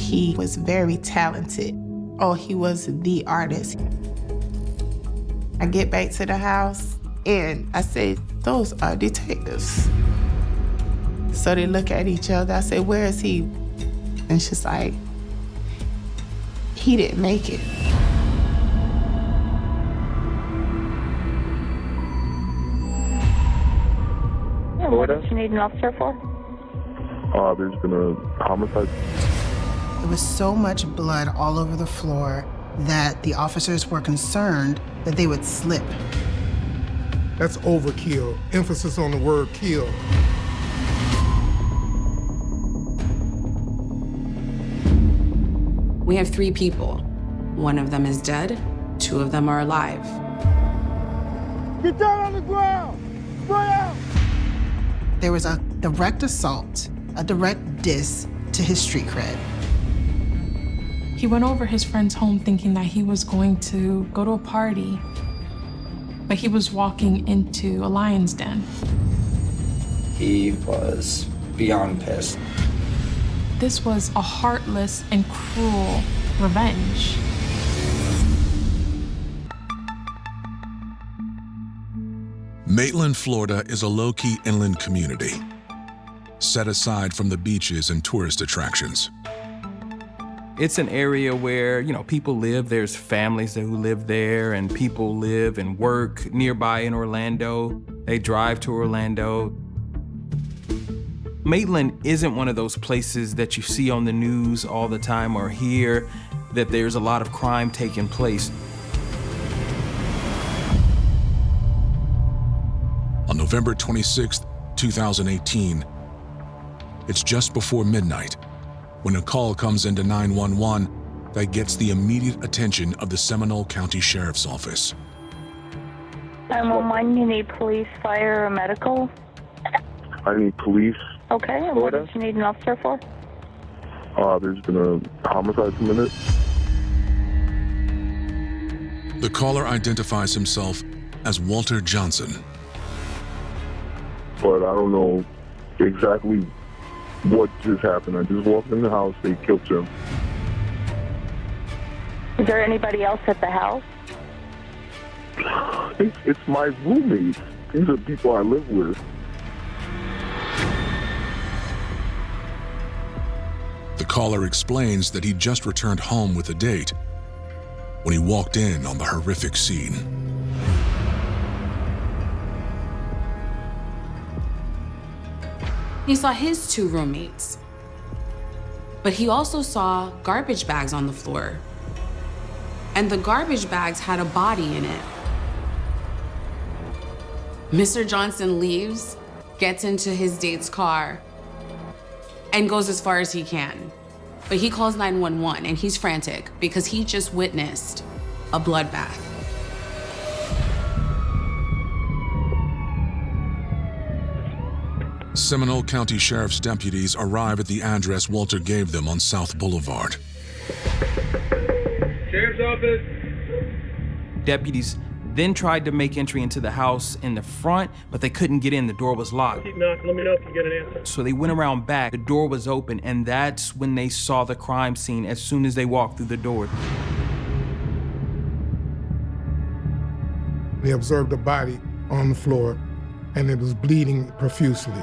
he was very talented. Oh, he was the artist. I get back to the house and I say, those are detectives. So they look at each other. I say, where is he? And she's like, he didn't make it. What do you need an officer for? There's been a homicide. There was so much blood all over the floor that the officers were concerned that they would slip. That's overkill. Emphasis on the word kill. We have 3 people. One of them is dead, 2 of them are alive. Get down on the ground! Spread out! There was a direct assault, a direct diss to his street cred. He went over his friend's home thinking that he was going to go to a party, but he was walking into a lion's den. He was beyond pissed. This was a heartless and cruel revenge. Maitland, Florida is a low-key inland community, set aside from the beaches and tourist attractions. It's an area where, people live. There's families who live there, and people live and work nearby in Orlando. They drive to Orlando. Maitland isn't one of those places that you see on the news all the time or hear that there's a lot of crime taking place. On November 26, 2018, it's just before midnight when a call comes into 911 that gets the immediate attention of the Seminole County Sheriff's Office. 911, you need police, fire, or medical? I need police. Okay, and what do you need an officer for? There's been a homicide committed. The caller identifies himself as Walter Johnson. But I don't know exactly what just happened. I just walked in the house, they killed him. Is there anybody else at the house? It's my roommates. These are people I live with. The caller explains that he just returned home with a date when he walked in on the horrific scene. He saw his 2 roommates, but he also saw garbage bags on the floor. And the garbage bags had a body in it. Mr. Johnson leaves, gets into his date's car, and goes as far as he can. But he calls 911 and he's frantic because he just witnessed a bloodbath. Seminole County Sheriff's deputies arrive at the address Walter gave them on South Boulevard. Sheriff's Office. Deputies then tried to make entry into the house in the front, but they couldn't get in. The door was locked. Keep knocking. Let me know if you get an answer. So they went around back. The door was open, and that's when they saw the crime scene as soon as they walked through the door. They observed a body on the floor, and it was bleeding profusely.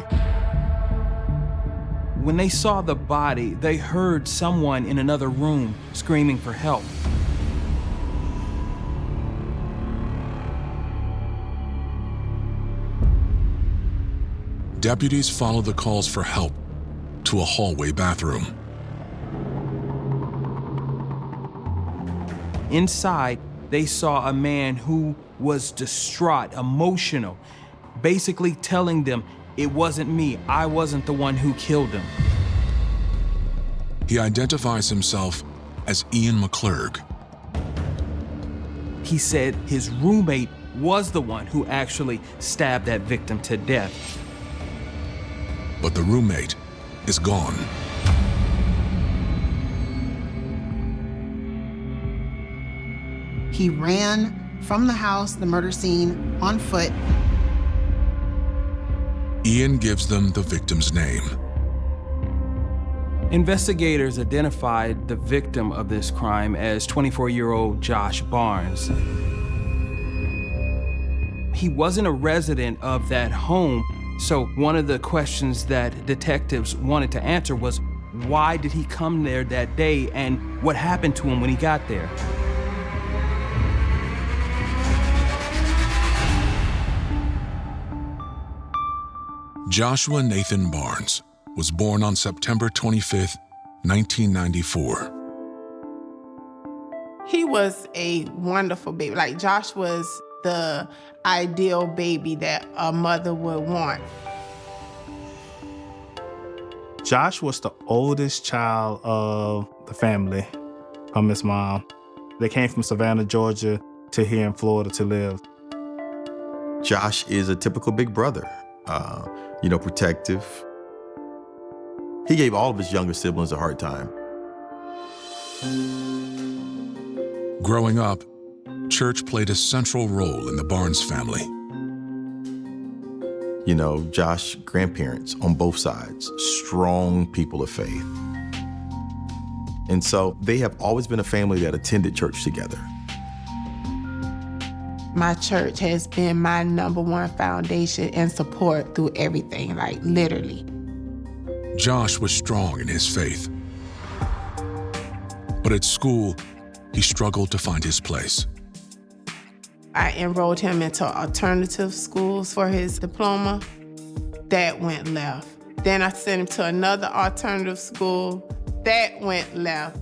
When they saw the body, they heard someone in another room screaming for help. Deputies followed the calls for help to a hallway bathroom. Inside, they saw a man who was distraught, emotional, basically telling them, "It wasn't me, I wasn't the one who killed him." He identifies himself as Ian McClurg. He said his roommate was the one who actually stabbed that victim to death. But the roommate is gone. He ran from the house, the murder scene, on foot. Ian gives them the victim's name. Investigators identified the victim of this crime as 24-year-old Josh Barnes. He wasn't a resident of that home, so one of the questions that detectives wanted to answer was, why did he come there that day and what happened to him when he got there? Joshua Nathan Barnes was born on September 25th, 1994. He was a wonderful baby. Like, Josh was the ideal baby that a mother would want. Josh was the oldest child of the family from his mom. They came from Savannah, Georgia to here in Florida to live. Josh is a typical big brother, protective. He gave all of his younger siblings a hard time. Growing up, church played a central role in the Barnes family. Josh's grandparents on both sides, strong people of faith. And so they have always been a family that attended church together. My church has been my #1 foundation and support through everything, like literally. Josh was strong in his faith. But at school, he struggled to find his place. I enrolled him into alternative schools for his diploma. That went left. Then I sent him to another alternative school. That went left.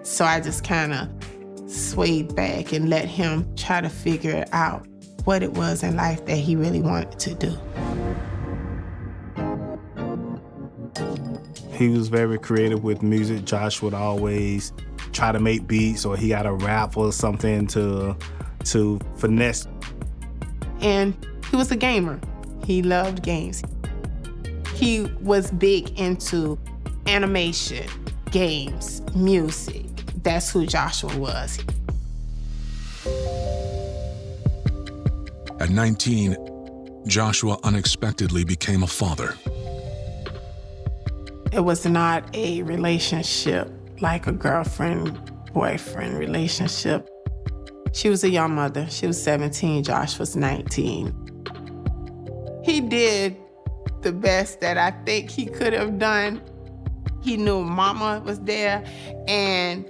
So I just kind of swayed back and let him try to figure out what it was in life that he really wanted to do. He was very creative with music. Josh would always try to make beats, or he got a rap or something to finesse. And he was a gamer. He loved games. He was big into animation, games, music. That's who Joshua was. At 19, Joshua unexpectedly became a father. It was not a relationship like a girlfriend-boyfriend relationship. She was a young mother. She was 17, Josh was 19. He did the best that I think he could have done. He knew mama was there and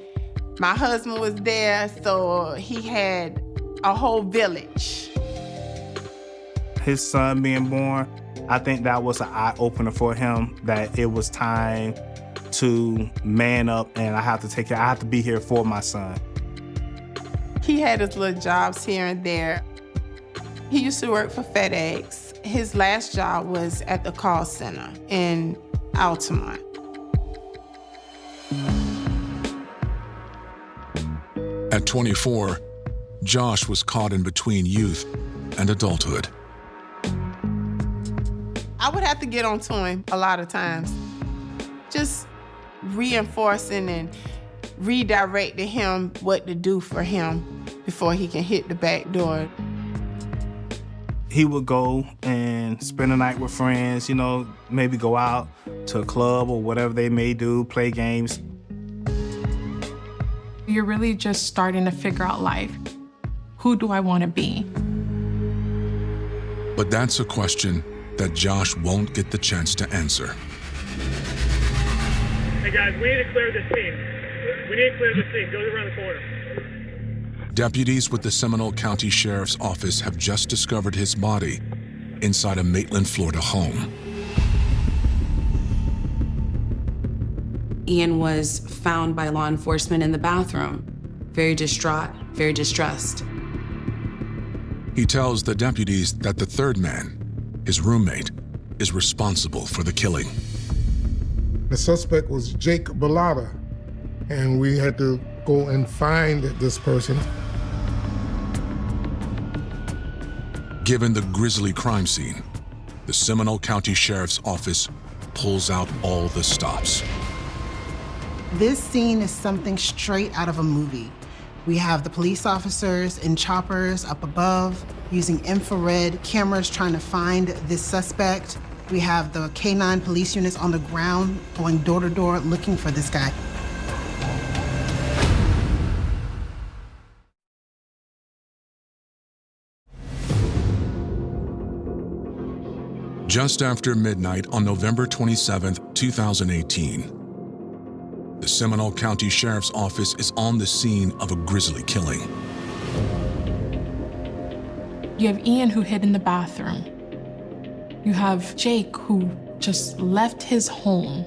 my husband was there, so he had a whole village. His son being born, I think that was an eye-opener for him, that it was time to man up and I have to be here for my son. He had his little jobs here and there. He used to work for FedEx. His last job was at the call center in Altamont. At 24, Josh was caught in between youth and adulthood. I would have to get on to him a lot of times, just reinforcing and redirecting him what to do for him before he can hit the back door. He would go and spend the night with friends, maybe go out to a club or whatever they may do, play games. You're really just starting to figure out life. Who do I want to be? But that's a question that Josh won't get the chance to answer. Hey guys, we need to clear this scene. Go around the corner. Deputies with the Seminole County Sheriff's Office have just discovered his body inside a Maitland, Florida home. Ian was found by law enforcement in the bathroom, very distraught, very distressed. He tells the deputies that the third man, his roommate, is responsible for the killing. The suspect was Jake Bellotta, and we had to go and find this person. Given the grisly crime scene, the Seminole County Sheriff's Office pulls out all the stops. This scene is something straight out of a movie. We have the police officers in choppers up above, using infrared cameras trying to find this suspect. We have the K-9 police units on the ground going door to door looking for this guy. Just after midnight on November 27, 2018, the Seminole County Sheriff's Office is on the scene of a grisly killing. You have Ian, who hid in the bathroom. You have Jake, who just left his home,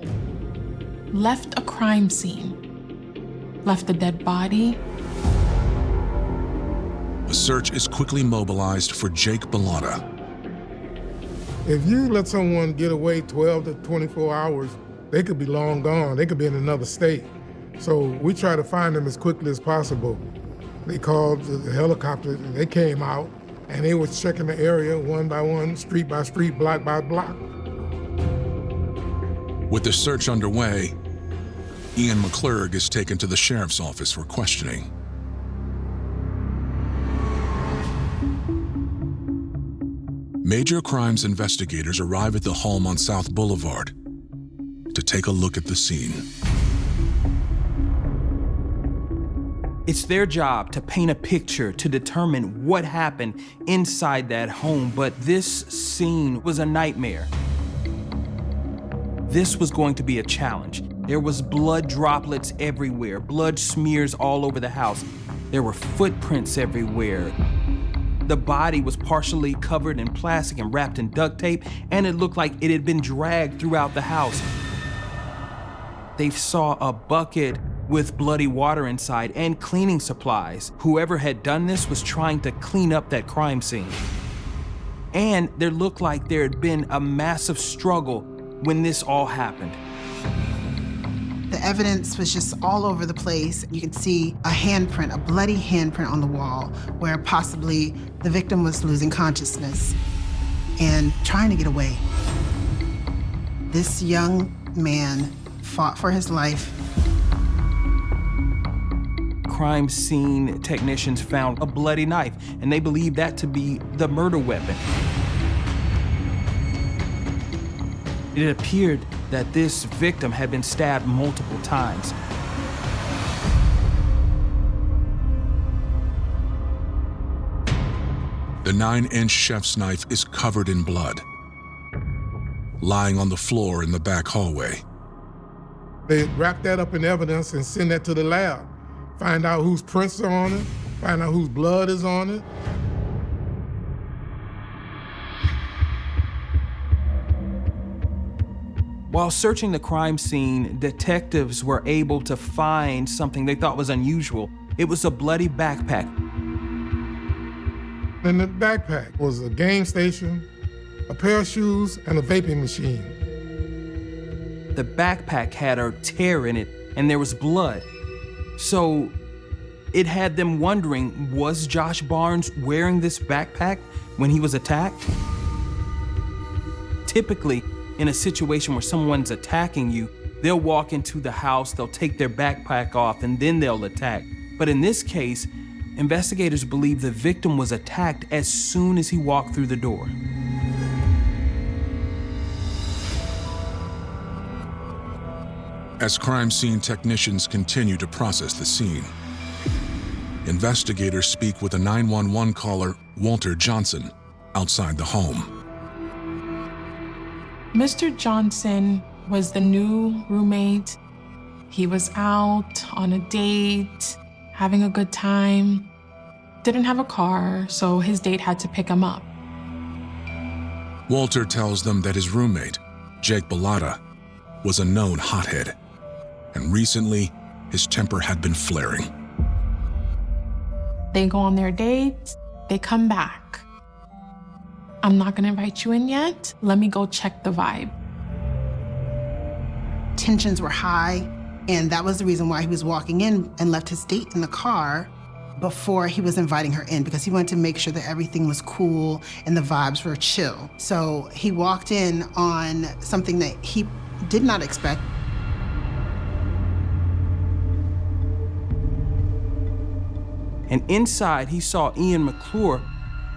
left a crime scene, left a dead body. A search is quickly mobilized for Jake Bellotta. If you let someone get away 12 to 24 hours, they could be long gone. They could be in another state. So we try to find them as quickly as possible. They called the helicopter, and they came out, and they was checking the area one by one, street by street, block by block. With the search underway, Ian McClurg is taken to the sheriff's office for questioning. Major crimes investigators arrive at the home on South Boulevard to take a look at the scene. It's their job to paint a picture to determine what happened inside that home, but this scene was a nightmare. This was going to be a challenge. There was blood droplets everywhere, blood smears all over the house. There were footprints everywhere. The body was partially covered in plastic and wrapped in duct tape, and it looked like it had been dragged throughout the house. They saw a bucket with bloody water inside and cleaning supplies. Whoever had done this was trying to clean up that crime scene. And there looked like there had been a massive struggle when this all happened. The evidence was just all over the place. You could see a handprint, a bloody handprint on the wall where possibly the victim was losing consciousness and trying to get away. This young man fought for his life. Crime scene technicians found a bloody knife, and they believed that to be the murder weapon. It appeared that this victim had been stabbed multiple times. The 9-inch chef's knife is covered in blood, lying on the floor in the back hallway. They wrap that up in evidence and send that to the lab. Find out whose prints are on it, find out whose blood is on it. While searching the crime scene, detectives were able to find something they thought was unusual. It was a bloody backpack. In the backpack was a game station, a pair of shoes, and a vaping machine. The backpack had a tear in it, and there was blood. So it had them wondering, was Josh Barnes wearing this backpack when he was attacked? Typically, in a situation where someone's attacking you, they'll walk into the house, they'll take their backpack off, and then they'll attack. But in this case, investigators believe the victim was attacked as soon as he walked through the door. As crime scene technicians continue to process the scene, investigators speak with a 911 caller, Walter Johnson, outside the home. Mr. Johnson was the new roommate. He was out on a date, having a good time. Didn't have a car, so his date had to pick him up. Walter tells them that his roommate, Jake Bellotta, was a known hothead, and recently his temper had been flaring. They go on their date, they come back. I'm not gonna invite you in yet. Let me go check the vibe. Tensions were high, and that was the reason why he was walking in and left his date in the car before he was inviting her in, because he wanted to make sure that everything was cool and the vibes were chill. So he walked in on something that he did not expect. And inside, he saw Ian McClure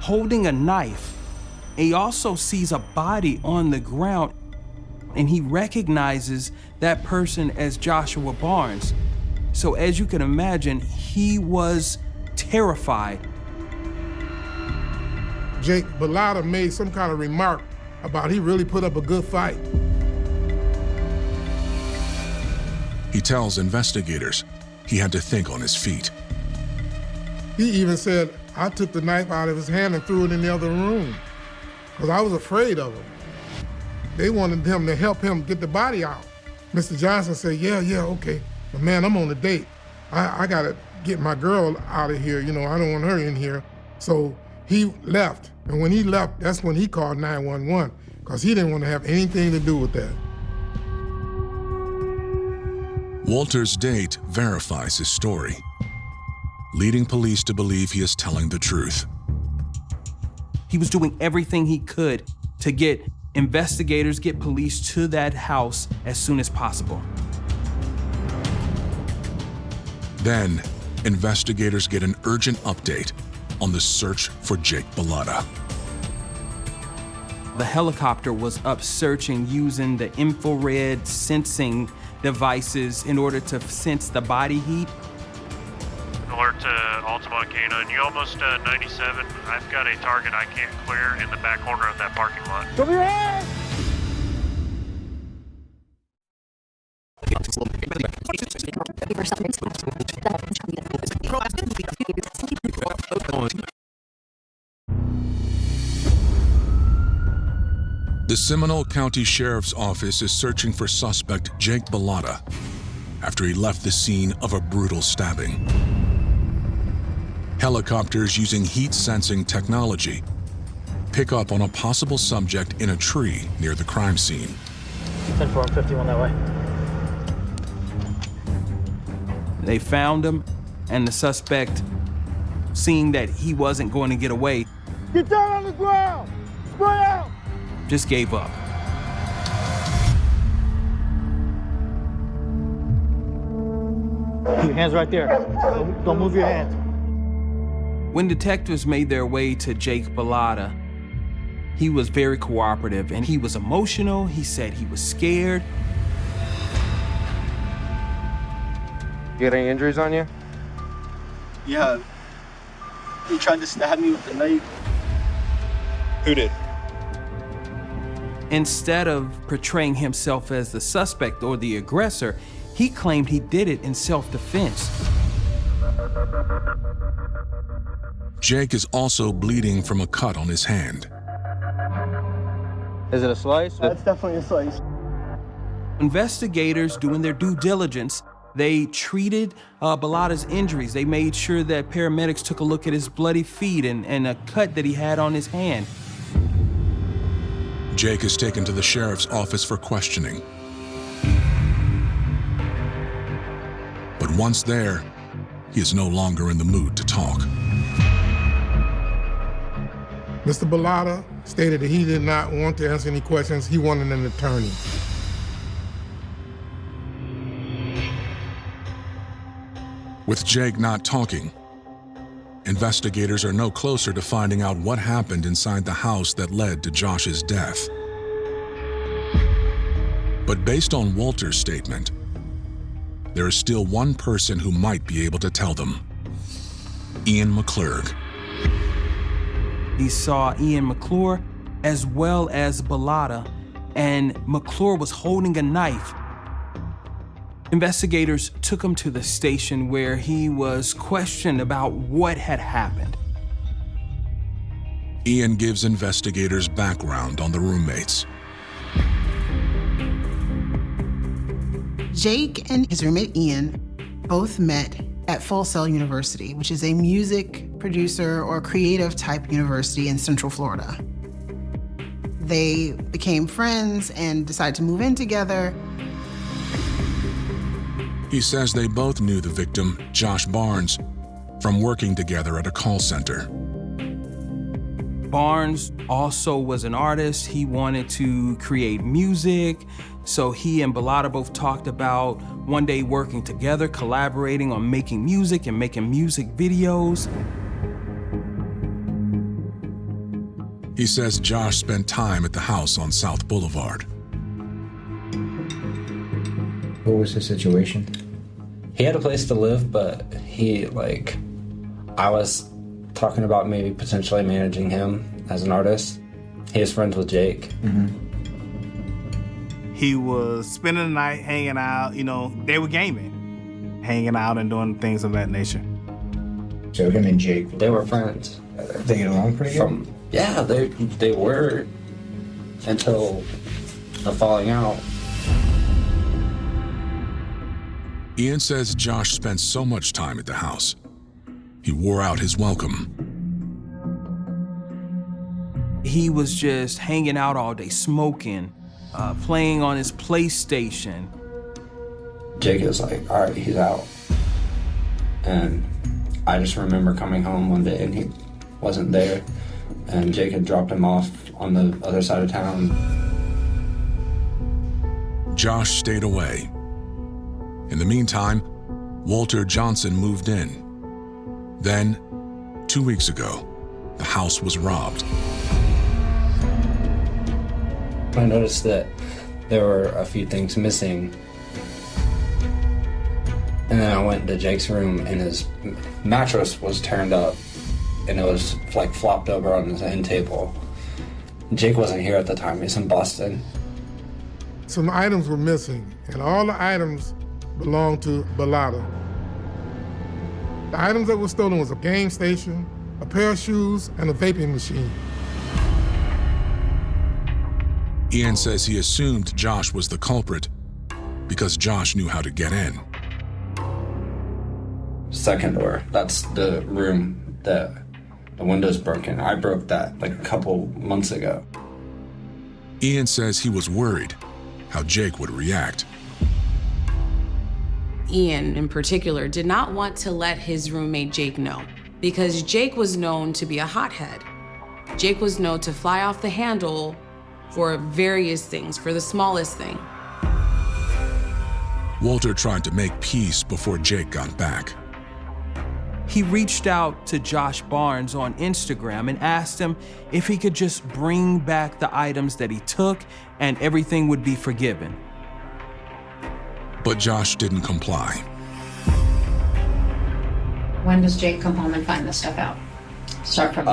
holding a knife He also sees a body on the ground, and he recognizes that person as Joshua Barnes. So as you can imagine, he was terrified. Jake Bellotta made some kind of remark about he really put up a good fight. He tells investigators he had to think on his feet. He even said, I took the knife out of his hand and threw it in the other room because I was afraid of him. They wanted him to help him get the body out. Mr. Johnson said, yeah, okay. But man, I'm on a date. I gotta get my girl out of here. You know, I don't want her in here. So he left. And when he left, that's when he called 911 because he didn't want to have anything to do with that. Walter's date verifies his story, leading police to believe he is telling the truth. He was doing everything he could to get investigators, get police to that house as soon as possible. Then, investigators get an urgent update on the search for Jake Bellotta. The helicopter was up searching using the infrared sensing devices in order to sense the body heat. Alert to Altamont Canine. You almost 97. I've got a target I can't clear in the back corner of that parking lot. Cover your head! The Seminole County Sheriff's Office is searching for suspect Jake Bellotta after he left the scene of a brutal stabbing. Helicopters using heat-sensing technology pick up on a possible subject in a tree near the crime scene. 10-4, 51 that way. They found him, and the suspect, seeing that he wasn't going to get away, Get down on the ground! Spread out! just gave up. Your hands right there. Don't move your hands. When detectives made their way to Jake Bellotta, he was very cooperative and he was emotional. He said he was scared. You got any injuries on you? Yeah. He tried to stab me with the knife. Who did? Instead of portraying himself as the suspect or the aggressor, he claimed he did it in self-defense. Jake is also bleeding from a cut on his hand. Is it a slice? That's definitely a slice. Investigators, doing their due diligence, they treated Bellotta's injuries. They made sure that paramedics took a look at his bloody feet and a cut that he had on his hand. Jake is taken to the sheriff's office for questioning. But once there, he is no longer in the mood to talk. Mr. Bellotta stated that he did not want to answer any questions. He wanted an attorney. With Jake not talking, investigators are no closer to finding out what happened inside the house that led to Josh's death. But based on Walter's statement, there is still one person who might be able to tell them: Ian McClurg. He saw Ian McClure as well as Bellotta, and McClure was holding a knife. Investigators took him to the station where he was questioned about what had happened. Ian gives investigators background on the roommates. Jake and his roommate Ian both met at Full Sail University, which is a music producer or creative type university in Central Florida. They became friends and decided to move in together. He says they both knew the victim, Josh Barnes, from working together at a call center. Barnes also was an artist. He wanted to create music. So he and Bellotta both talked about one day working together, collaborating on making music and making music videos. He says Josh spent time at the house on South Boulevard. What was his situation? He had a place to live, but I was talking about maybe potentially managing him as an artist. He was friends with Jake. He was spending the night hanging out, they were gaming, hanging out and doing things of that nature. So him and Jake, they were friends. They get along pretty good? Yeah, they were until the falling out. Ian says Josh spent so much time at the house, he wore out his welcome. He was just hanging out all day, smoking, playing on his PlayStation. Jake was like, all right, he's out. And I just remember coming home one day and he wasn't there. And Jake had dropped him off on the other side of town. Josh stayed away. In the meantime, Walter Johnson moved in. Then, 2 weeks ago, the house was robbed. I noticed that there were a few things missing. And then I went to Jake's room and his mattress was turned up and it was like flopped over on his end table. Jake wasn't here at the time, he's in Boston. Some items were missing and all the items belonged to Bellotta. The items that were stolen was a game station, a pair of shoes, and a vaping machine. Ian says he assumed Josh was the culprit because Josh knew how to get in. Second door, that's the room that the window's broken. I broke that like a couple months ago. Ian says he was worried how Jake would react. Ian, in particular, did not want to let his roommate Jake know because Jake was known to be a hothead. Jake was known to fly off the handle for various things, for the smallest thing. Walter tried to make peace before Jake got back. He reached out to Josh Barnes on Instagram and asked him if he could just bring back the items that he took and everything would be forgiven. But Josh didn't comply. When does Jake come home and find this stuff out? Start from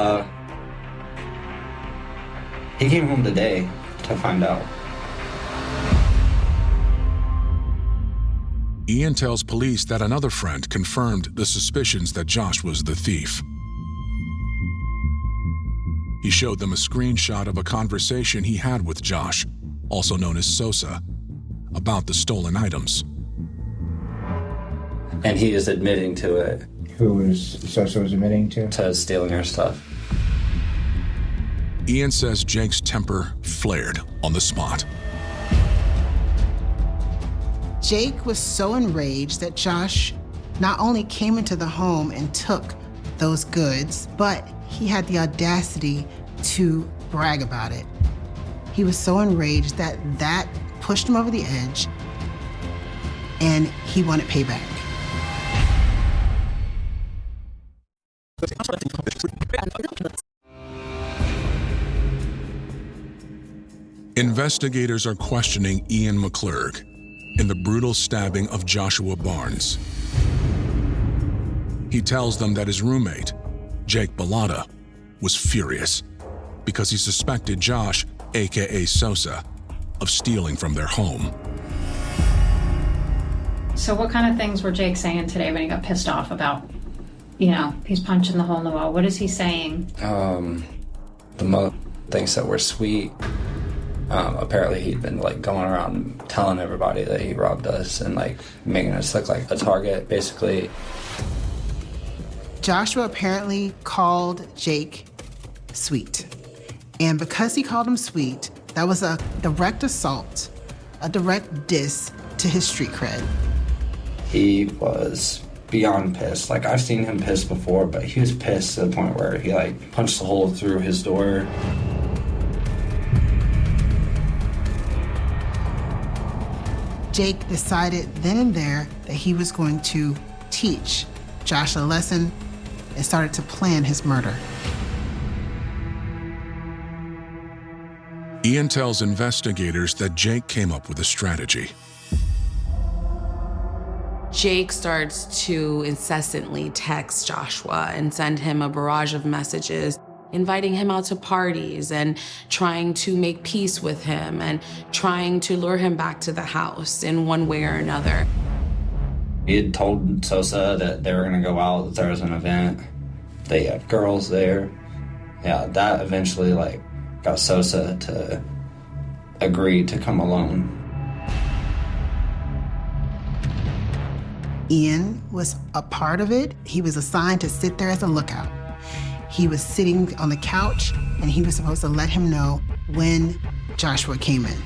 he came home today to find out. Ian tells police that another friend confirmed the suspicions that Josh was the thief. He showed them a screenshot of a conversation he had with Josh, also known as Sosa, about the stolen items. And he is admitting to it. Who was Sosa was admitting to? To stealing her stuff. Ian says Jake's temper flared on the spot. Jake was so enraged that Josh not only came into the home and took those goods, but he had the audacity to brag about it. He was so enraged that that pushed him over the edge, and he wanted payback. Investigators are questioning Ian McClurg in the brutal stabbing of Joshua Barnes. He tells them that his roommate, Jake Bellotta, was furious because he suspected Josh, aka Sosa, of stealing from their home. So what kind of things were Jake saying today when he got pissed off about, he's punching the hole in the wall? What is he saying? The mother thinks that we're sweet. Apparently he'd been going around telling everybody that he robbed us and making us look like a target, basically. Joshua apparently called Jake sweet. And because he called him sweet, that was a direct assault, a direct diss to his street cred. He was beyond pissed. I've seen him pissed before, but he was pissed to the point where he punched a hole through his door. Jake decided then and there that he was going to teach Josh a lesson and started to plan his murder. Ian tells investigators that Jake came up with a strategy. Jake starts to incessantly text Joshua and send him a barrage of messages, inviting him out to parties and trying to make peace with him and trying to lure him back to the house in one way or another. He had told Sosa that they were gonna go out, that there was an event. They had girls there. Yeah, that eventually got Sosa to agree to come alone. Ian was a part of it. He was assigned to sit there as a lookout. He was sitting on the couch, and he was supposed to let him know when Joshua came in.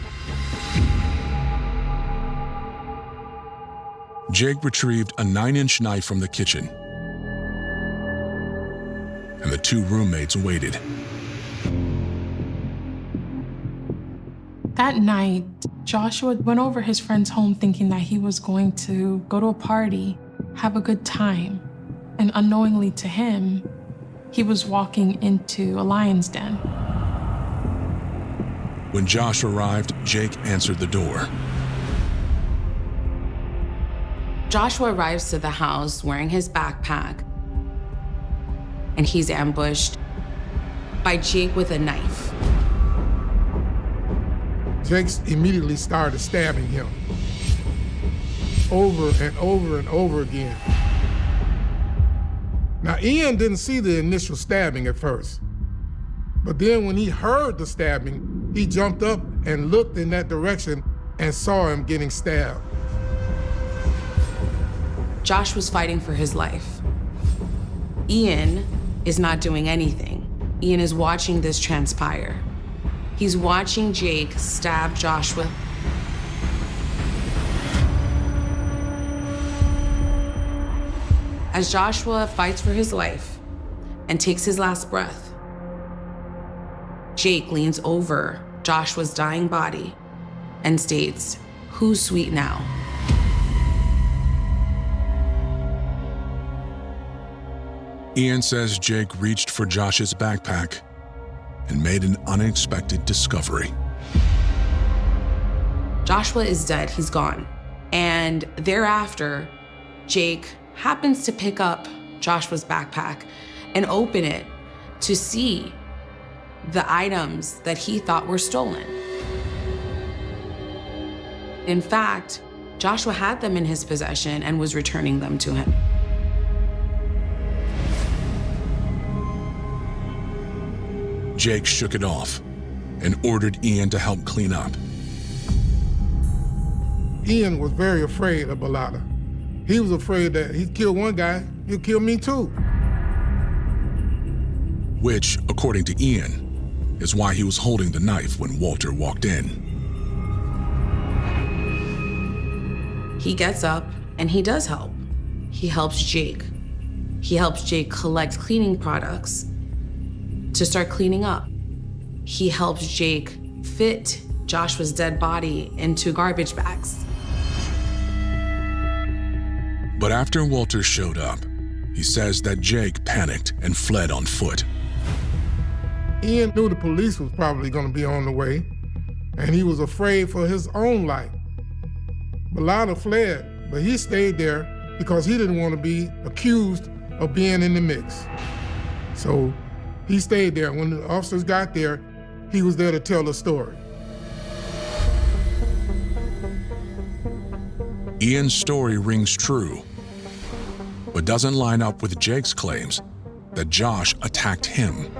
Jake retrieved a 9-inch knife from the kitchen, and the two roommates waited. That night, Joshua went over his friend's home thinking that he was going to go to a party, have a good time, and unknowingly to him, he was walking into a lion's den. When Josh arrived, Jake answered the door. Joshua arrives to the house wearing his backpack, and he's ambushed by Jake with a knife. Jake immediately started stabbing him over and over and over again. Now, Ian didn't see the initial stabbing at first, but then when he heard the stabbing, he jumped up and looked in that direction and saw him getting stabbed. Josh was fighting for his life. Ian is not doing anything. Ian is watching this transpire. He's watching Jake stab Joshua. As Joshua fights for his life and takes his last breath, Jake leans over Joshua's dying body and states, "Who's sweet now?" Ian says Jake reached for Josh's backpack and made an unexpected discovery. Joshua is dead, he's gone. And thereafter, Jake happens to pick up Joshua's backpack and open it to see the items that he thought were stolen. In fact, Joshua had them in his possession and was returning them to him. Jake shook it off and ordered Ian to help clean up. Ian was very afraid of Bellotta. He was afraid that he'd kill one guy, he'll kill me too. Which, according to Ian, is why he was holding the knife when Walter walked in. He gets up and he does help. He helps Jake. He helps Jake collect cleaning products to start cleaning up. He helps Jake fit Joshua's dead body into garbage bags. But after Walter showed up, he says that Jake panicked and fled on foot. Ian knew the police was probably going to be on the way, and he was afraid for his own life. Bellotta fled, but he stayed there because he didn't want to be accused of being in the mix. So he stayed there. When the officers got there, he was there to tell the story. Ian's story rings true, but doesn't line up with Jake's claims that Josh attacked him.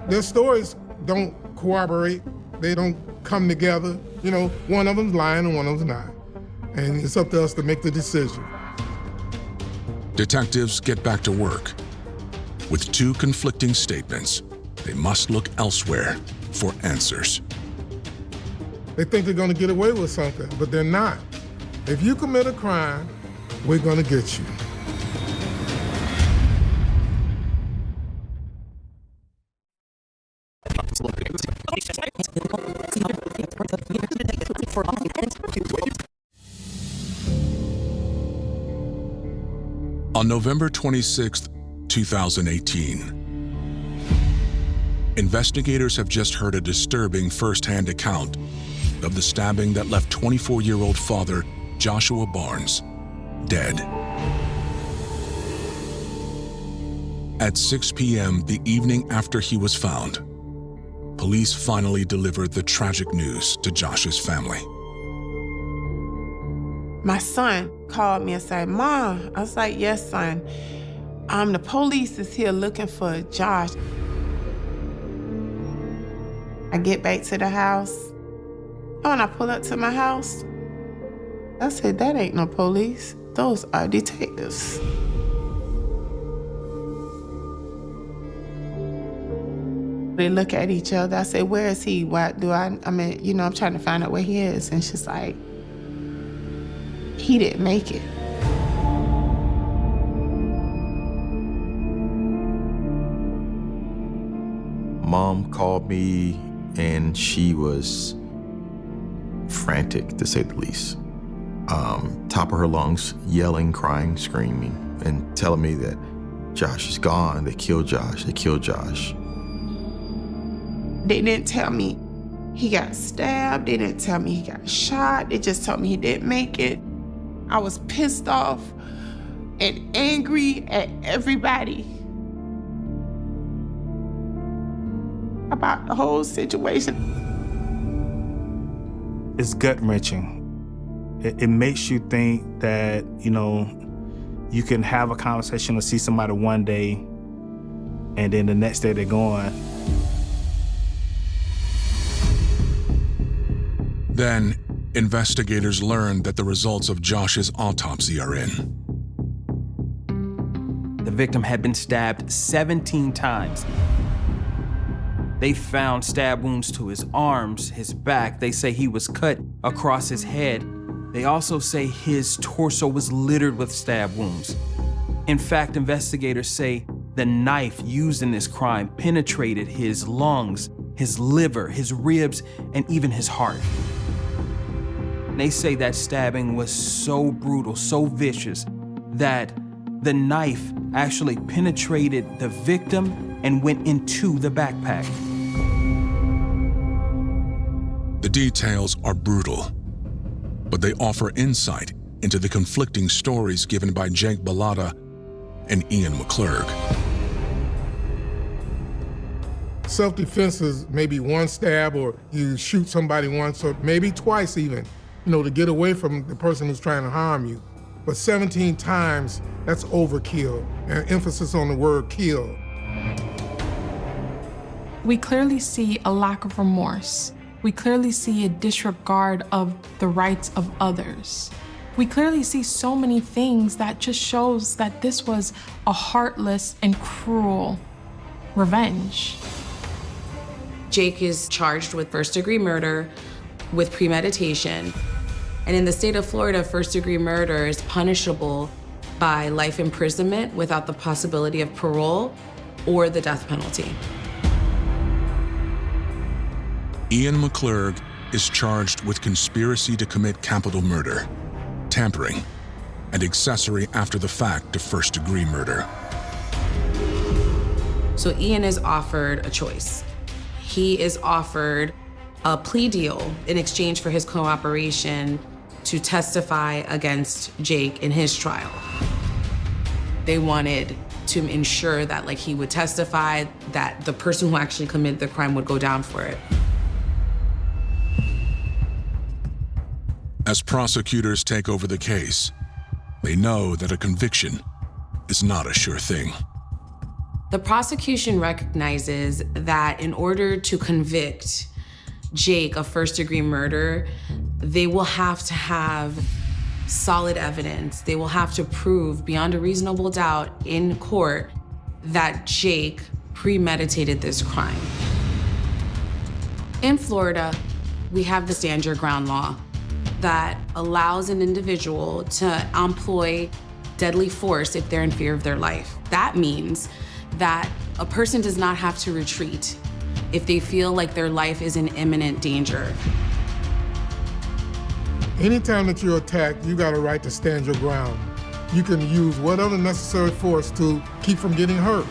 Their stories don't corroborate. They don't come together. You know, one of them's lying and one of them's not. And it's up to us to make the decision. Detectives get back to work. With two conflicting statements, they must look elsewhere for answers. They think they're gonna get away with something, but they're not. If you commit a crime, we're gonna get you. On November 26, 2018, Investigators have just heard a disturbing first-hand account of the stabbing that left 24-year-old father Joshua Barnes dead. At 6 p.m. the evening after he was found, police finally delivered the tragic news to Josh's family. My son called me and said, "Mom," I was like, "Yes, son. The police is here looking for Josh." I get back to the house. When I pull up to my house, I said, "That ain't no police. Those are detectives." They look at each other. I said, "Where is he? What do I'm trying to find out where he is." And she's like, "He didn't make it." Mom called me and she was frantic, to say the least. Top of her lungs, yelling, crying, screaming, and telling me that Josh is gone. They killed Josh. They killed Josh. They didn't tell me he got stabbed. They didn't tell me he got shot. They just told me he didn't make it. I was pissed off and angry at everybody about the whole situation. It's gut-wrenching. It makes you think that, you can have a conversation or see somebody one day and then the next day they're gone. Then, investigators learned that the results of Josh's autopsy are in. The victim had been stabbed 17 times. They found stab wounds to his arms, his back. They say he was cut across his head. They also say his torso was littered with stab wounds. In fact, investigators say the knife used in this crime penetrated his lungs, his liver, his ribs, and even his heart. They say that stabbing was so brutal, so vicious, that the knife actually penetrated the victim and went into the backpack. The details are brutal, but they offer insight into the conflicting stories given by Jake Bellotta and Ian McClurg. Self-defense is maybe one stab, or you shoot somebody once, or maybe twice even, to get away from the person who's trying to harm you. But 17 times, that's overkill, and emphasis on the word kill. We clearly see a lack of remorse. We clearly see a disregard of the rights of others. We clearly see so many things that just shows that this was a heartless and cruel revenge. Jake is charged with first-degree murder with premeditation. And in the state of Florida, first-degree murder is punishable by life imprisonment without the possibility of parole or the death penalty. Ian McClurg is charged with conspiracy to commit capital murder, tampering, and accessory after the fact to first-degree murder. So Ian is offered a choice. He is offered a plea deal in exchange for his cooperation to testify against Jake in his trial. They wanted to ensure that he would testify, that the person who actually committed the crime would go down for it. As prosecutors take over the case, they know that a conviction is not a sure thing. The prosecution recognizes that in order to convict Jake of first-degree murder, they will have to have solid evidence. They will have to prove beyond a reasonable doubt in court that Jake premeditated this crime. In Florida, we have the stand your ground law that allows an individual to employ deadly force if they're in fear of their life. That means that a person does not have to retreat if they feel like their life is in imminent danger. Anytime that you're attacked, you got a right to stand your ground. You can use whatever necessary force to keep from getting hurt.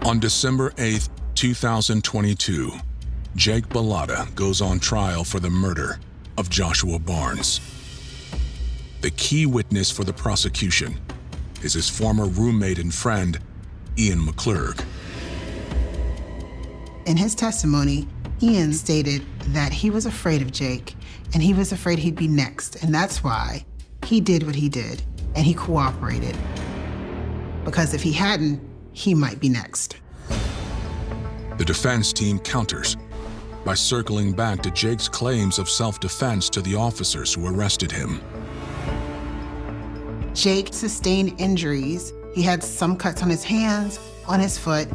On December 8th, 2022, Jake Bellotta goes on trial for the murder of Joshua Barnes. The key witness for the prosecution is his former roommate and friend, Ian McClurg. In his testimony, Ian stated that he was afraid of Jake and he was afraid he'd be next, and that's why he did what he did and he cooperated. Because if he hadn't, he might be next. The defense team counters by circling back to Jake's claims of self-defense to the officers who arrested him. Jake sustained injuries. He had some cuts on his hands, on his foot.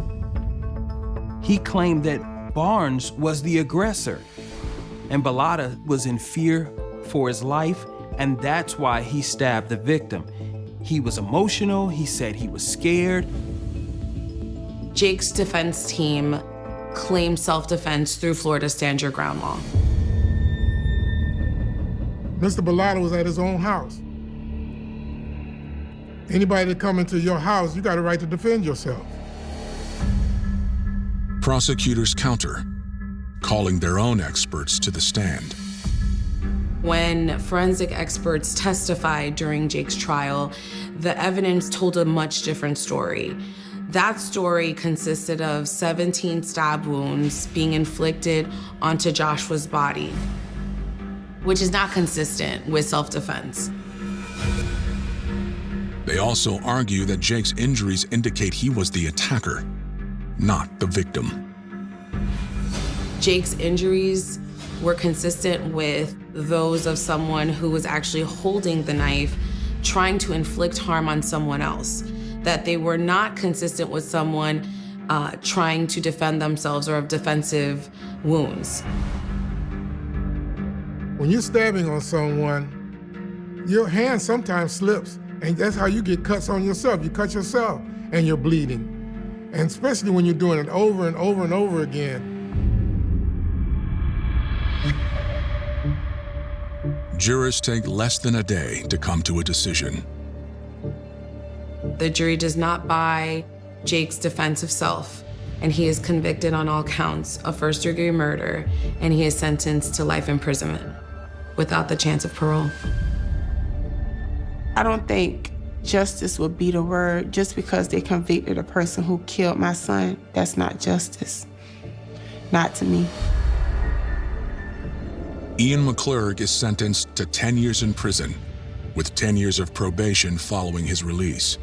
He claimed that Barnes was the aggressor, and Bellotta was in fear for his life, and that's why he stabbed the victim. He was emotional, he said he was scared. Jake's defense team claimed self-defense through Florida's Stand Your Ground law. Mr. Bellotta was at his own house. Anybody that come into your house, you got a right to defend yourself. Prosecutors counter, calling their own experts to the stand. When forensic experts testified during Jake's trial, the evidence told a much different story. That story consisted of 17 stab wounds being inflicted onto Joshua's body, which is not consistent with self-defense. They also argue that Jake's injuries indicate he was the attacker, not the victim. Jake's injuries were consistent with those of someone who was actually holding the knife, trying to inflict harm on someone else, that they were not consistent with someone trying to defend themselves or have defensive wounds. When you're stabbing on someone, your hand sometimes slips, and that's how you get cuts on yourself. You cut yourself and you're bleeding. And especially when you're doing it over and over and over again. Jurors take less than a day to come to a decision. The jury does not buy Jake's defense of self, and he is convicted on all counts of first-degree murder, and he is sentenced to life imprisonment without the chance of parole. I don't think justice would be the word. Just because they convicted a person who killed my son, that's not justice. Not to me. Ian McClurg is sentenced to 10 years in prison, with 10 years of probation following his release.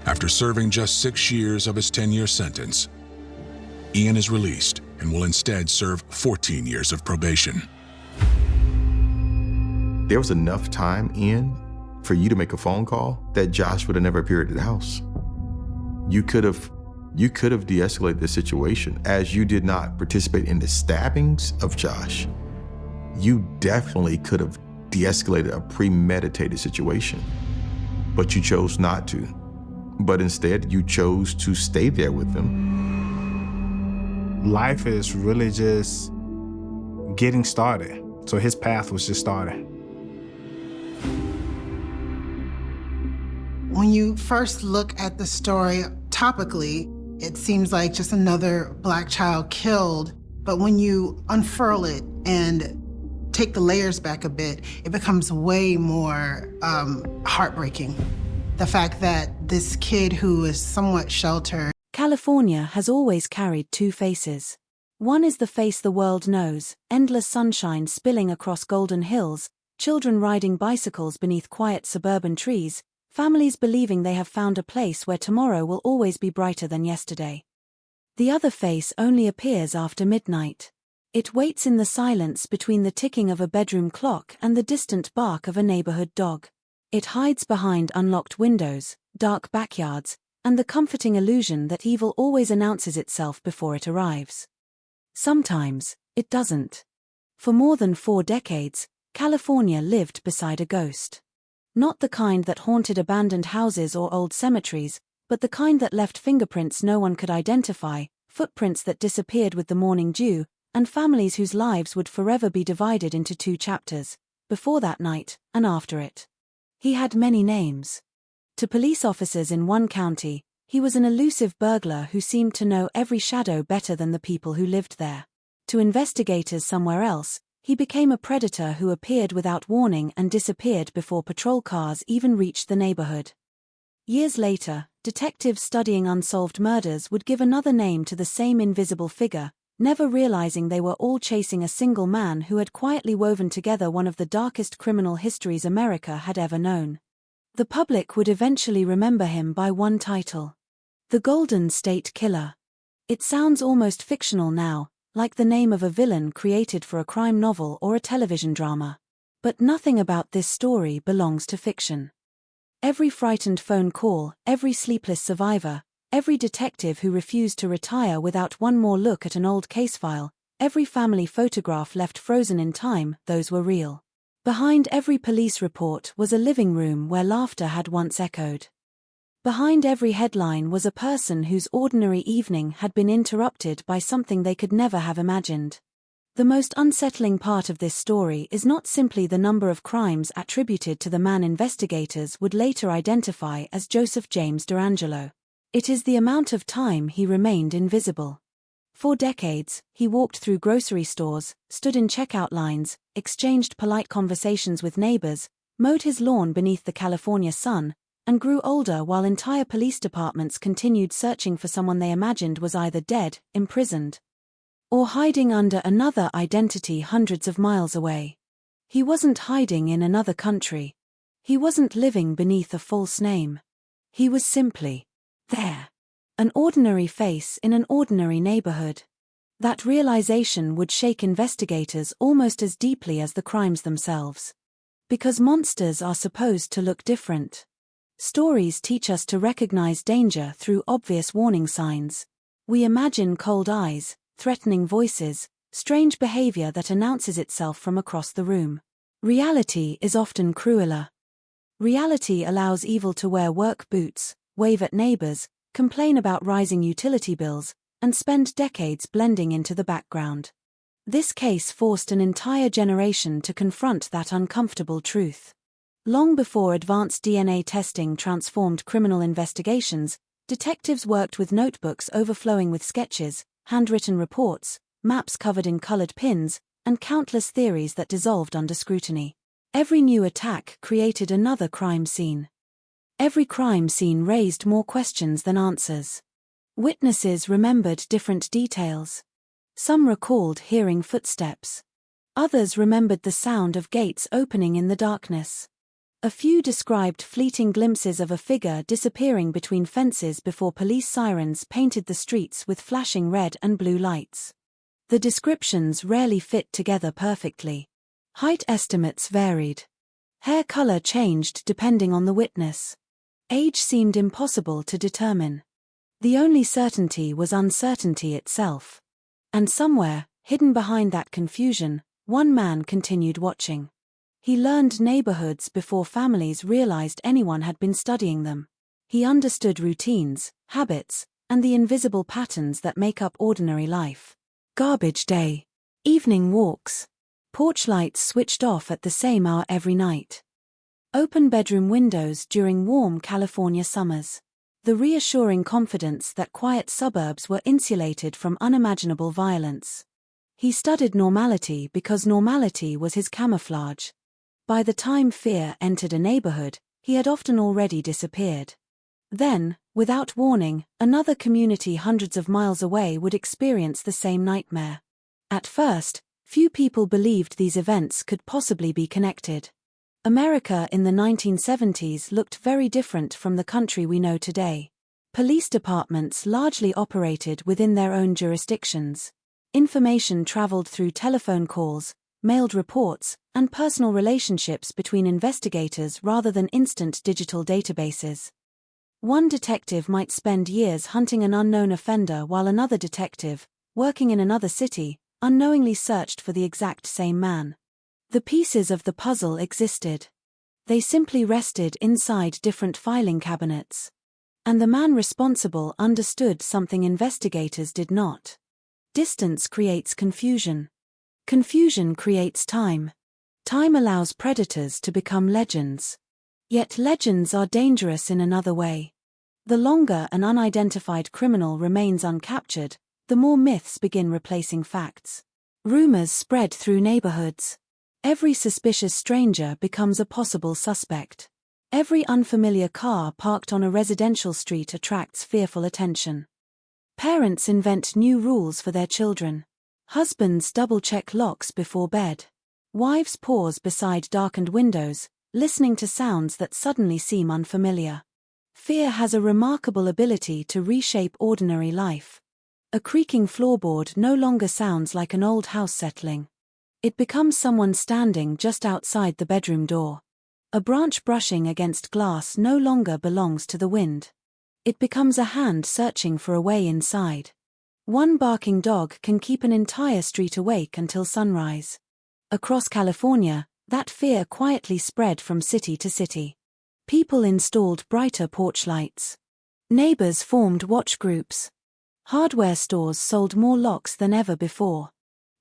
After serving just 6 years of his 10-year sentence, Ian is released and will instead serve 14 years of probation. There was enough time, Ian, for you to make a phone call that Josh would have never appeared at the house. You could have de-escalated the situation. As you did not participate in the stabbings of Josh, you definitely could have de-escalated a premeditated situation. But you chose not to. But instead, you chose to stay there with them. Life is really just getting started. So his path was just starting. When you first look at the story topically, it seems like just another Black child killed. But when you unfurl it and take the layers back a bit, it becomes way more heartbreaking. The fact that this kid who is somewhat sheltered. California has always carried two faces. One is the face the world knows, endless sunshine spilling across golden hills, children riding bicycles beneath quiet suburban trees, families believing they have found a place where tomorrow will always be brighter than yesterday. The other face only appears after midnight. It waits in the silence between the ticking of a bedroom clock and the distant bark of a neighborhood dog. It hides behind unlocked windows, dark backyards, and the comforting illusion that evil always announces itself before it arrives. Sometimes, it doesn't. For more than 4 decades, California lived beside a ghost. Not the kind that haunted abandoned houses or old cemeteries, but the kind that left fingerprints no one could identify, footprints that disappeared with the morning dew, and families whose lives would forever be divided into 2 chapters, before that night and after it. He had many names. To police officers in one county, He was an elusive burglar who seemed to know every shadow better than the people who lived there. To investigators somewhere else, he became a predator who appeared without warning and disappeared before patrol cars even reached the neighborhood. Years later, detectives studying unsolved murders would give another name to the same invisible figure, never realizing they were all chasing a single man who had quietly woven together one of the darkest criminal histories America had ever known. The public would eventually remember him by one title: The Golden State Killer. It sounds almost fictional now, like the name of a villain created for a crime novel or a television drama. But nothing about this story belongs to fiction. Every frightened phone call, every sleepless survivor, every detective who refused to retire without one more look at an old case file, every family photograph left frozen in time, those were real. Behind every police report was a living room where laughter had once echoed. Behind every headline was a person whose ordinary evening had been interrupted by something they could never have imagined. The most unsettling part of this story is not simply the number of crimes attributed to the man investigators would later identify as Joseph James DeAngelo. It is the amount of time he remained invisible. For decades, he walked through grocery stores, stood in checkout lines, exchanged polite conversations with neighbors, mowed his lawn beneath the California sun, and grew older while entire police departments continued searching for someone they imagined was either dead, imprisoned, or hiding under another identity hundreds of miles away. He wasn't hiding in another country. He wasn't living beneath a false name. He was simply there. An ordinary face in an ordinary neighborhood. That realization would shake investigators almost as deeply as the crimes themselves. Because monsters are supposed to look different. Stories teach us to recognize danger through obvious warning signs. We imagine cold eyes, threatening voices, strange behavior that announces itself from across the room. Reality is often crueler. Reality allows evil to wear work boots, wave at neighbors, complain about rising utility bills, and spend decades blending into the background. This case forced an entire generation to confront that uncomfortable truth. Long before advanced DNA testing transformed criminal investigations, detectives worked with notebooks overflowing with sketches, handwritten reports, maps covered in colored pins, and countless theories that dissolved under scrutiny. Every new attack created another crime scene. Every crime scene raised more questions than answers. Witnesses remembered different details. Some recalled hearing footsteps. Others remembered the sound of gates opening in the darkness. A few described fleeting glimpses of a figure disappearing between fences before police sirens painted the streets with flashing red and blue lights. The descriptions rarely fit together perfectly. Height estimates varied. Hair color changed depending on the witness. Age seemed impossible to determine. The only certainty was uncertainty itself. And somewhere, hidden behind that confusion, one man continued watching. He learned neighborhoods before families realized anyone had been studying them. He understood routines, habits, and the invisible patterns that make up ordinary life. Garbage day. Evening walks. Porch lights switched off at the same hour every night. Open bedroom windows during warm California summers. The reassuring confidence that quiet suburbs were insulated from unimaginable violence. He studied normality because normality was his camouflage. By the time fear entered a neighborhood, he had often already disappeared. Then, without warning, another community hundreds of miles away would experience the same nightmare. At first, few people believed these events could possibly be connected. America in the 1970s looked very different from the country we know today. Police departments largely operated within their own jurisdictions. Information traveled through telephone calls, mailed reports, and personal relationships between investigators rather than instant digital databases. One detective might spend years hunting an unknown offender while another detective, working in another city, unknowingly searched for the exact same man. The pieces of the puzzle existed. They simply rested inside different filing cabinets. And the man responsible understood something investigators did not. Distance creates confusion. Confusion creates time. Time allows predators to become legends. Yet legends are dangerous in another way. The longer an unidentified criminal remains uncaptured, the more myths begin replacing facts. Rumors spread through neighborhoods. Every suspicious stranger becomes a possible suspect. Every unfamiliar car parked on a residential street attracts fearful attention. Parents invent new rules for their children. Husbands double-check locks before bed. Wives pause beside darkened windows, listening to sounds that suddenly seem unfamiliar. Fear has a remarkable ability to reshape ordinary life. A creaking floorboard no longer sounds like an old house settling. It becomes someone standing just outside the bedroom door. A branch brushing against glass no longer belongs to the wind. It becomes a hand searching for a way inside. One barking dog can keep an entire street awake until sunrise. Across California, that fear quietly spread from city to city. People installed brighter porch lights. Neighbors formed watch groups. Hardware stores sold more locks than ever before.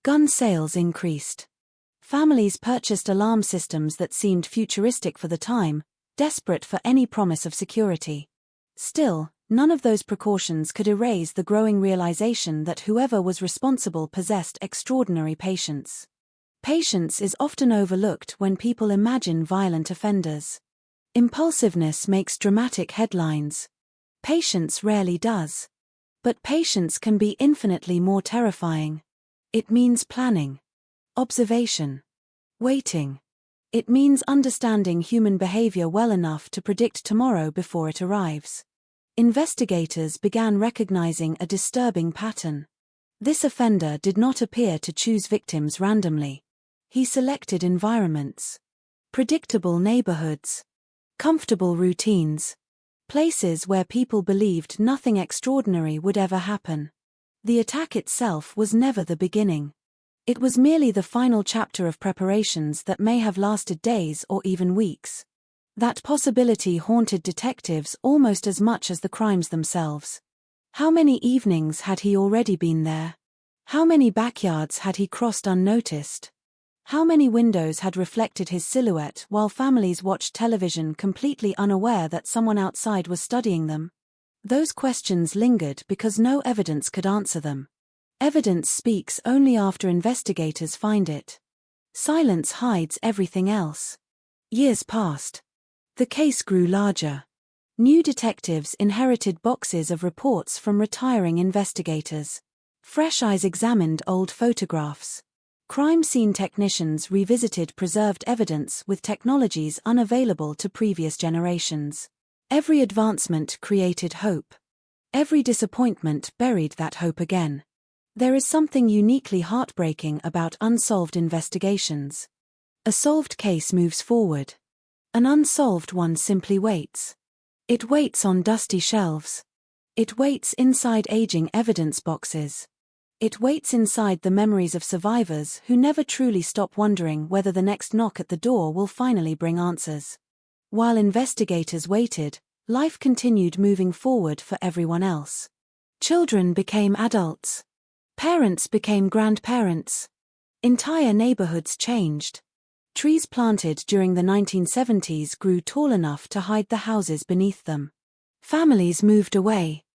Gun sales increased. Families purchased alarm systems that seemed futuristic for the time, desperate for any promise of security. Still, none of those precautions could erase the growing realization that whoever was responsible possessed extraordinary patience. Patience is often overlooked when people imagine violent offenders. Impulsiveness makes dramatic headlines. Patience rarely does. But patience can be infinitely more terrifying. It means planning, observation, waiting. It means understanding human behavior well enough to predict tomorrow before it arrives. Investigators began recognizing a disturbing pattern. This offender did not appear to choose victims randomly. He selected environments, predictable neighborhoods, comfortable routines, places where people believed nothing extraordinary would ever happen. The attack itself was never the beginning. It was merely the final chapter of preparations that may have lasted days or even weeks. That possibility haunted detectives almost as much as the crimes themselves. How many evenings had he already been there? How many backyards had he crossed unnoticed? How many windows had reflected his silhouette while families watched television completely unaware that someone outside was studying them? Those questions lingered because no evidence could answer them. Evidence speaks only after investigators find it. Silence hides everything else. Years passed. The case grew larger. New detectives inherited boxes of reports from retiring investigators. Fresh eyes examined old photographs. Crime scene technicians revisited preserved evidence with technologies unavailable to previous generations. Every advancement created hope. Every disappointment buried that hope again. There is something uniquely heartbreaking about unsolved investigations. A solved case moves forward. An unsolved one simply waits. It waits on dusty shelves. It waits inside aging evidence boxes. It waits inside the memories of survivors who never truly stop wondering whether the next knock at the door will finally bring answers. While investigators waited, life continued moving forward for everyone else. Children became adults. Parents became grandparents. Entire neighborhoods changed. Trees planted during the 1970s grew tall enough to hide the houses beneath them. Families moved away.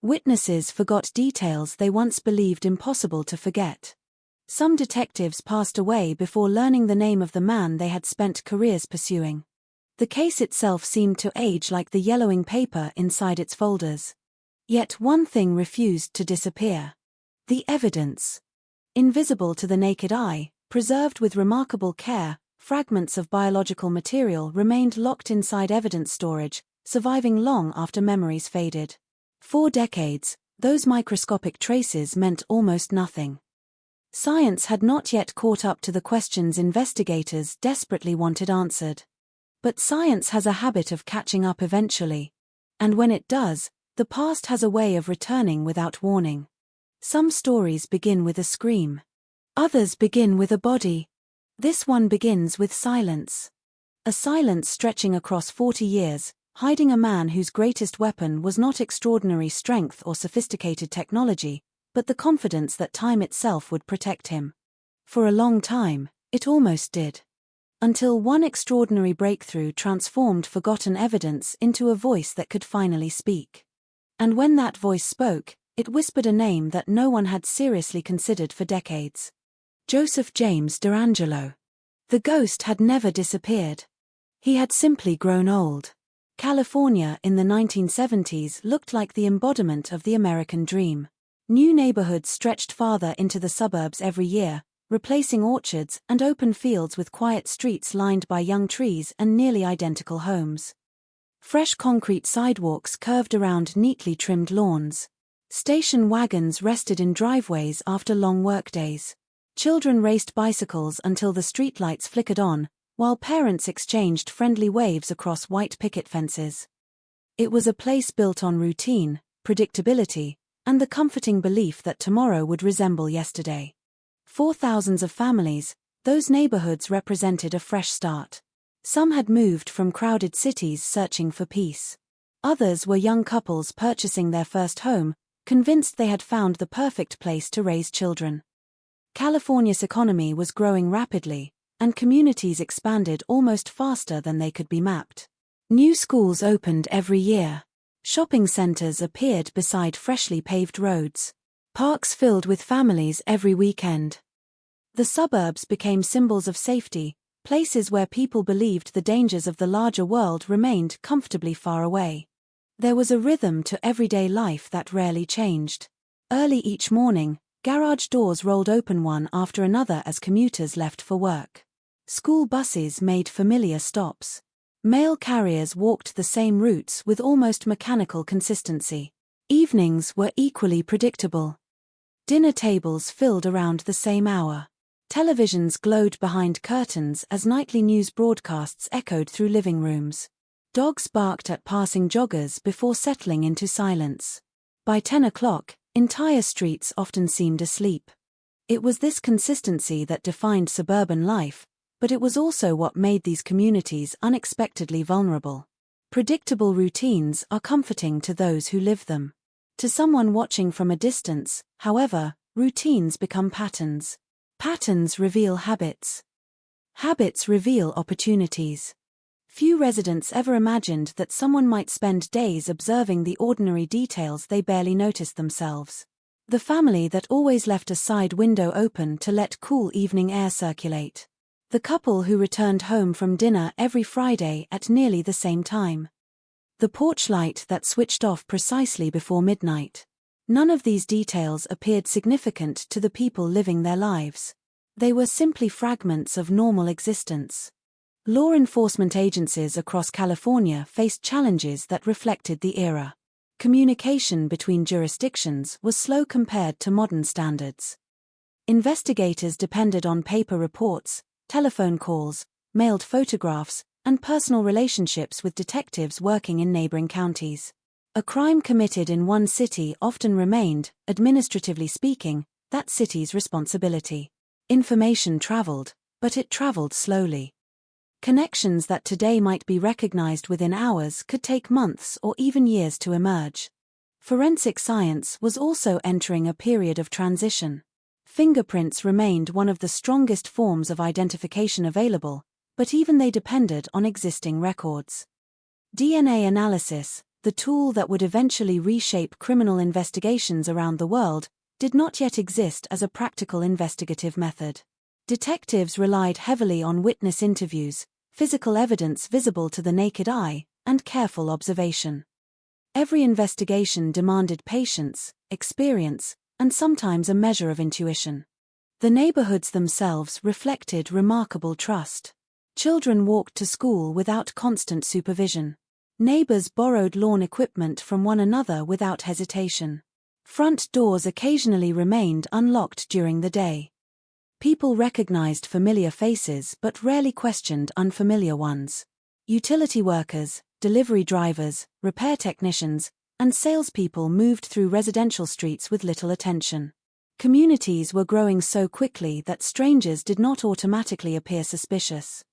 Witnesses forgot details they once believed impossible to forget. Some detectives passed away before learning the name of the man they had spent careers pursuing. The case itself seemed to age like the yellowing paper inside its folders. Yet one thing refused to disappear. The evidence. Invisible to the naked eye, preserved with remarkable care, fragments of biological material remained locked inside evidence storage, surviving long after memories faded. 4 decades, those microscopic traces meant almost nothing. Science had not yet caught up to the questions investigators desperately wanted answered. But science has a habit of catching up eventually. And when it does, the past has a way of returning without warning. Some stories begin with a scream. Others begin with a body. This one begins with silence. A silence stretching across 40 years, hiding a man whose greatest weapon was not extraordinary strength or sophisticated technology, but the confidence that time itself would protect him. For a long time, it almost did. until one extraordinary breakthrough transformed forgotten evidence into a voice that could finally speak. And when that voice spoke, it whispered a name that no one had seriously considered for decades. Joseph James DeAngelo. The ghost had never disappeared. He had simply grown old. California in the 1970s looked like the embodiment of the American dream. New neighborhoods stretched farther into the suburbs every year, replacing orchards and open fields with quiet streets lined by young trees and nearly identical homes. Fresh concrete sidewalks curved around neatly trimmed lawns. Station wagons rested in driveways after long workdays. Children raced bicycles until the streetlights flickered on, while parents exchanged friendly waves across white picket fences. It was a place built on routine, predictability, and the comforting belief that tomorrow would resemble yesterday. For thousands of families, those neighborhoods represented a fresh start. Some had moved from crowded cities searching for peace. Others were young couples purchasing their first home, convinced they had found the perfect place to raise children. California's economy was growing rapidly, and communities expanded almost faster than they could be mapped. New schools opened every year. Shopping centers appeared beside freshly paved roads. Parks filled with families every weekend. The suburbs became symbols of safety, places where people believed the dangers of the larger world remained comfortably far away. There was a rhythm to everyday life that rarely changed. Early each morning, garage doors rolled open one after another as commuters left for work. School buses made familiar stops. Mail carriers walked the same routes with almost mechanical consistency. Evenings were equally predictable. Dinner tables filled around the same hour. Televisions glowed behind curtains as nightly news broadcasts echoed through living rooms. Dogs barked at passing joggers before settling into silence. By 10 o'clock, entire streets often seemed asleep. It was this consistency that defined suburban life, but it was also what made these communities unexpectedly vulnerable. Predictable routines are comforting to those who live them. To someone watching from a distance, however, routines become patterns. Patterns reveal habits. Habits reveal opportunities. Few residents ever imagined that someone might spend days observing the ordinary details they barely noticed themselves. The family that always left a side window open to let cool evening air circulate. The couple who returned home from dinner every Friday at nearly the same time. The porch light that switched off precisely before midnight. None of these details appeared significant to the people living their lives. They were simply fragments of normal existence. Law enforcement agencies across California faced challenges that reflected the era. Communication between jurisdictions was slow compared to modern standards. Investigators depended on paper reports, telephone calls, mailed photographs, and personal relationships with detectives working in neighboring counties. A crime committed in one city often remained, administratively speaking, that city's responsibility. Information traveled, but it traveled slowly. Connections that today might be recognized within hours could take months or even years to emerge. Forensic science was also entering a period of transition. Fingerprints remained one of the strongest forms of identification available, but even they depended on existing records. DNA analysis, the tool that would eventually reshape criminal investigations around the world, did not yet exist as a practical investigative method. Detectives relied heavily on witness interviews, physical evidence visible to the naked eye, and careful observation. Every investigation demanded patience, experience, and sometimes a measure of intuition. The neighborhoods themselves reflected remarkable trust. Children walked to school without constant supervision. Neighbors borrowed lawn equipment from one another without hesitation. Front doors occasionally remained unlocked during the day. People recognized familiar faces but rarely questioned unfamiliar ones. Utility workers, delivery drivers, repair technicians, and salespeople moved through residential streets with little attention. Communities were growing so quickly that strangers did not automatically appear suspicious.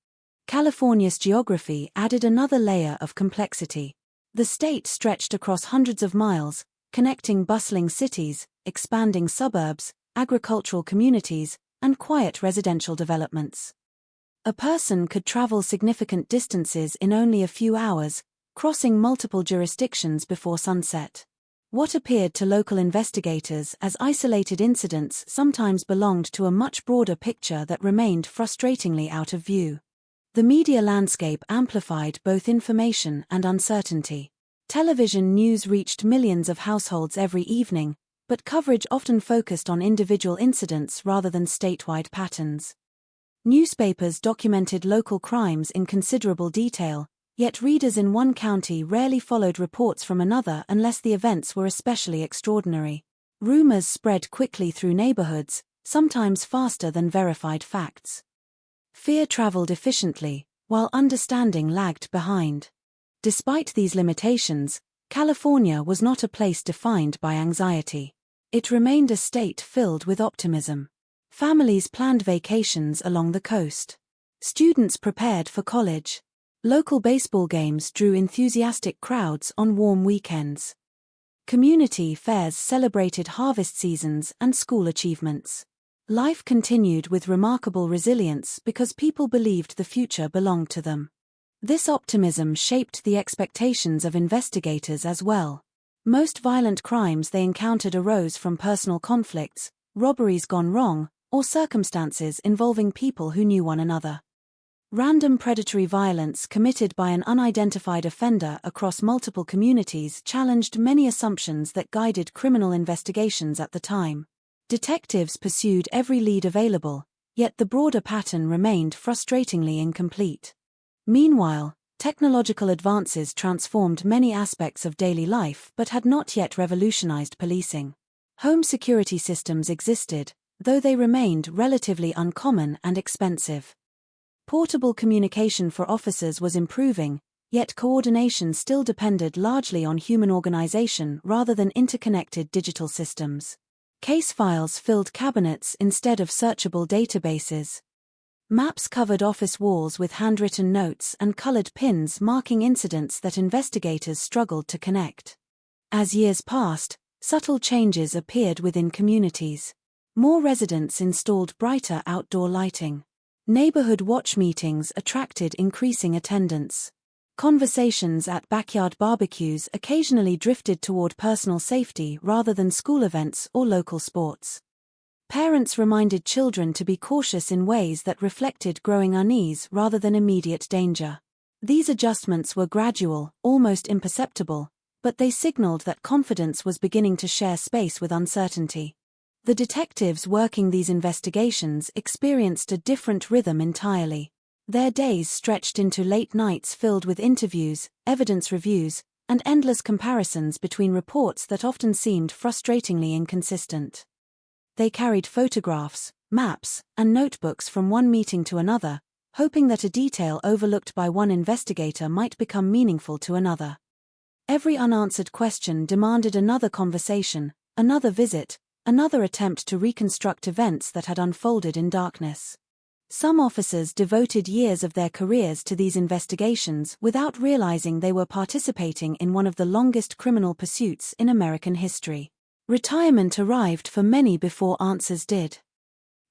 California's geography added another layer of complexity. The state stretched across hundreds of miles, connecting bustling cities, expanding suburbs, agricultural communities, and quiet residential developments. A person could travel significant distances in only a few hours, crossing multiple jurisdictions before sunset. What appeared to local investigators as isolated incidents sometimes belonged to a much broader picture that remained frustratingly out of view. The media landscape amplified both information and uncertainty. Television news reached millions of households every evening, but coverage often focused on individual incidents rather than statewide patterns. Newspapers documented local crimes in considerable detail, yet readers in one county rarely followed reports from another unless the events were especially extraordinary. Rumors spread quickly through neighborhoods, sometimes faster than verified facts. Fear traveled efficiently, while understanding lagged behind. Despite these limitations, California was not a place defined by anxiety. It remained a state filled with optimism. Families planned vacations along the coast. Students prepared for college. Local baseball games drew enthusiastic crowds on warm weekends. Community fairs celebrated harvest seasons and school achievements. Life continued with remarkable resilience because people believed the future belonged to them. This optimism shaped the expectations of investigators as well. Most violent crimes they encountered arose from personal conflicts, robberies gone wrong, or circumstances involving people who knew one another. Random predatory violence committed by an unidentified offender across multiple communities challenged many assumptions that guided criminal investigations at the time. Detectives pursued every lead available, yet the broader pattern remained frustratingly incomplete. Meanwhile, technological advances transformed many aspects of daily life but had not yet revolutionized policing. Home security systems existed, though they remained relatively uncommon and expensive. Portable communication for officers was improving, yet coordination still depended largely on human organization rather than interconnected digital systems. Case files filled cabinets instead of searchable databases. Maps covered office walls with handwritten notes and colored pins marking incidents that investigators struggled to connect. As years passed, subtle changes appeared within communities. More residents installed brighter outdoor lighting. Neighborhood watch meetings attracted increasing attendance. Conversations at backyard barbecues occasionally drifted toward personal safety rather than school events or local sports. Parents reminded children to be cautious in ways that reflected growing unease rather than immediate danger. These adjustments were gradual, almost imperceptible, but they signaled that confidence was beginning to share space with uncertainty. The detectives working these investigations experienced a different rhythm entirely. Their days stretched into late nights filled with interviews, evidence reviews, and endless comparisons between reports that often seemed frustratingly inconsistent. They carried photographs, maps, and notebooks from one meeting to another, hoping that a detail overlooked by one investigator might become meaningful to another. Every unanswered question demanded another conversation, another visit, another attempt to reconstruct events that had unfolded in darkness. Some officers devoted years of their careers to these investigations without realizing they were participating in one of the longest criminal pursuits in American history. Retirement arrived for many before answers did.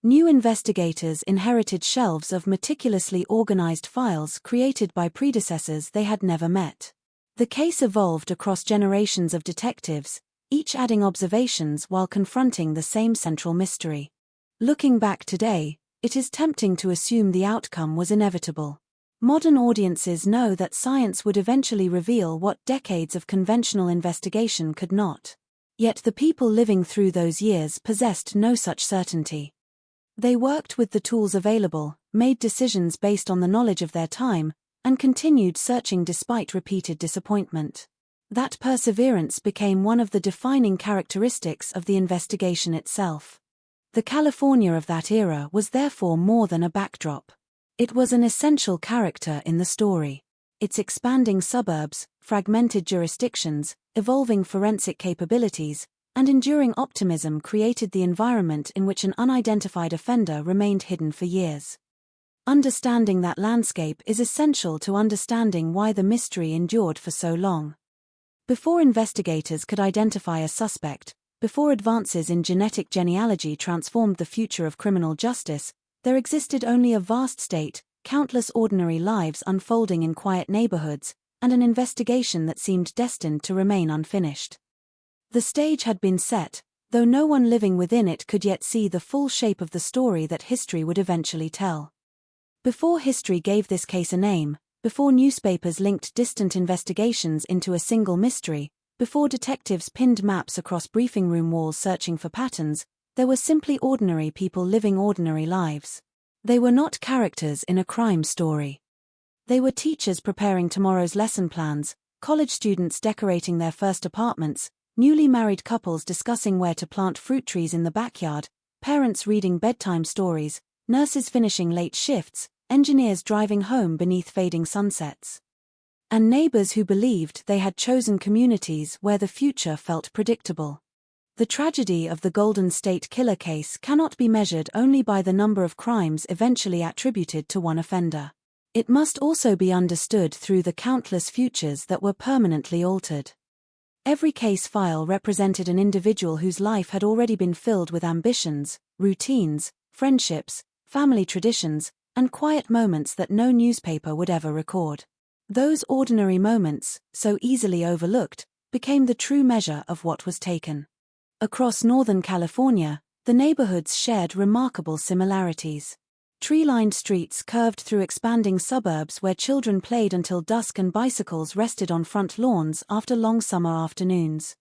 New investigators inherited shelves of meticulously organized files created by predecessors they had never met. The case evolved across generations of detectives, each adding observations while confronting the same central mystery. Looking back today, it is tempting to assume the outcome was inevitable. Modern audiences know that science would eventually reveal what decades of conventional investigation could not. Yet the people living through those years possessed no such certainty. They worked with the tools available, made decisions based on the knowledge of their time, and continued searching despite repeated disappointment. That perseverance became one of the defining characteristics of the investigation itself. The California of that era was therefore more than a backdrop. It was an essential character in the story. Its expanding suburbs, fragmented jurisdictions, evolving forensic capabilities, and enduring optimism created the environment in which an unidentified offender remained hidden for years. Understanding that landscape is essential to understanding why the mystery endured for so long. Before investigators could identify a suspect, before advances in genetic genealogy transformed the future of criminal justice, there existed only a vast state, countless ordinary lives unfolding in quiet neighborhoods, and an investigation that seemed destined to remain unfinished. The stage had been set, though no one living within it could yet see the full shape of the story that history would eventually tell. Before history gave this case a name, before newspapers linked distant investigations into a single mystery, before detectives pinned maps across briefing room walls searching for patterns, there were simply ordinary people living ordinary lives. They were not characters in a crime story. They were teachers preparing tomorrow's lesson plans, college students decorating their first apartments, newly married couples discussing where to plant fruit trees in the backyard, parents reading bedtime stories, nurses finishing late shifts, engineers driving home beneath fading sunsets. And neighbors who believed they had chosen communities where the future felt predictable. The tragedy of the Golden State Killer case cannot be measured only by the number of crimes eventually attributed to one offender. It must also be understood through the countless futures that were permanently altered. Every case file represented an individual whose life had already been filled with ambitions, routines, friendships, family traditions, and quiet moments that no newspaper would ever record. Those ordinary moments, so easily overlooked, became the true measure of what was taken. Across Northern California, the neighborhoods shared remarkable similarities. Tree-lined streets curved through expanding suburbs where children played until dusk and bicycles rested on front lawns after long summer afternoons.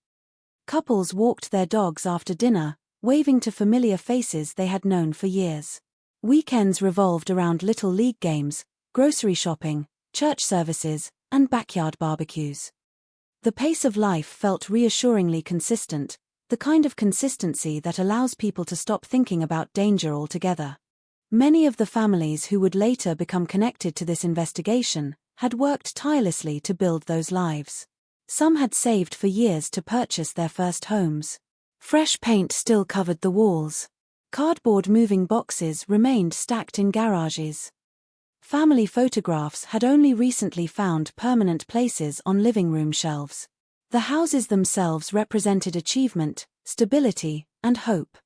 Couples walked their dogs after dinner, waving to familiar faces they had known for years. Weekends revolved around little league games, grocery shopping, church services, and backyard barbecues. The pace of life felt reassuringly consistent, the kind of consistency that allows people to stop thinking about danger altogether. Many of the families who would later become connected to this investigation had worked tirelessly to build those lives. Some had saved for years to purchase their first homes. Fresh paint still covered the walls. Cardboard moving boxes remained stacked in garages. Family photographs had only recently found permanent places on living room shelves. The houses themselves represented achievement, stability, and hope.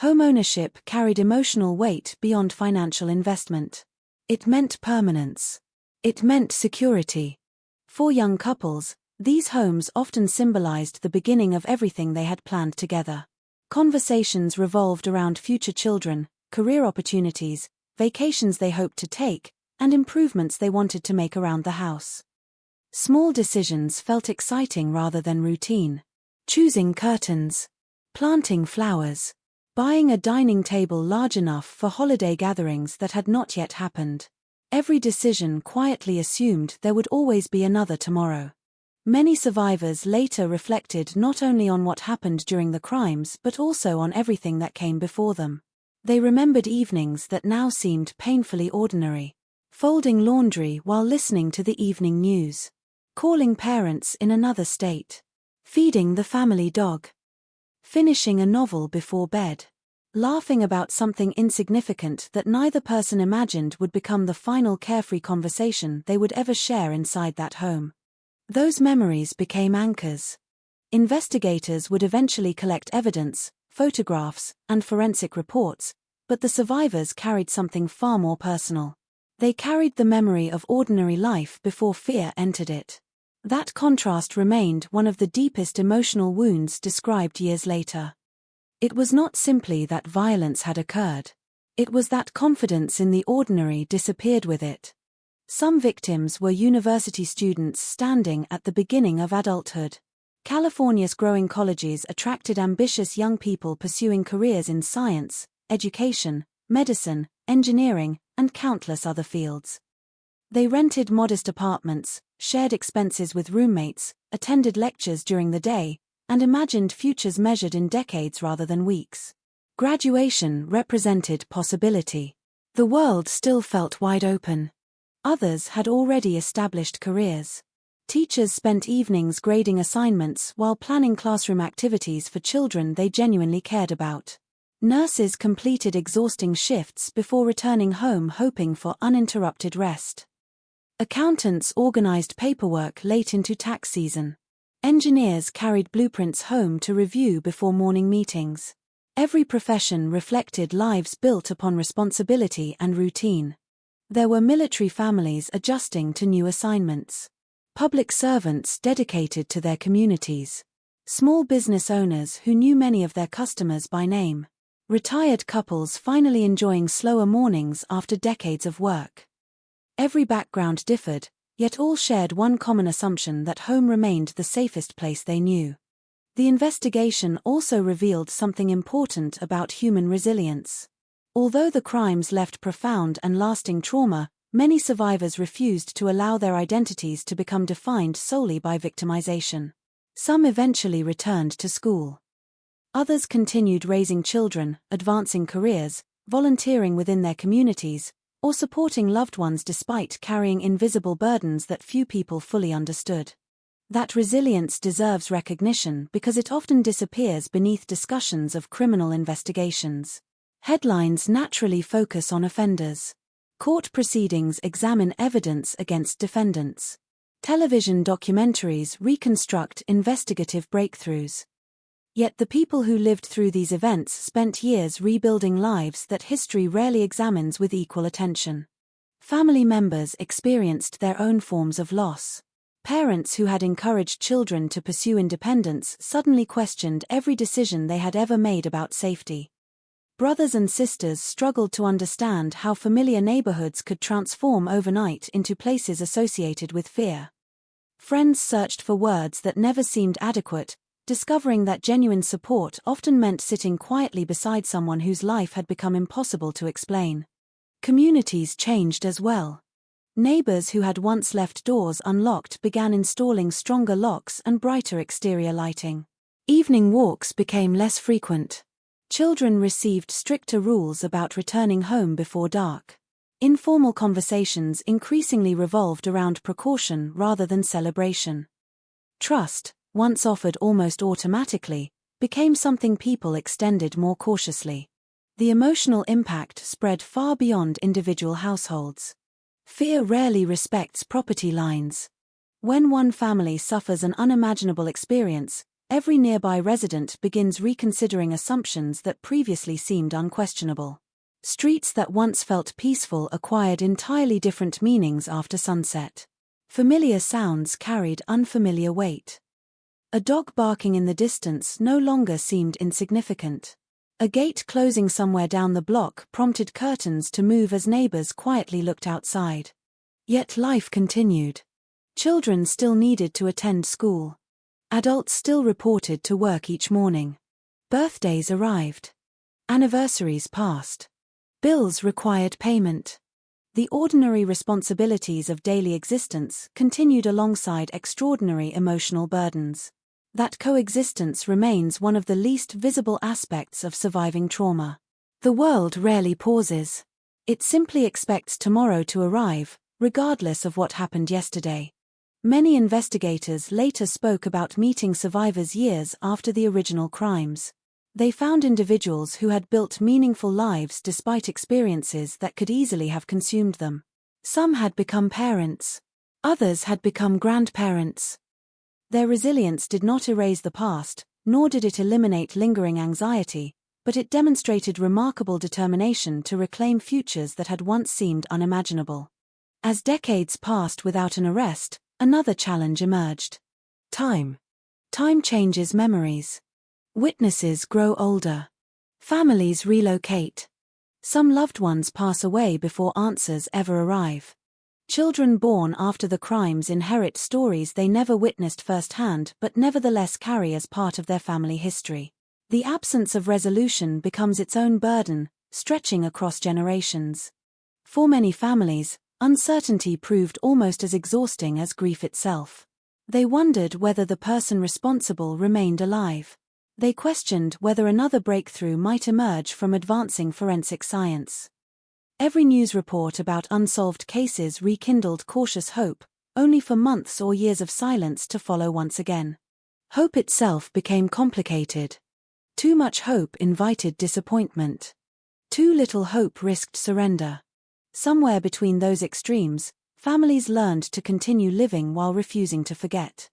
Homeownership carried emotional weight beyond financial investment. It meant permanence. It meant security. For young couples, these homes often symbolized the beginning of everything they had planned together. Conversations revolved around future children, career opportunities, vacations they hoped to take, and improvements they wanted to make around the house. Small decisions felt exciting rather than routine. Choosing curtains, planting flowers, buying a dining table large enough for holiday gatherings that had not yet happened. Every decision quietly assumed there would always be another tomorrow. Many survivors later reflected not only on what happened during the crimes but also on everything that came before them. They remembered evenings that now seemed painfully ordinary. Folding laundry while listening to the evening news. Calling parents in another state. Feeding the family dog. Finishing a novel before bed. Laughing about something insignificant that neither person imagined would become the final carefree conversation they would ever share inside that home. Those memories became anchors. Investigators would eventually collect evidence, photographs, and forensic reports, but the survivors carried something far more personal. They carried the memory of ordinary life before fear entered it. That contrast remained one of the deepest emotional wounds described years later. It was not simply that violence had occurred. It was that confidence in the ordinary disappeared with it. Some victims were university students standing at the beginning of adulthood. California's growing colleges attracted ambitious young people pursuing careers in science, education, medicine, engineering, and countless other fields. They rented modest apartments, shared expenses with roommates, attended lectures during the day, and imagined futures measured in decades rather than weeks. Graduation represented possibility. The world still felt wide open. Others had already established careers. Teachers spent evenings grading assignments while planning classroom activities for children they genuinely cared about. Nurses completed exhausting shifts before returning home hoping for uninterrupted rest. Accountants organized paperwork late into tax season. Engineers carried blueprints home to review before morning meetings. Every profession reflected lives built upon responsibility and routine. There were military families adjusting to new assignments, public servants dedicated to their communities, small business owners who knew many of their customers by name, retired couples finally enjoying slower mornings after decades of work. Every background differed, yet all shared one common assumption that home remained the safest place they knew. The investigation also revealed something important about human resilience. Although the crimes left profound and lasting trauma, many survivors refused to allow their identities to become defined solely by victimization. Some eventually returned to school. Others continued raising children, advancing careers, volunteering within their communities, or supporting loved ones despite carrying invisible burdens that few people fully understood. That resilience deserves recognition because it often disappears beneath discussions of criminal investigations. Headlines naturally focus on offenders. Court proceedings examine evidence against defendants. Television documentaries reconstruct investigative breakthroughs. Yet the people who lived through these events spent years rebuilding lives that history rarely examines with equal attention. Family members experienced their own forms of loss. Parents who had encouraged children to pursue independence suddenly questioned every decision they had ever made about safety. Brothers and sisters struggled to understand how familiar neighborhoods could transform overnight into places associated with fear. Friends searched for words that never seemed adequate, discovering that genuine support often meant sitting quietly beside someone whose life had become impossible to explain. Communities changed as well. Neighbors who had once left doors unlocked began installing stronger locks and brighter exterior lighting. Evening walks became less frequent. Children received stricter rules about returning home before dark. Informal conversations increasingly revolved around precaution rather than celebration. Trust, once offered almost automatically, became something people extended more cautiously. The emotional impact spread far beyond individual households. Fear rarely respects property lines. When one family suffers an unimaginable experience, every nearby resident begins reconsidering assumptions that previously seemed unquestionable. Streets that once felt peaceful acquired entirely different meanings after sunset. Familiar sounds carried unfamiliar weight. A dog barking in the distance no longer seemed insignificant. A gate closing somewhere down the block prompted curtains to move as neighbors quietly looked outside. Yet life continued. Children still needed to attend school. Adults still reported to work each morning. Birthdays arrived. Anniversaries passed. Bills required payment. The ordinary responsibilities of daily existence continued alongside extraordinary emotional burdens. That coexistence remains one of the least visible aspects of surviving trauma. The world rarely pauses. It simply expects tomorrow to arrive, regardless of what happened yesterday. Many investigators later spoke about meeting survivors years after the original crimes. They found individuals who had built meaningful lives despite experiences that could easily have consumed them. Some had become parents. Others had become grandparents. Their resilience did not erase the past, nor did it eliminate lingering anxiety, but it demonstrated remarkable determination to reclaim futures that had once seemed unimaginable. As decades passed without an arrest, another challenge emerged. Time. Time changes memories. Witnesses grow older. Families relocate. Some loved ones pass away before answers ever arrive. Children born after the crimes inherit stories they never witnessed firsthand but nevertheless carry as part of their family history. The absence of resolution becomes its own burden, stretching across generations. For many families, uncertainty proved almost as exhausting as grief itself. They wondered whether the person responsible remained alive. They questioned whether another breakthrough might emerge from advancing forensic science. Every news report about unsolved cases rekindled cautious hope, only for months or years of silence to follow once again. Hope itself became complicated. Too much hope invited disappointment. Too little hope risked surrender. Somewhere between those extremes, families learned to continue living while refusing to forget.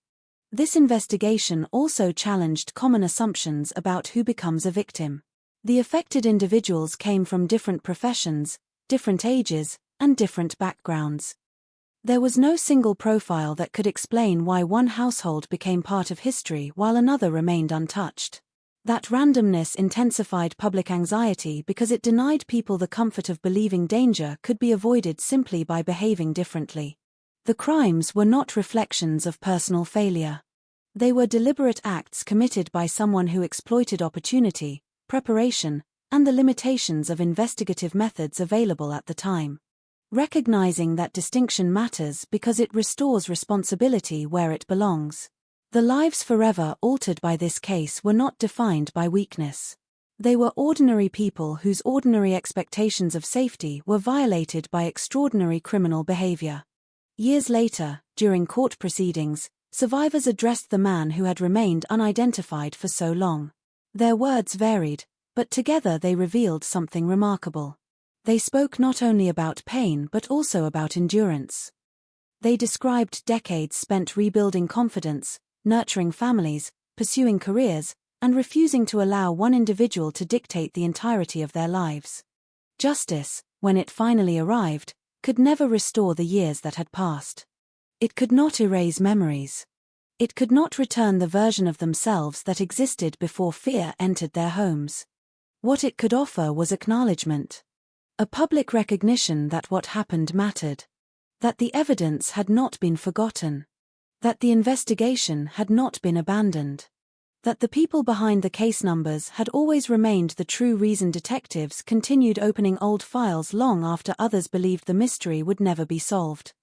This investigation also challenged common assumptions about who becomes a victim. The affected individuals came from different professions, different ages, and different backgrounds. There was no single profile that could explain why one household became part of history while another remained untouched. That randomness intensified public anxiety because it denied people the comfort of believing danger could be avoided simply by behaving differently. The crimes were not reflections of personal failure. They were deliberate acts committed by someone who exploited opportunity, preparation, and the limitations of investigative methods available at the time. Recognizing that distinction matters because it restores responsibility where it belongs. The lives forever altered by this case were not defined by weakness. They were ordinary people whose ordinary expectations of safety were violated by extraordinary criminal behavior. Years later, during court proceedings, survivors addressed the man who had remained unidentified for so long. Their words varied, but together they revealed something remarkable. They spoke not only about pain but also about endurance. They described decades spent rebuilding confidence, nurturing families, pursuing careers, and refusing to allow one individual to dictate the entirety of their lives. Justice, when it finally arrived, could never restore the years that had passed. It could not erase memories. It could not return the version of themselves that existed before fear entered their homes. What it could offer was acknowledgement. A public recognition that what happened mattered. That the evidence had not been forgotten. That the investigation had not been abandoned. That the people behind the case numbers had always remained the true reason detectives continued opening old files long after others believed the mystery would never be solved.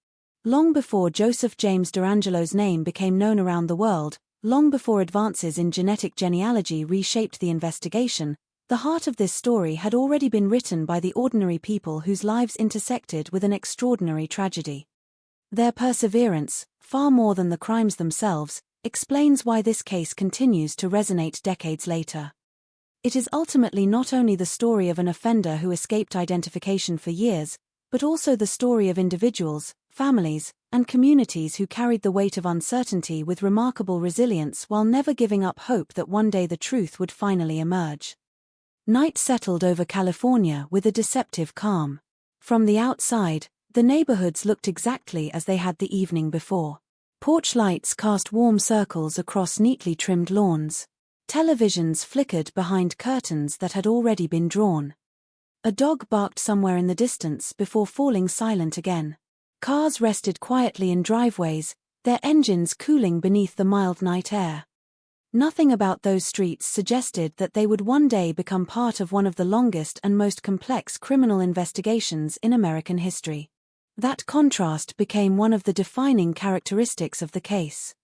Long before Joseph James DeAngelo's name became known around the world, long before advances in genetic genealogy reshaped the investigation, the heart of this story had already been written by the ordinary people whose lives intersected with an extraordinary tragedy. Their perseverance, far more than the crimes themselves, explains why this case continues to resonate decades later. It is ultimately not only the story of an offender who escaped identification for years, but also the story of individuals, families, and communities who carried the weight of uncertainty with remarkable resilience while never giving up hope that one day the truth would finally emerge. Night settled over California with a deceptive calm. From the outside, the neighborhoods looked exactly as they had the evening before. Porch lights cast warm circles across neatly trimmed lawns. Televisions flickered behind curtains that had already been drawn. A dog barked somewhere in the distance before falling silent again. Cars rested quietly in driveways, their engines cooling beneath the mild night air. Nothing about those streets suggested that they would one day become part of one of the longest and most complex criminal investigations in American history. That contrast became one of the defining characteristics of the case.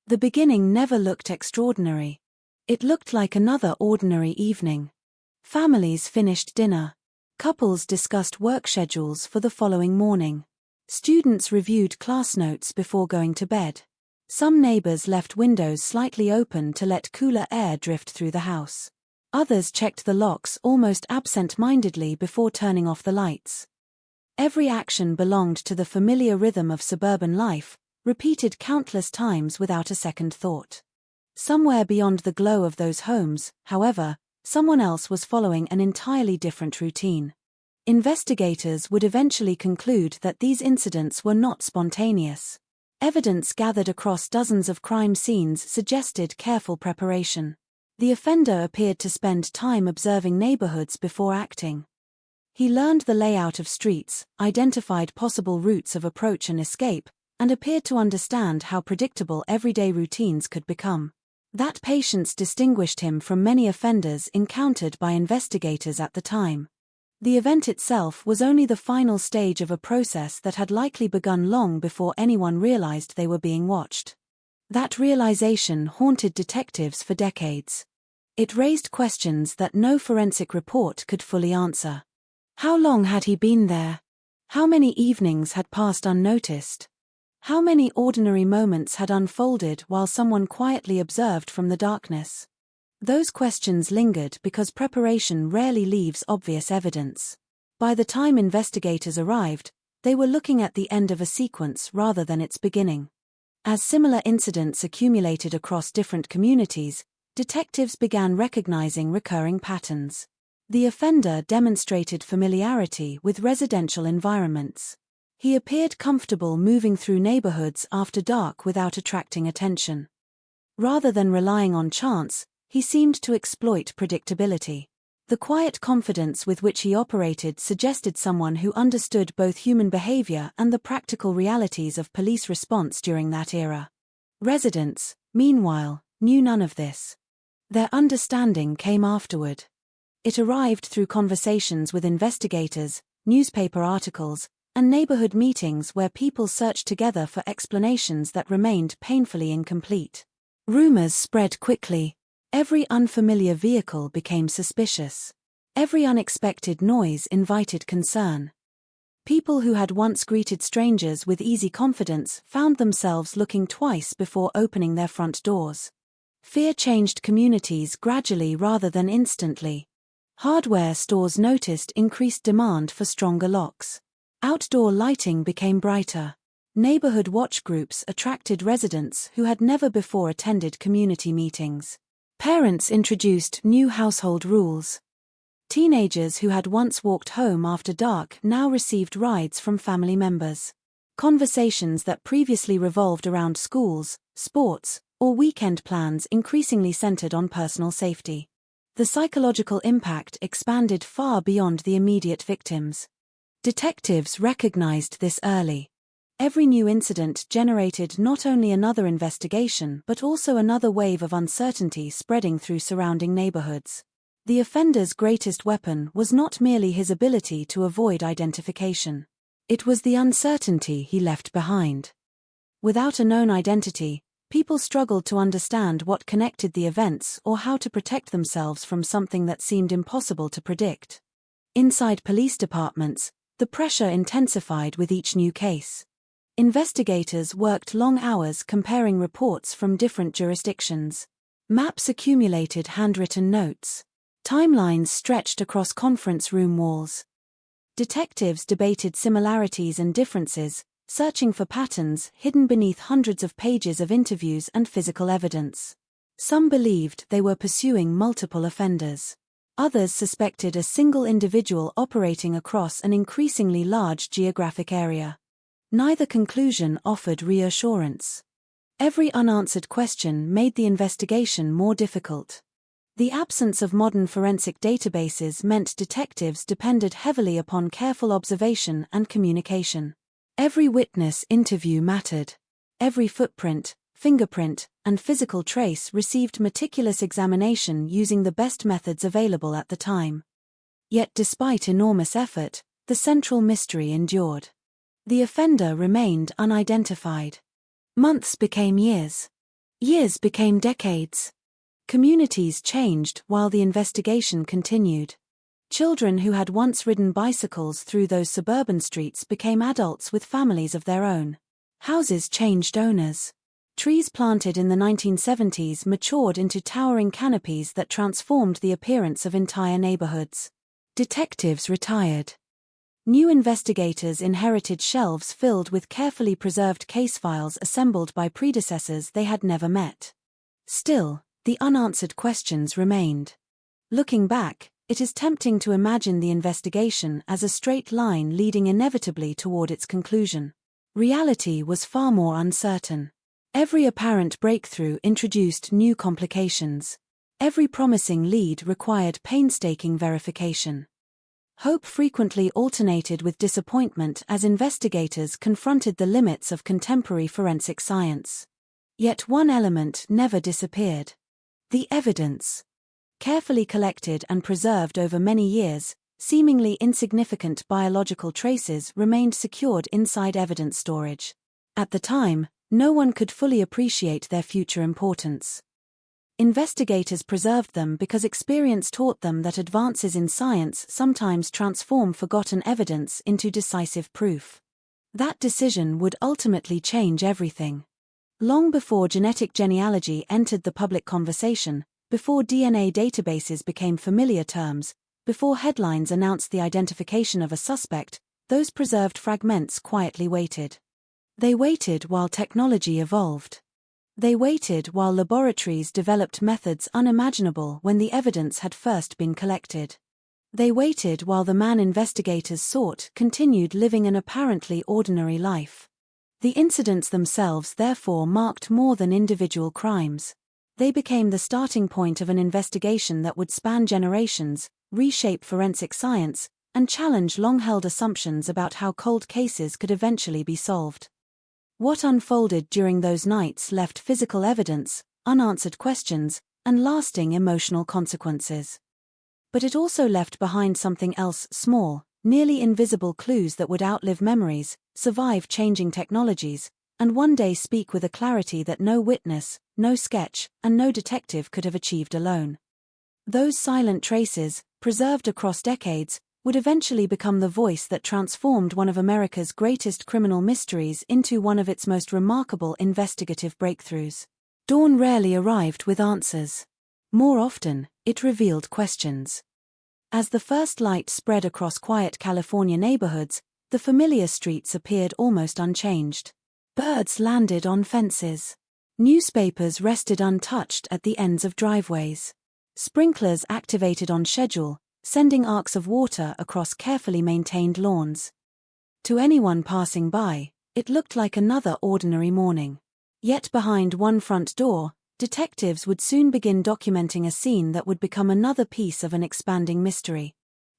The beginning never looked extraordinary. It looked like another ordinary evening. Families finished dinner. Couples discussed work schedules for the following morning. Students reviewed class notes before going to bed. Some neighbors left windows slightly open to let cooler air drift through the house. Others checked the locks almost absent-mindedly before turning off the lights. Every action belonged to the familiar rhythm of suburban life, repeated countless times without a second thought. Somewhere beyond the glow of those homes, however, someone else was following an entirely different routine. Investigators would eventually conclude that these incidents were not spontaneous. Evidence gathered across dozens of crime scenes suggested careful preparation. The offender appeared to spend time observing neighborhoods before acting. He learned the layout of streets, identified possible routes of approach and escape, and appeared to understand how predictable everyday routines could become. That patience distinguished him from many offenders encountered by investigators at the time. The event itself was only the final stage of a process that had likely begun long before anyone realized they were being watched. That realization haunted detectives for decades. It raised questions that no forensic report could fully answer. How long had he been there? How many evenings had passed unnoticed? How many ordinary moments had unfolded while someone quietly observed from the darkness? Those questions lingered because preparation rarely leaves obvious evidence. By the time investigators arrived, they were looking at the end of a sequence rather than its beginning. As similar incidents accumulated across different communities, detectives began recognizing recurring patterns. The offender demonstrated familiarity with residential environments. He appeared comfortable moving through neighborhoods after dark without attracting attention. Rather than relying on chance, he seemed to exploit predictability. The quiet confidence with which he operated suggested someone who understood both human behavior and the practical realities of police response during that era. Residents, meanwhile, knew none of this. Their understanding came afterward. It arrived through conversations with investigators, newspaper articles, and neighborhood meetings where people searched together for explanations that remained painfully incomplete. Rumors spread quickly. Every unfamiliar vehicle became suspicious. Every unexpected noise invited concern. People who had once greeted strangers with easy confidence found themselves looking twice before opening their front doors. Fear changed communities gradually rather than instantly. Hardware stores noticed increased demand for stronger locks. Outdoor lighting became brighter. Neighborhood watch groups attracted residents who had never before attended community meetings. Parents introduced new household rules. Teenagers who had once walked home after dark now received rides from family members. Conversations that previously revolved around schools, sports, or weekend plans increasingly centered on personal safety. The psychological impact expanded far beyond the immediate victims. Detectives recognized this early. Every new incident generated not only another investigation but also another wave of uncertainty spreading through surrounding neighborhoods. The offender's greatest weapon was not merely his ability to avoid identification. It was the uncertainty he left behind. Without a known identity, people struggled to understand what connected the events or how to protect themselves from something that seemed impossible to predict. Inside police departments, the pressure intensified with each new case. Investigators worked long hours comparing reports from different jurisdictions. Maps accumulated handwritten notes. Timelines stretched across conference room walls. Detectives debated similarities and differences, searching for patterns hidden beneath hundreds of pages of interviews and physical evidence. Some believed they were pursuing multiple offenders. Others suspected a single individual operating across an increasingly large geographic area. Neither conclusion offered reassurance. Every unanswered question made the investigation more difficult. The absence of modern forensic databases meant detectives depended heavily upon careful observation and communication. Every witness interview mattered. Every footprint, fingerprint, and physical trace received meticulous examination using the best methods available at the time. Yet despite enormous effort, the central mystery endured. The offender remained unidentified. Months became years. Years became decades. Communities changed while the investigation continued. Children who had once ridden bicycles through those suburban streets became adults with families of their own. Houses changed owners. Trees planted in the 1970s matured into towering canopies that transformed the appearance of entire neighborhoods. Detectives retired. New investigators inherited shelves filled with carefully preserved case files assembled by predecessors they had never met. Still, the unanswered questions remained. Looking back, it is tempting to imagine the investigation as a straight line leading inevitably toward its conclusion. Reality was far more uncertain. Every apparent breakthrough introduced new complications. Every promising lead required painstaking verification. Hope frequently alternated with disappointment as investigators confronted the limits of contemporary forensic science. Yet one element never disappeared. The evidence. Carefully collected and preserved over many years, seemingly insignificant biological traces remained secured inside evidence storage. At the time, no one could fully appreciate their future importance. Investigators preserved them because experience taught them that advances in science sometimes transform forgotten evidence into decisive proof. That decision would ultimately change everything. Long before genetic genealogy entered the public conversation, before DNA databases became familiar terms, before headlines announced the identification of a suspect, those preserved fragments quietly waited. They waited while technology evolved. They waited while laboratories developed methods unimaginable when the evidence had first been collected. They waited while the man investigators sought continued living an apparently ordinary life. The incidents themselves therefore marked more than individual crimes. They became the starting point of an investigation that would span generations, reshape forensic science, and challenge long-held assumptions about how cold cases could eventually be solved. What unfolded during those nights left physical evidence, unanswered questions, and lasting emotional consequences. But it also left behind something else: small, nearly invisible clues that would outlive memories, survive changing technologies, and one day speak with a clarity that no witness, no sketch, and no detective could have achieved alone. Those silent traces, preserved across decades, would eventually become the voice that transformed one of America's greatest criminal mysteries into one of its most remarkable investigative breakthroughs. Dawn rarely arrived with answers. More often, it revealed questions. As the first light spread across quiet California neighborhoods, the familiar streets appeared almost unchanged. Birds landed on fences. Newspapers rested untouched at the ends of driveways. Sprinklers activated on schedule, sending arcs of water across carefully maintained lawns. To anyone passing by, it looked like another ordinary morning. Yet behind one front door, detectives would soon begin documenting a scene that would become another piece of an expanding mystery.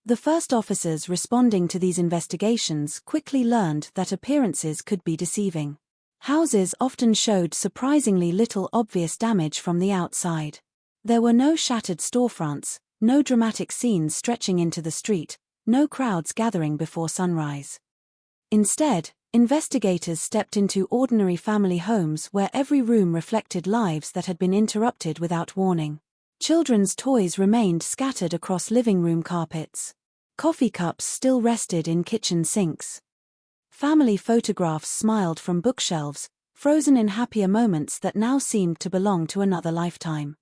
The first officers responding to these investigations quickly learned that appearances could be deceiving. Houses often showed surprisingly little obvious damage from the outside. There were no shattered storefronts, no dramatic scenes stretching into the street, no crowds gathering before sunrise. Instead, investigators stepped into ordinary family homes where every room reflected lives that had been interrupted without warning. Children's toys remained scattered across living room carpets. Coffee cups still rested in kitchen sinks. Family photographs smiled from bookshelves, frozen in happier moments that now seemed to belong to another lifetime.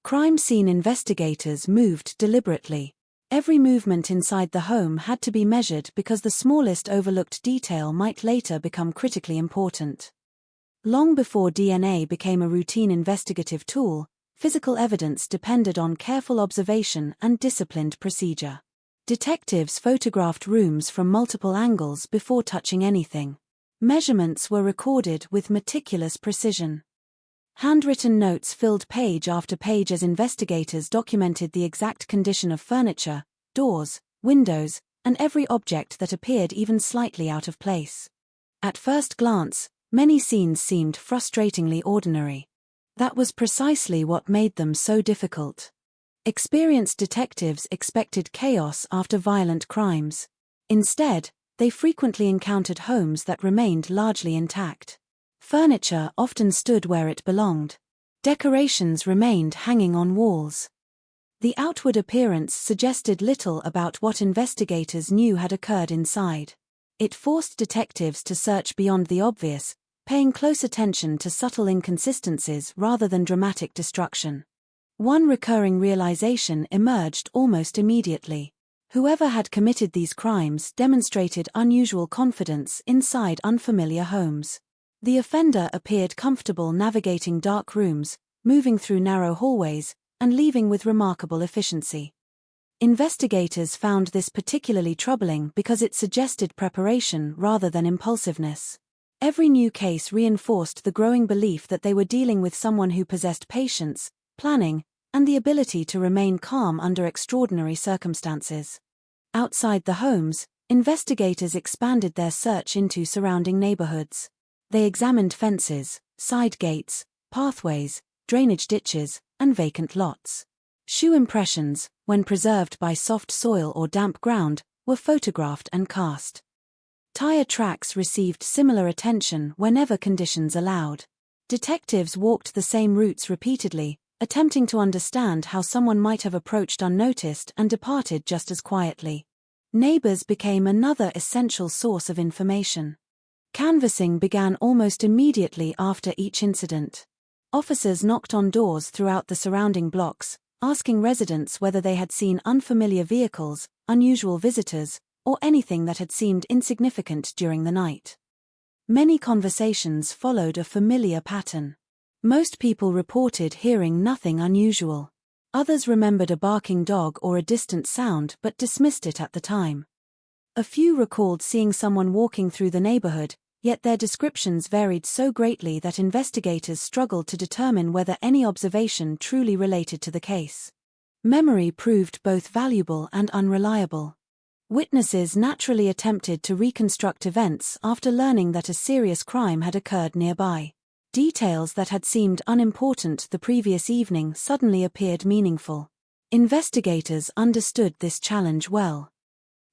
Crime scene investigators moved deliberately. Every movement inside the home had to be measured because the smallest overlooked detail might later become critically important. Long before DNA became a routine investigative tool, physical evidence depended on careful observation and disciplined procedure. Detectives photographed rooms from multiple angles before touching anything. Measurements were recorded with meticulous precision. Handwritten notes filled page after page as investigators documented the exact condition of furniture, doors, windows, and every object that appeared even slightly out of place. At first glance, many scenes seemed frustratingly ordinary. That was precisely what made them so difficult. Experienced detectives expected chaos after violent crimes. Instead, they frequently encountered homes that remained largely intact. Furniture often stood where it belonged. Decorations remained hanging on walls. The outward appearance suggested little about what investigators knew had occurred inside. It forced detectives to search beyond the obvious, paying close attention to subtle inconsistencies rather than dramatic destruction. One recurring realization emerged almost immediately. Whoever had committed these crimes demonstrated unusual confidence inside unfamiliar homes. The offender appeared comfortable navigating dark rooms, moving through narrow hallways, and leaving with remarkable efficiency. Investigators found this particularly troubling because it suggested preparation rather than impulsiveness. Every new case reinforced the growing belief that they were dealing with someone who possessed patience, planning, and the ability to remain calm under extraordinary circumstances. Outside the homes, investigators expanded their search into surrounding neighborhoods. They examined fences, side gates, pathways, drainage ditches, and vacant lots. Shoe impressions, when preserved by soft soil or damp ground, were photographed and cast. Tire tracks received similar attention whenever conditions allowed. Detectives walked the same routes repeatedly, attempting to understand how someone might have approached unnoticed and departed just as quietly. Neighbors became another essential source of information. Canvassing began almost immediately after each incident. Officers knocked on doors throughout the surrounding blocks, asking residents whether they had seen unfamiliar vehicles, unusual visitors, or anything that had seemed insignificant during the night. Many conversations followed a familiar pattern. Most people reported hearing nothing unusual. Others remembered a barking dog or a distant sound but dismissed it at the time. A few recalled seeing someone walking through the neighborhood, yet their descriptions varied so greatly that investigators struggled to determine whether any observation truly related to the case. Memory proved both valuable and unreliable. Witnesses naturally attempted to reconstruct events after learning that a serious crime had occurred nearby. Details that had seemed unimportant the previous evening suddenly appeared meaningful. Investigators understood this challenge well.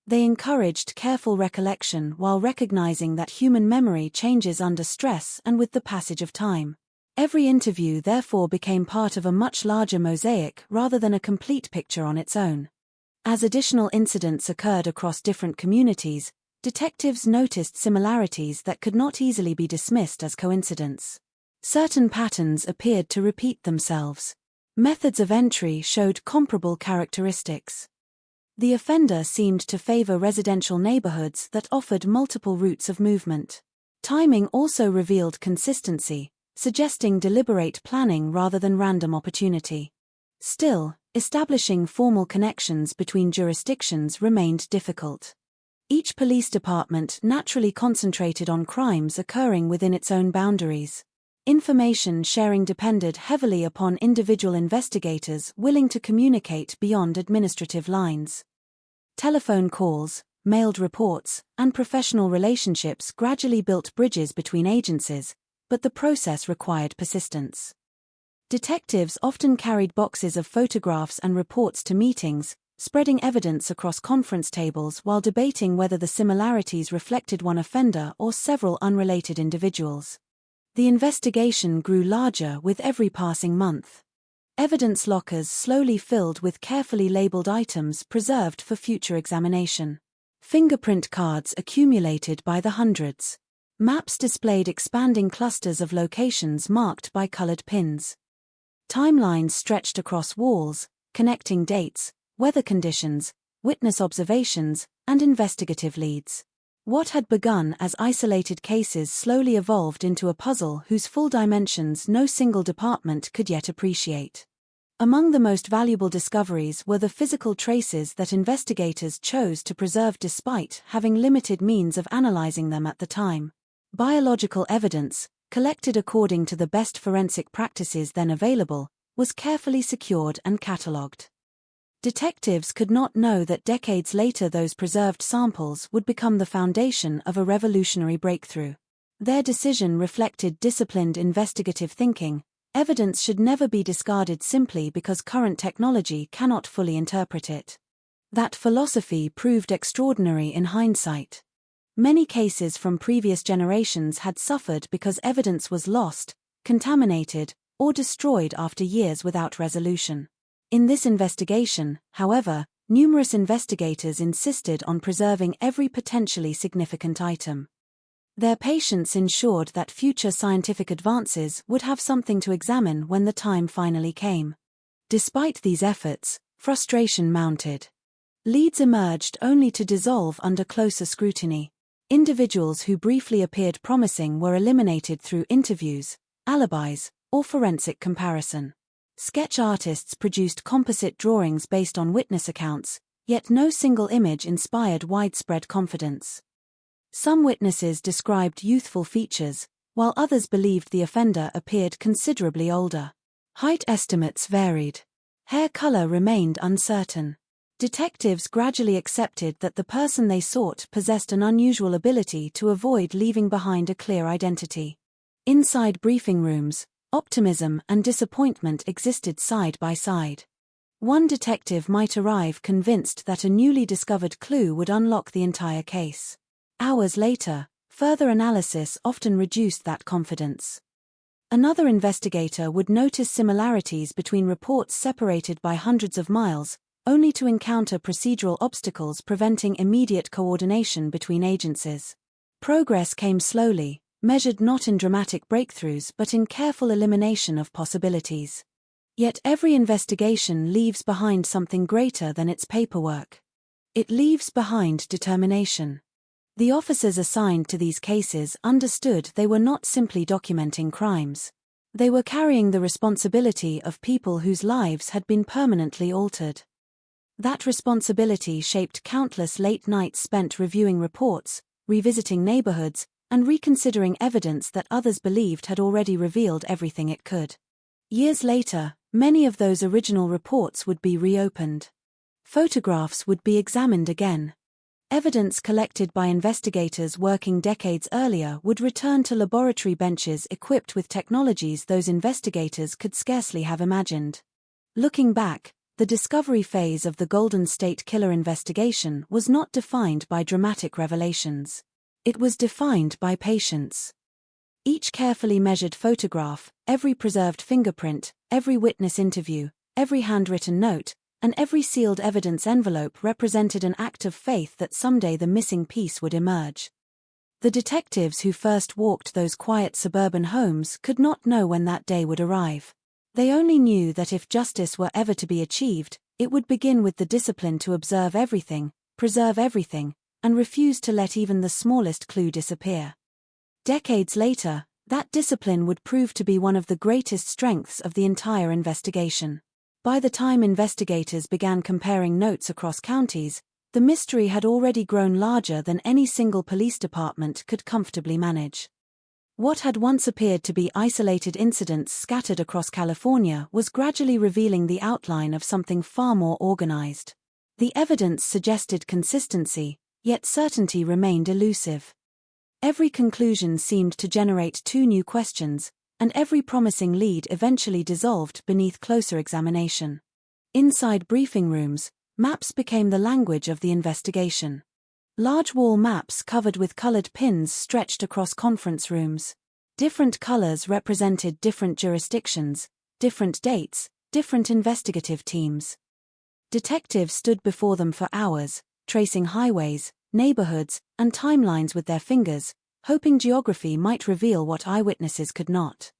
They encouraged careful recollection while recognizing that human memory changes under stress and with the passage of time. Every interview therefore became part of a much larger mosaic rather than a complete picture on its own. As additional incidents occurred across different communities, detectives noticed similarities that could not easily be dismissed as coincidence. Certain patterns appeared to repeat themselves. Methods of entry showed comparable characteristics. The offender seemed to favor residential neighborhoods that offered multiple routes of movement. Timing also revealed consistency, suggesting deliberate planning rather than random opportunity. Still, establishing formal connections between jurisdictions remained difficult. Each police department naturally concentrated on crimes occurring within its own boundaries. Information sharing depended heavily upon individual investigators willing to communicate beyond administrative lines. Telephone calls, mailed reports, and professional relationships gradually built bridges between agencies, but the process required persistence. Detectives often carried boxes of photographs and reports to meetings, spreading evidence across conference tables while debating whether the similarities reflected one offender or several unrelated individuals. The investigation grew larger with every passing month. Evidence lockers slowly filled with carefully labeled items preserved for future examination. Fingerprint cards accumulated by the hundreds. Maps displayed expanding clusters of locations marked by colored pins. Timelines stretched across walls, connecting dates, weather conditions, witness observations, and investigative leads. What had begun as isolated cases slowly evolved into a puzzle whose full dimensions no single department could yet appreciate. Among the most valuable discoveries were the physical traces that investigators chose to preserve despite having limited means of analyzing them at the time. Biological evidence, collected according to the best forensic practices then available, was carefully secured and catalogued. Detectives could not know that decades later those preserved samples would become the foundation of a revolutionary breakthrough. Their decision reflected disciplined investigative thinking. Evidence should never be discarded simply because current technology cannot fully interpret it. That philosophy proved extraordinary in hindsight. Many cases from previous generations had suffered because evidence was lost, contaminated, or destroyed after years without resolution. In this investigation, however, numerous investigators insisted on preserving every potentially significant item. Their patience ensured that future scientific advances would have something to examine when the time finally came. Despite these efforts, frustration mounted. Leads emerged only to dissolve under closer scrutiny. Individuals who briefly appeared promising were eliminated through interviews, alibis, or forensic comparison. Sketch artists produced composite drawings based on witness accounts, yet no single image inspired widespread confidence. Some witnesses described youthful features, while others believed the offender appeared considerably older. Height estimates varied. Hair color remained uncertain. Detectives gradually accepted that the person they sought possessed an unusual ability to avoid leaving behind a clear identity. Inside briefing rooms, optimism and disappointment existed side by side. One detective might arrive convinced that a newly discovered clue would unlock the entire case. Hours later, further analysis often reduced that confidence. Another investigator would notice similarities between reports separated by hundreds of miles, only to encounter procedural obstacles preventing immediate coordination between agencies. Progress came slowly, measured not in dramatic breakthroughs but in careful elimination of possibilities. Yet every investigation leaves behind something greater than its paperwork. It leaves behind determination. The officers assigned to these cases understood they were not simply documenting crimes. They were carrying the responsibility of people whose lives had been permanently altered. That responsibility shaped countless late nights spent reviewing reports, revisiting neighborhoods, and reconsidering evidence that others believed had already revealed everything it could. Years later, many of those original reports would be reopened. Photographs would be examined again. Evidence collected by investigators working decades earlier would return to laboratory benches equipped with technologies those investigators could scarcely have imagined. Looking back, the discovery phase of the Golden State Killer investigation was not defined by dramatic revelations. It was defined by patience. Each carefully measured photograph, every preserved fingerprint, every witness interview, every handwritten note, and every sealed evidence envelope represented an act of faith that someday the missing piece would emerge. The detectives who first walked those quiet suburban homes could not know when that day would arrive. They only knew that if justice were ever to be achieved, it would begin with the discipline to observe everything, preserve everything, and refuse to let even the smallest clue disappear. Decades later, that discipline would prove to be one of the greatest strengths of the entire investigation. By the time investigators began comparing notes across counties, the mystery had already grown larger than any single police department could comfortably manage. What had once appeared to be isolated incidents scattered across California was gradually revealing the outline of something far more organized. The evidence suggested consistency, yet certainty remained elusive. Every conclusion seemed to generate two new questions, and every promising lead eventually dissolved beneath closer examination. Inside briefing rooms, maps became the language of the investigation. Large wall maps covered with colored pins stretched across conference rooms. Different colors represented different jurisdictions, different dates, different investigative teams. Detectives stood before them for hours, tracing highways, neighborhoods, and timelines with their fingers, hoping geography might reveal what eyewitnesses could not.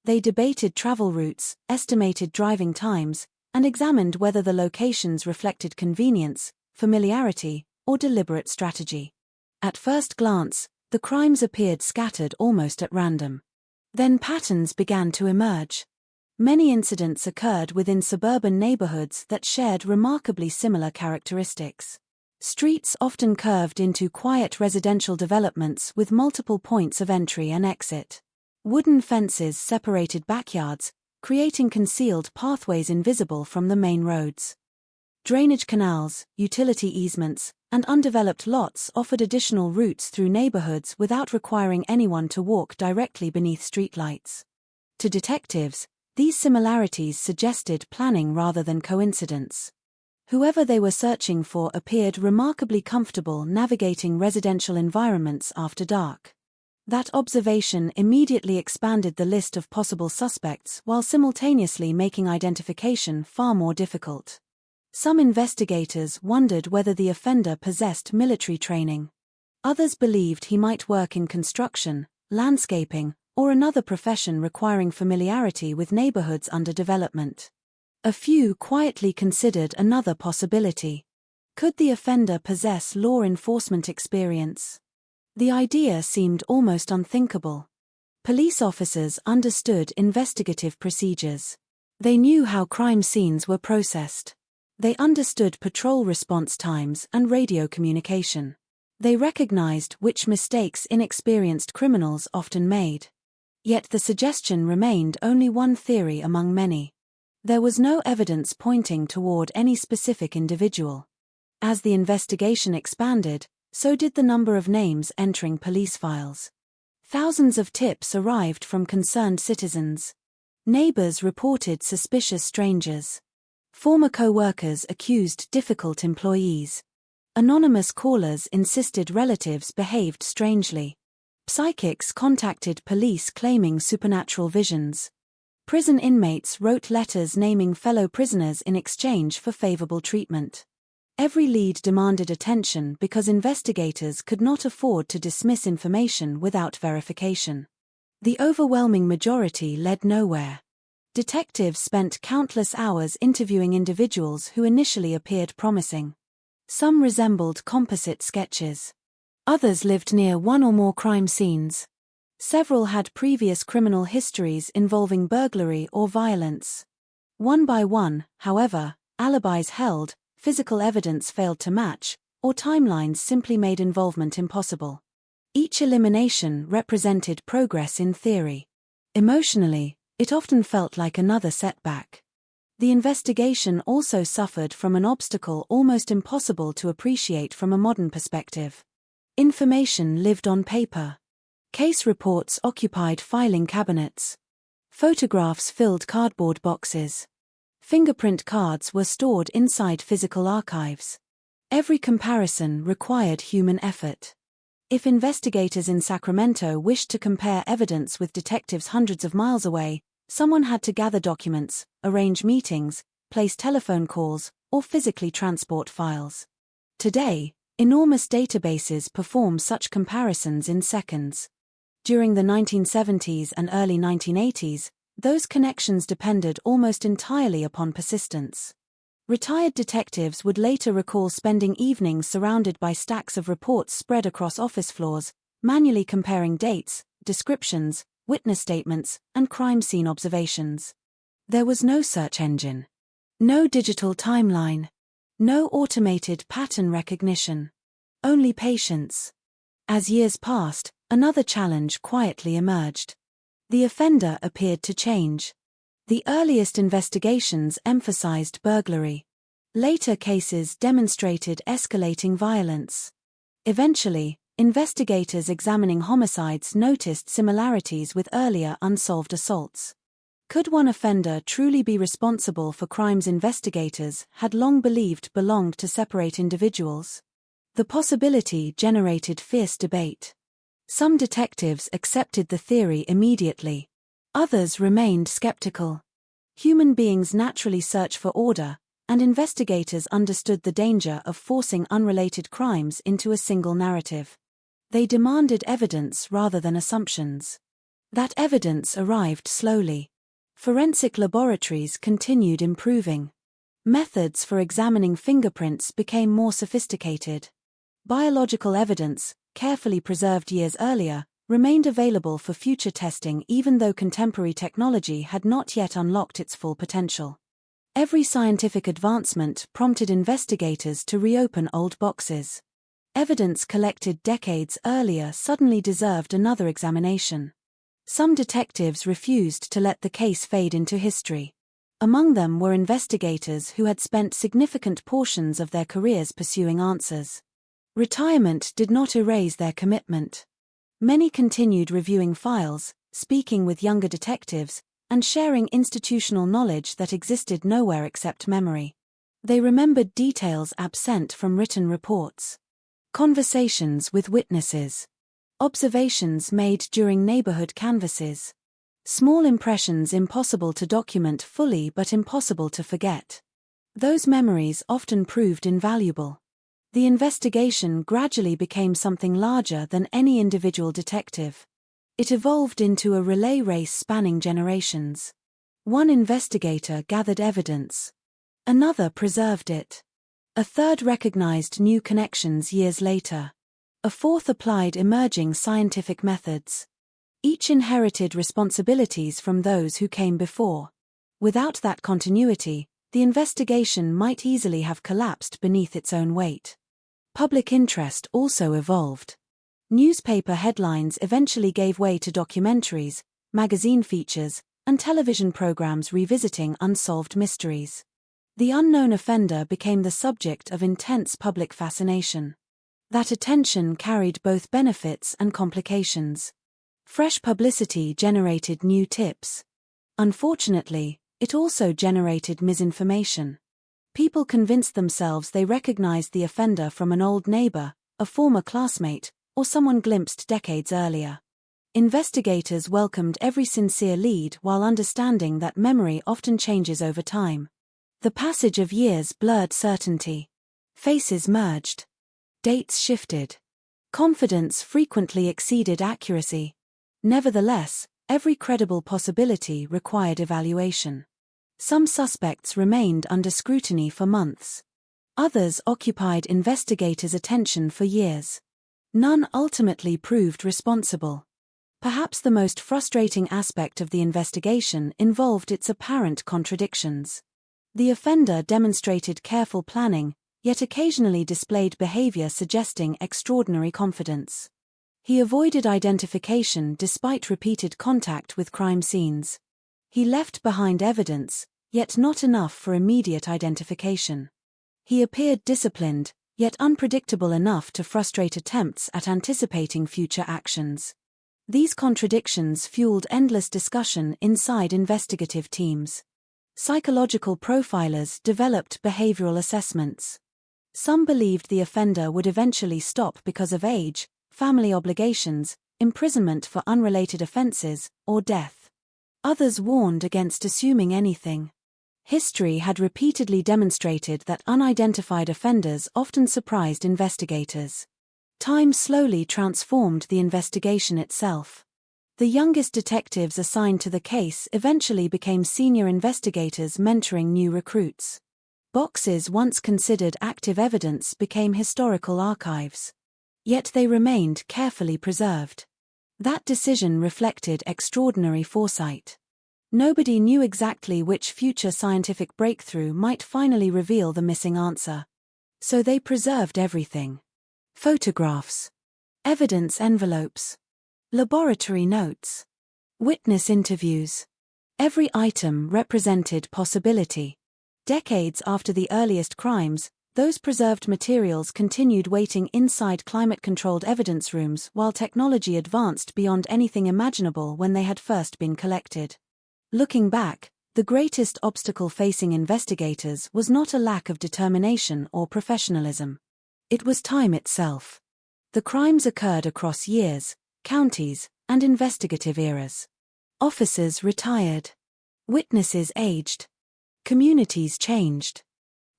They debated travel routes, estimated driving times, and examined whether the locations reflected convenience, familiarity, or deliberate strategy. At first glance, the crimes appeared scattered almost at random. Then patterns began to emerge. Many incidents occurred within suburban neighborhoods that shared remarkably similar characteristics. Streets often curved into quiet residential developments with multiple points of entry and exit. Wooden fences separated backyards, creating concealed pathways invisible from the main roads. Drainage canals, utility easements, and undeveloped lots offered additional routes through neighborhoods without requiring anyone to walk directly beneath streetlights. To detectives, these similarities suggested planning rather than coincidence. Whoever they were searching for appeared remarkably comfortable navigating residential environments after dark. That observation immediately expanded the list of possible suspects while simultaneously making identification far more difficult. Some investigators wondered whether the offender possessed military training. Others believed he might work in construction, landscaping, or another profession requiring familiarity with neighborhoods under development. A few quietly considered another possibility. Could the offender possess law enforcement experience? The idea seemed almost unthinkable. Police officers understood investigative procedures. They knew how crime scenes were processed. They understood patrol response times and radio communication. They recognized which mistakes inexperienced criminals often made. Yet the suggestion remained only one theory among many. There was no evidence pointing toward any specific individual. As the investigation expanded, so did the number of names entering police files. Thousands of tips arrived from concerned citizens. Neighbors reported suspicious strangers. Former co-workers accused difficult employees. Anonymous callers insisted relatives behaved strangely. Psychics contacted police claiming supernatural visions. Prison inmates wrote letters naming fellow prisoners in exchange for favorable treatment. Every lead demanded attention because investigators could not afford to dismiss information without verification. The overwhelming majority led nowhere. Detectives spent countless hours interviewing individuals who initially appeared promising. Some resembled composite sketches. Others lived near one or more crime scenes. Several had previous criminal histories involving burglary or violence. One by one, however, alibis held, physical evidence failed to match, or timelines simply made involvement impossible. Each elimination represented progress in theory. Emotionally, it often felt like another setback. The investigation also suffered from an obstacle almost impossible to appreciate from a modern perspective. Information lived on paper. Case reports occupied filing cabinets. Photographs filled cardboard boxes. Fingerprint cards were stored inside physical archives. Every comparison required human effort. If investigators in Sacramento wished to compare evidence with detectives hundreds of miles away, someone had to gather documents, arrange meetings, place telephone calls, or physically transport files. Today, enormous databases perform such comparisons in seconds. During the 1970s and early 1980s, those connections depended almost entirely upon persistence. Retired detectives would later recall spending evenings surrounded by stacks of reports spread across office floors, manually comparing dates, descriptions, witness statements, and crime scene observations. There was no search engine. No digital timeline. No automated pattern recognition. Only patience. As years passed, another challenge quietly emerged. The offender appeared to change. The earliest investigations emphasized burglary. Later cases demonstrated escalating violence. Eventually, investigators examining homicides noticed similarities with earlier unsolved assaults. Could one offender truly be responsible for crimes investigators had long believed belonged to separate individuals? The possibility generated fierce debate. Some detectives accepted the theory immediately. Others remained skeptical. Human beings naturally search for order, and investigators understood the danger of forcing unrelated crimes into a single narrative. They demanded evidence rather than assumptions. That evidence arrived slowly. Forensic laboratories continued improving. Methods for examining fingerprints became more sophisticated. Biological evidence, carefully preserved years earlier, remained available for future testing even though contemporary technology had not yet unlocked its full potential. Every scientific advancement prompted investigators to reopen old boxes. Evidence collected decades earlier suddenly deserved another examination. Some detectives refused to let the case fade into history. Among them were investigators who had spent significant portions of their careers pursuing answers. Retirement did not erase their commitment. Many continued reviewing files, speaking with younger detectives, and sharing institutional knowledge that existed nowhere except memory. They remembered details absent from written reports. Conversations with witnesses. Observations made during neighborhood canvasses. Small impressions impossible to document fully but impossible to forget. Those memories often proved invaluable. The investigation gradually became something larger than any individual detective. It evolved into a relay race spanning generations. One investigator gathered evidence. Another preserved it. A third recognized new connections years later. A fourth applied emerging scientific methods. Each inherited responsibilities from those who came before. Without that continuity, the investigation might easily have collapsed beneath its own weight. Public interest also evolved. Newspaper headlines eventually gave way to documentaries, magazine features, and television programs revisiting unsolved mysteries. The unknown offender became the subject of intense public fascination. That attention carried both benefits and complications. Fresh publicity generated new tips. Unfortunately, it also generated misinformation. People convinced themselves they recognized the offender from an old neighbor, a former classmate, or someone glimpsed decades earlier. Investigators welcomed every sincere lead while understanding that memory often changes over time. The passage of years blurred certainty. Faces merged. Dates shifted. Confidence frequently exceeded accuracy. Nevertheless, every credible possibility required evaluation. Some suspects remained under scrutiny for months. Others occupied investigators' attention for years. None ultimately proved responsible. Perhaps the most frustrating aspect of the investigation involved its apparent contradictions. The offender demonstrated careful planning, yet occasionally displayed behavior suggesting extraordinary confidence. He avoided identification despite repeated contact with crime scenes. He left behind evidence, yet not enough for immediate identification. He appeared disciplined, yet unpredictable enough to frustrate attempts at anticipating future actions. These contradictions fueled endless discussion inside investigative teams. Psychological profilers developed behavioral assessments. Some believed the offender would eventually stop because of age, family obligations, imprisonment for unrelated offenses, or death. Others warned against assuming anything. History had repeatedly demonstrated that unidentified offenders often surprised investigators. Time slowly transformed the investigation itself. The youngest detectives assigned to the case eventually became senior investigators mentoring new recruits. Boxes once considered active evidence became historical archives. Yet they remained carefully preserved. That decision reflected extraordinary foresight. Nobody knew exactly which future scientific breakthrough might finally reveal the missing answer. So they preserved everything. Photographs, evidence envelopes, laboratory notes, witness interviews. Every item represented possibility. Decades after the earliest crimes, those preserved materials continued waiting inside climate-controlled evidence rooms while technology advanced beyond anything imaginable when they had first been collected. Looking back, the greatest obstacle facing investigators was not a lack of determination or professionalism. It was time itself. The crimes occurred across years, counties, and investigative eras. Officers retired. Witnesses aged. Communities changed.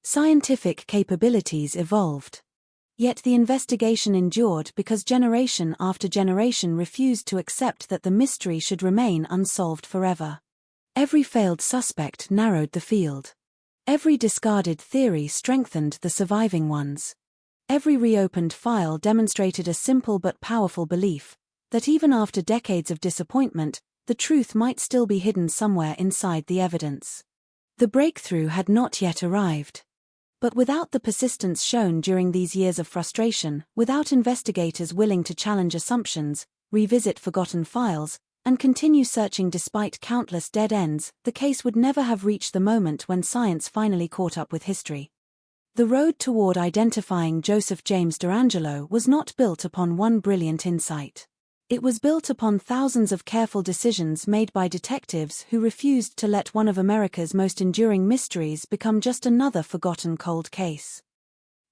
Scientific capabilities evolved. Yet the investigation endured because generation after generation refused to accept that the mystery should remain unsolved forever. Every failed suspect narrowed the field. Every discarded theory strengthened the surviving ones. Every reopened file demonstrated a simple but powerful belief that even after decades of disappointment, the truth might still be hidden somewhere inside the evidence. The breakthrough had not yet arrived. But without the persistence shown during these years of frustration, without investigators willing to challenge assumptions, revisit forgotten files, and continue searching despite countless dead ends, the case would never have reached the moment when science finally caught up with history. The road toward identifying Joseph James DeAngelo was not built upon one brilliant insight. It was built upon thousands of careful decisions made by detectives who refused to let one of America's most enduring mysteries become just another forgotten cold case.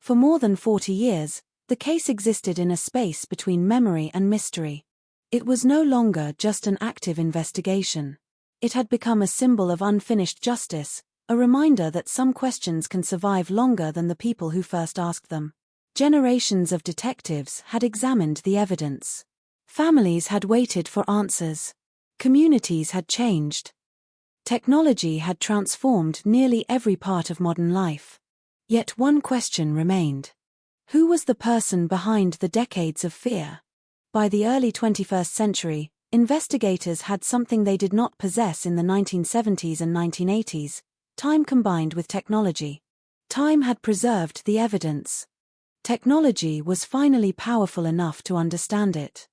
For more than 40 years, the case existed in a space between memory and mystery. It was no longer just an active investigation. It had become a symbol of unfinished justice, a reminder that some questions can survive longer than the people who first asked them. Generations of detectives had examined the evidence. Families had waited for answers. Communities had changed. Technology had transformed nearly every part of modern life. Yet one question remained. Who was the person behind the decades of fear? By the early 21st century, investigators had something they did not possess in the 1970s and 1980s, time combined with technology. Time had preserved the evidence. Technology was finally powerful enough to understand it.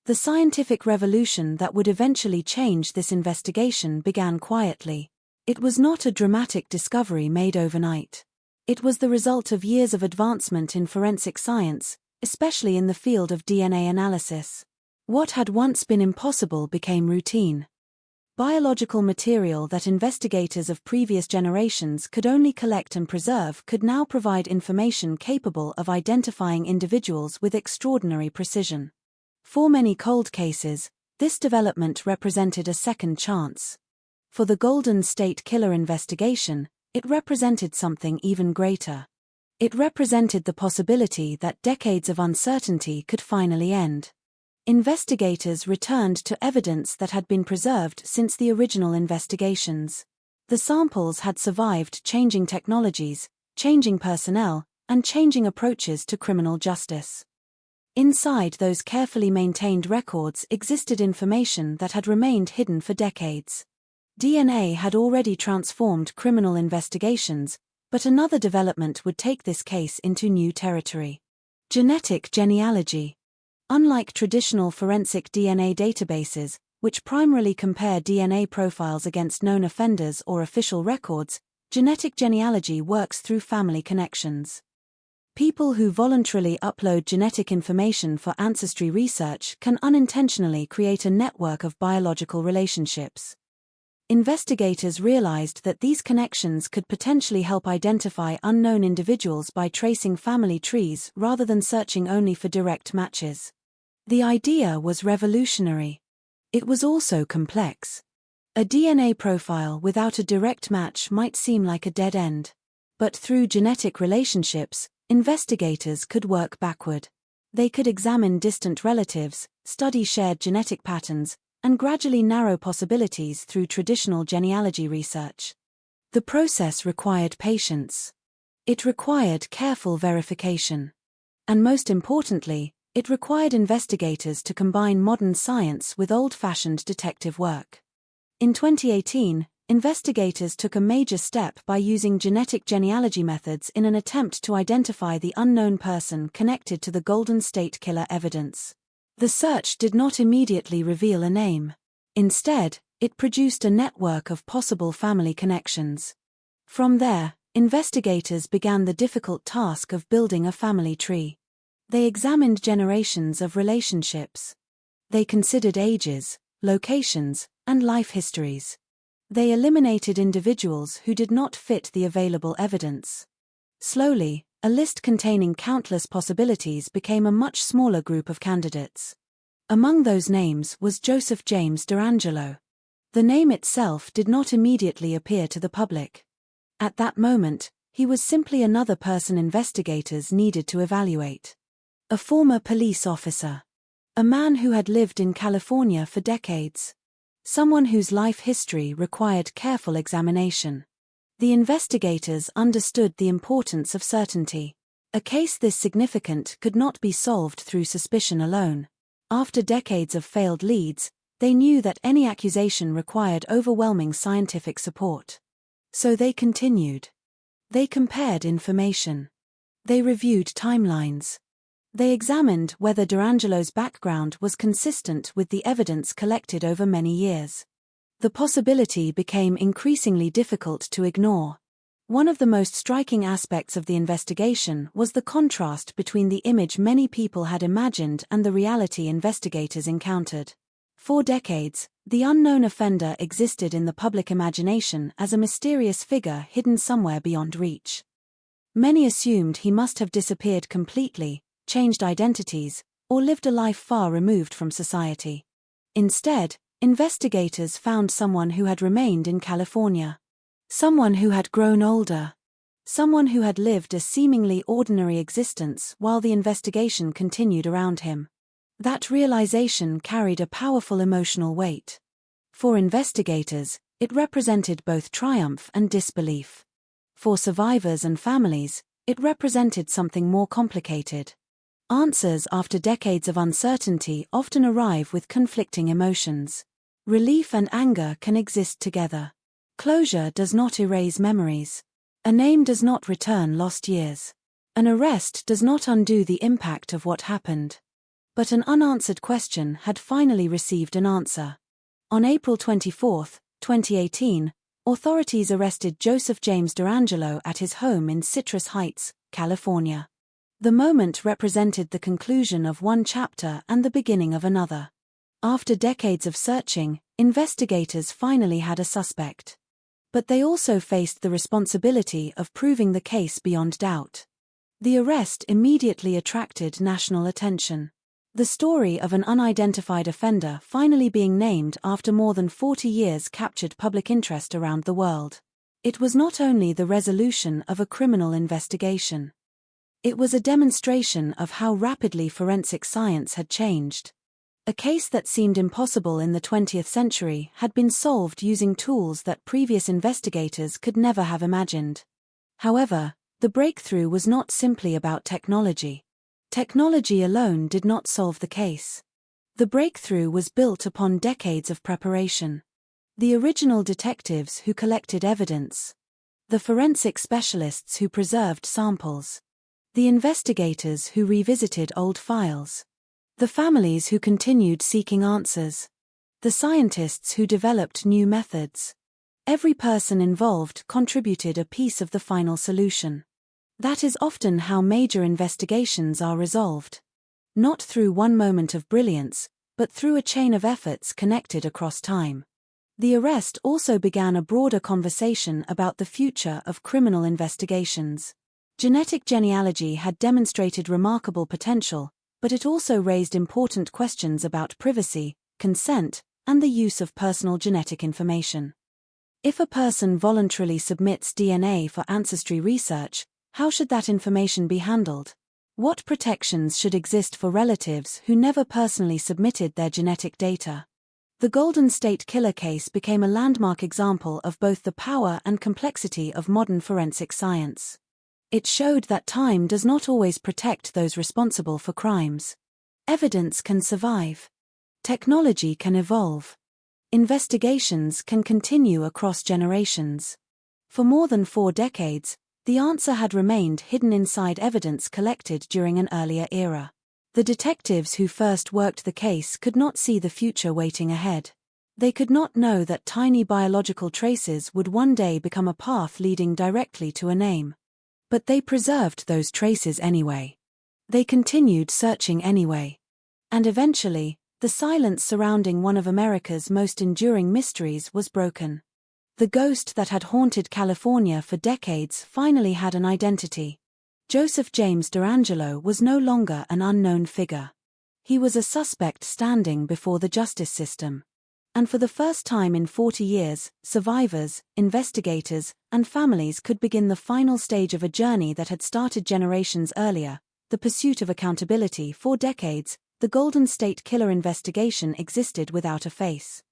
The scientific revolution that would eventually change this investigation began quietly. It was not a dramatic discovery made overnight. It was the result of years of advancement in forensic science, especially in the field of DNA analysis. What had once been impossible became routine. Biological material that investigators of previous generations could only collect and preserve could now provide information capable of identifying individuals with extraordinary precision. For many cold cases, this development represented a second chance. For the Golden State Killer investigation, it represented something even greater. It represented the possibility that decades of uncertainty could finally end. Investigators returned to evidence that had been preserved since the original investigations. The samples had survived changing technologies, changing personnel, and changing approaches to criminal justice. Inside those carefully maintained records existed information that had remained hidden for decades. DNA had already transformed criminal investigations, but another development would take this case into new territory. Genetic genealogy. Unlike traditional forensic DNA databases, which primarily compare DNA profiles against known offenders or official records, genetic genealogy works through family connections. People who voluntarily upload genetic information for ancestry research can unintentionally create a network of biological relationships. Investigators realized that these connections could potentially help identify unknown individuals by tracing family trees rather than searching only for direct matches. The idea was revolutionary. It was also complex. A DNA profile without a direct match might seem like a dead end. But through genetic relationships, investigators could work backward. They could examine distant relatives, study shared genetic patterns, and gradually narrow possibilities through traditional genealogy research. The process required patience. It required careful verification. And most importantly, it required investigators to combine modern science with old-fashioned detective work. In 2018, investigators took a major step by using genetic genealogy methods in an attempt to identify the unknown person connected to the Golden State Killer evidence. The search did not immediately reveal a name. Instead, it produced a network of possible family connections. From there, investigators began the difficult task of building a family tree. They examined generations of relationships. They considered ages, locations, and life histories. They eliminated individuals who did not fit the available evidence. Slowly, a list containing countless possibilities became a much smaller group of candidates. Among those names was Joseph James DeAngelo. The name itself did not immediately appear to the public. At that moment, he was simply another person investigators needed to evaluate. A former police officer. A man who had lived in California for decades. Someone whose life history required careful examination. The investigators understood the importance of certainty. A case this significant could not be solved through suspicion alone. After decades of failed leads, they knew that any accusation required overwhelming scientific support. So they continued. They compared information. They reviewed timelines. They examined whether DeAngelo's background was consistent with the evidence collected over many years. The possibility became increasingly difficult to ignore. One of the most striking aspects of the investigation was the contrast between the image many people had imagined and the reality investigators encountered. For decades, the unknown offender existed in the public imagination as a mysterious figure hidden somewhere beyond reach. Many assumed he must have disappeared completely, changed identities, or lived a life far removed from society. Instead, investigators found someone who had remained in California. Someone who had grown older. Someone who had lived a seemingly ordinary existence while the investigation continued around him. That realization carried a powerful emotional weight. For investigators, it represented both triumph and disbelief. For survivors and families, it represented something more complicated. Answers after decades of uncertainty often arrive with conflicting emotions. Relief and anger can exist together. Closure does not erase memories. A name does not return lost years. An arrest does not undo the impact of what happened. But an unanswered question had finally received an answer. On April 24, 2018, authorities arrested Joseph James DeAngelo at his home in Citrus Heights, California. The moment represented the conclusion of one chapter and the beginning of another. After decades of searching, investigators finally had a suspect. But they also faced the responsibility of proving the case beyond doubt. The arrest immediately attracted national attention. The story of an unidentified offender finally being named after more than 40 years captured public interest around the world. It was not only the resolution of a criminal investigation. It was a demonstration of how rapidly forensic science had changed. A case that seemed impossible in the 20th century had been solved using tools that previous investigators could never have imagined. However, the breakthrough was not simply about technology. Technology alone did not solve the case. The breakthrough was built upon decades of preparation. The original detectives who collected evidence, the forensic specialists who preserved samples, the investigators who revisited old files, the families who continued seeking answers, the scientists who developed new methods. Every person involved contributed a piece of the final solution. That is often how major investigations are resolved. Not through one moment of brilliance, but through a chain of efforts connected across time. The arrest also began a broader conversation about the future of criminal investigations. Genetic genealogy had demonstrated remarkable potential, but it also raised important questions about privacy, consent, and the use of personal genetic information. If a person voluntarily submits DNA for ancestry research, how should that information be handled? What protections should exist for relatives who never personally submitted their genetic data? The Golden State Killer case became a landmark example of both the power and complexity of modern forensic science. It showed that time does not always protect those responsible for crimes. Evidence can survive. Technology can evolve. Investigations can continue across generations. For more than 4 decades, the answer had remained hidden inside evidence collected during an earlier era. The detectives who first worked the case could not see the future waiting ahead. They could not know that tiny biological traces would one day become a path leading directly to a name. But they preserved those traces anyway. They continued searching anyway. And eventually, the silence surrounding one of America's most enduring mysteries was broken. The ghost that had haunted California for decades finally had an identity. Joseph James DeAngelo was no longer an unknown figure. He was a suspect standing before the justice system. And for the first time in 40 years, survivors, investigators, and families could begin the final stage of a journey that had started generations earlier, the pursuit of accountability. For decades, the Golden State Killer investigation existed without a face.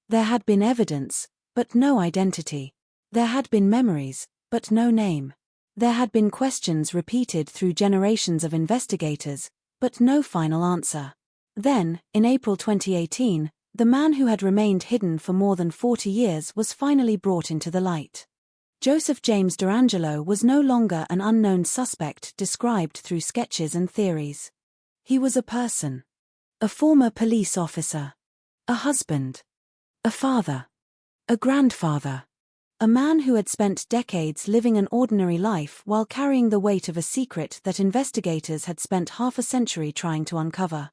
There had been evidence, but no identity. There had been memories, but no name. There had been questions repeated through generations of investigators, but no final answer. Then, in April 2018, the man who had remained hidden for more than 40 years was finally brought into the light. Joseph James DeAngelo was no longer an unknown suspect described through sketches and theories. He was a person. A former police officer. A husband. A father. A grandfather. A man who had spent decades living an ordinary life while carrying the weight of a secret that investigators had spent half a century trying to uncover.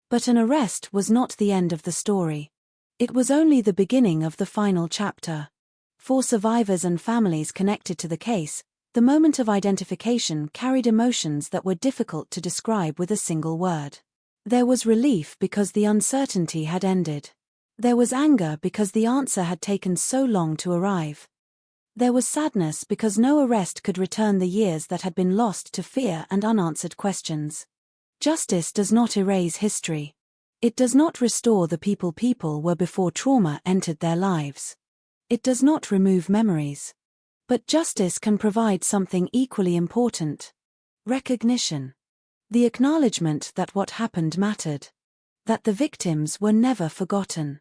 But an arrest was not the end of the story. It was only the beginning of the final chapter. For survivors and families connected to the case, the moment of identification carried emotions that were difficult to describe with a single word. There was relief because the uncertainty had ended. There was anger because the answer had taken so long to arrive. There was sadness because no arrest could return the years that had been lost to fear and unanswered questions. Justice does not erase history. It does not restore the people were before trauma entered their lives. It does not remove memories. But justice can provide something equally important. Recognition. The acknowledgement that what happened mattered. That the victims were never forgotten.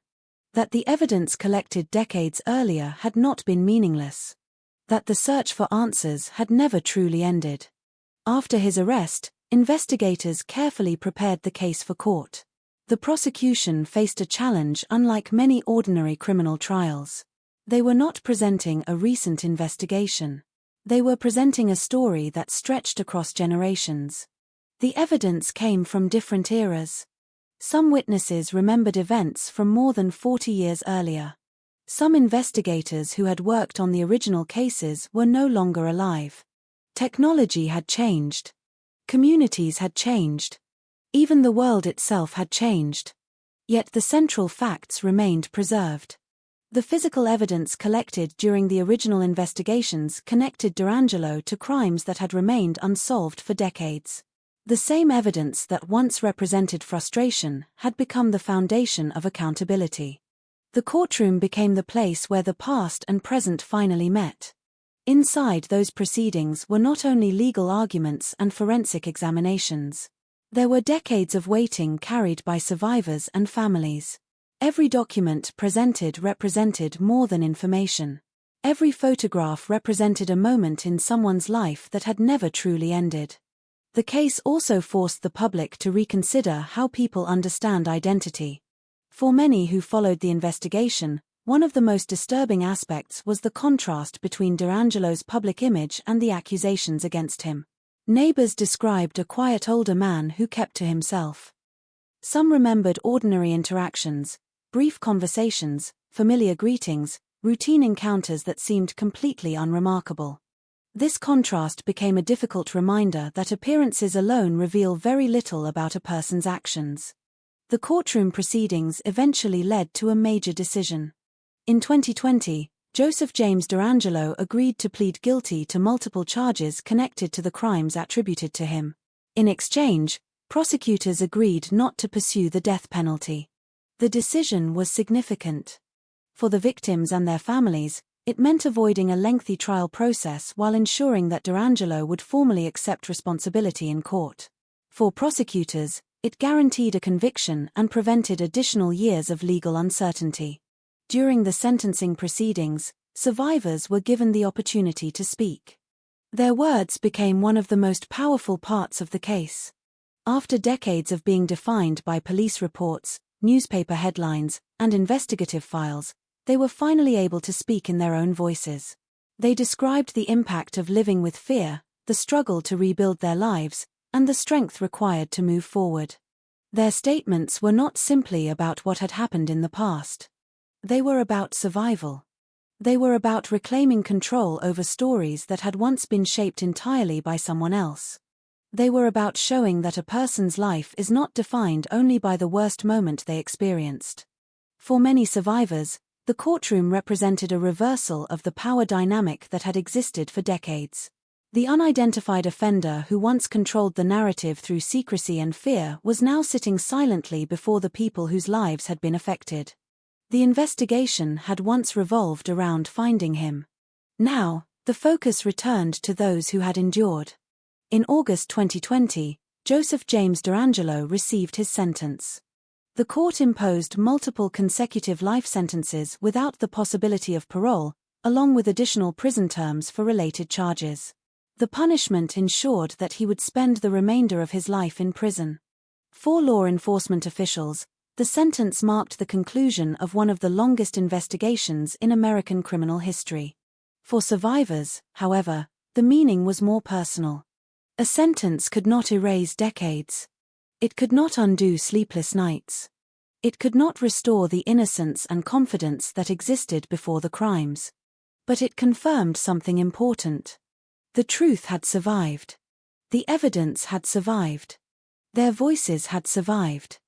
That the evidence collected decades earlier had not been meaningless. That the search for answers had never truly ended. After his arrest, investigators carefully prepared the case for court. The prosecution faced a challenge unlike many ordinary criminal trials. They were not presenting a recent investigation. They were presenting a story that stretched across generations. The evidence came from different eras. Some witnesses remembered events from more than 40 years earlier. Some investigators who had worked on the original cases were no longer alive. Technology had changed. Communities had changed. Even the world itself had changed. Yet the central facts remained preserved. The physical evidence collected during the original investigations connected DeAngelo to crimes that had remained unsolved for decades. The same evidence that once represented frustration had become the foundation of accountability. The courtroom became the place where the past and present finally met. Inside those proceedings were not only legal arguments and forensic examinations. There were decades of waiting carried by survivors and families. Every document presented represented more than information. Every photograph represented a moment in someone's life that had never truly ended. The case also forced the public to reconsider how people understand identity. For many who followed the investigation, one of the most disturbing aspects was the contrast between DeAngelo's public image and the accusations against him. Neighbors described a quiet older man who kept to himself. Some remembered ordinary interactions, brief conversations, familiar greetings, routine encounters that seemed completely unremarkable. This contrast became a difficult reminder that appearances alone reveal very little about a person's actions. The courtroom proceedings eventually led to a major decision. In 2020, Joseph James DeAngelo agreed to plead guilty to multiple charges connected to the crimes attributed to him. In exchange, prosecutors agreed not to pursue the death penalty. The decision was significant. For the victims and their families, it meant avoiding a lengthy trial process while ensuring that DeAngelo would formally accept responsibility in court. For prosecutors, it guaranteed a conviction and prevented additional years of legal uncertainty. During the sentencing proceedings, survivors were given the opportunity to speak. Their words became one of the most powerful parts of the case. After decades of being defined by police reports, newspaper headlines, and investigative files, they were finally able to speak in their own voices. They described the impact of living with fear, the struggle to rebuild their lives, and the strength required to move forward. Their statements were not simply about what had happened in the past. They were about survival. They were about reclaiming control over stories that had once been shaped entirely by someone else. They were about showing that a person's life is not defined only by the worst moment they experienced. For many survivors, the courtroom represented a reversal of the power dynamic that had existed for decades. The unidentified offender who once controlled the narrative through secrecy and fear was now sitting silently before the people whose lives had been affected. The investigation had once revolved around finding him. Now, the focus returned to those who had endured. In August 2020, Joseph James DeAngelo received his sentence. The court imposed multiple consecutive life sentences without the possibility of parole, along with additional prison terms for related charges. The punishment ensured that he would spend the remainder of his life in prison. For law enforcement officials, the sentence marked the conclusion of one of the longest investigations in American criminal history. For survivors, however, the meaning was more personal. A sentence could not erase decades. It could not undo sleepless nights. It could not restore the innocence and confidence that existed before the crimes. But it confirmed something important. The truth had survived. The evidence had survived. Their voices had survived.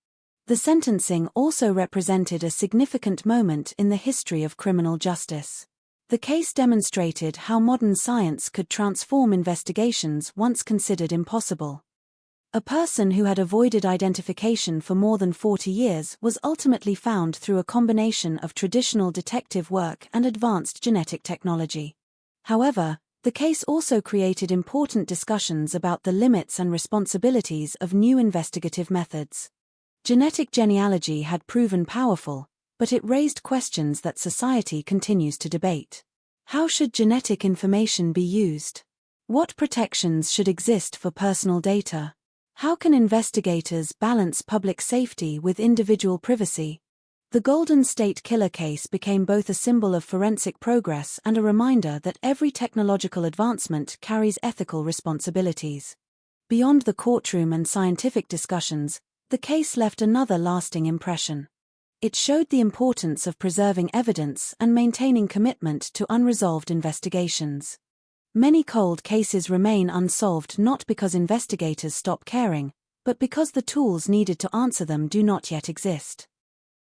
The sentencing also represented a significant moment in the history of criminal justice. The case demonstrated how modern science could transform investigations once considered impossible. A person who had avoided identification for more than 40 years was ultimately found through a combination of traditional detective work and advanced genetic technology. However, the case also created important discussions about the limits and responsibilities of new investigative methods. Genetic genealogy had proven powerful, but it raised questions that society continues to debate. How should genetic information be used? What protections should exist for personal data? How can investigators balance public safety with individual privacy? The Golden State Killer case became both a symbol of forensic progress and a reminder that every technological advancement carries ethical responsibilities. Beyond the courtroom and scientific discussions, the case left another lasting impression. It showed the importance of preserving evidence and maintaining commitment to unresolved investigations. Many cold cases remain unsolved not because investigators stop caring, but because the tools needed to answer them do not yet exist.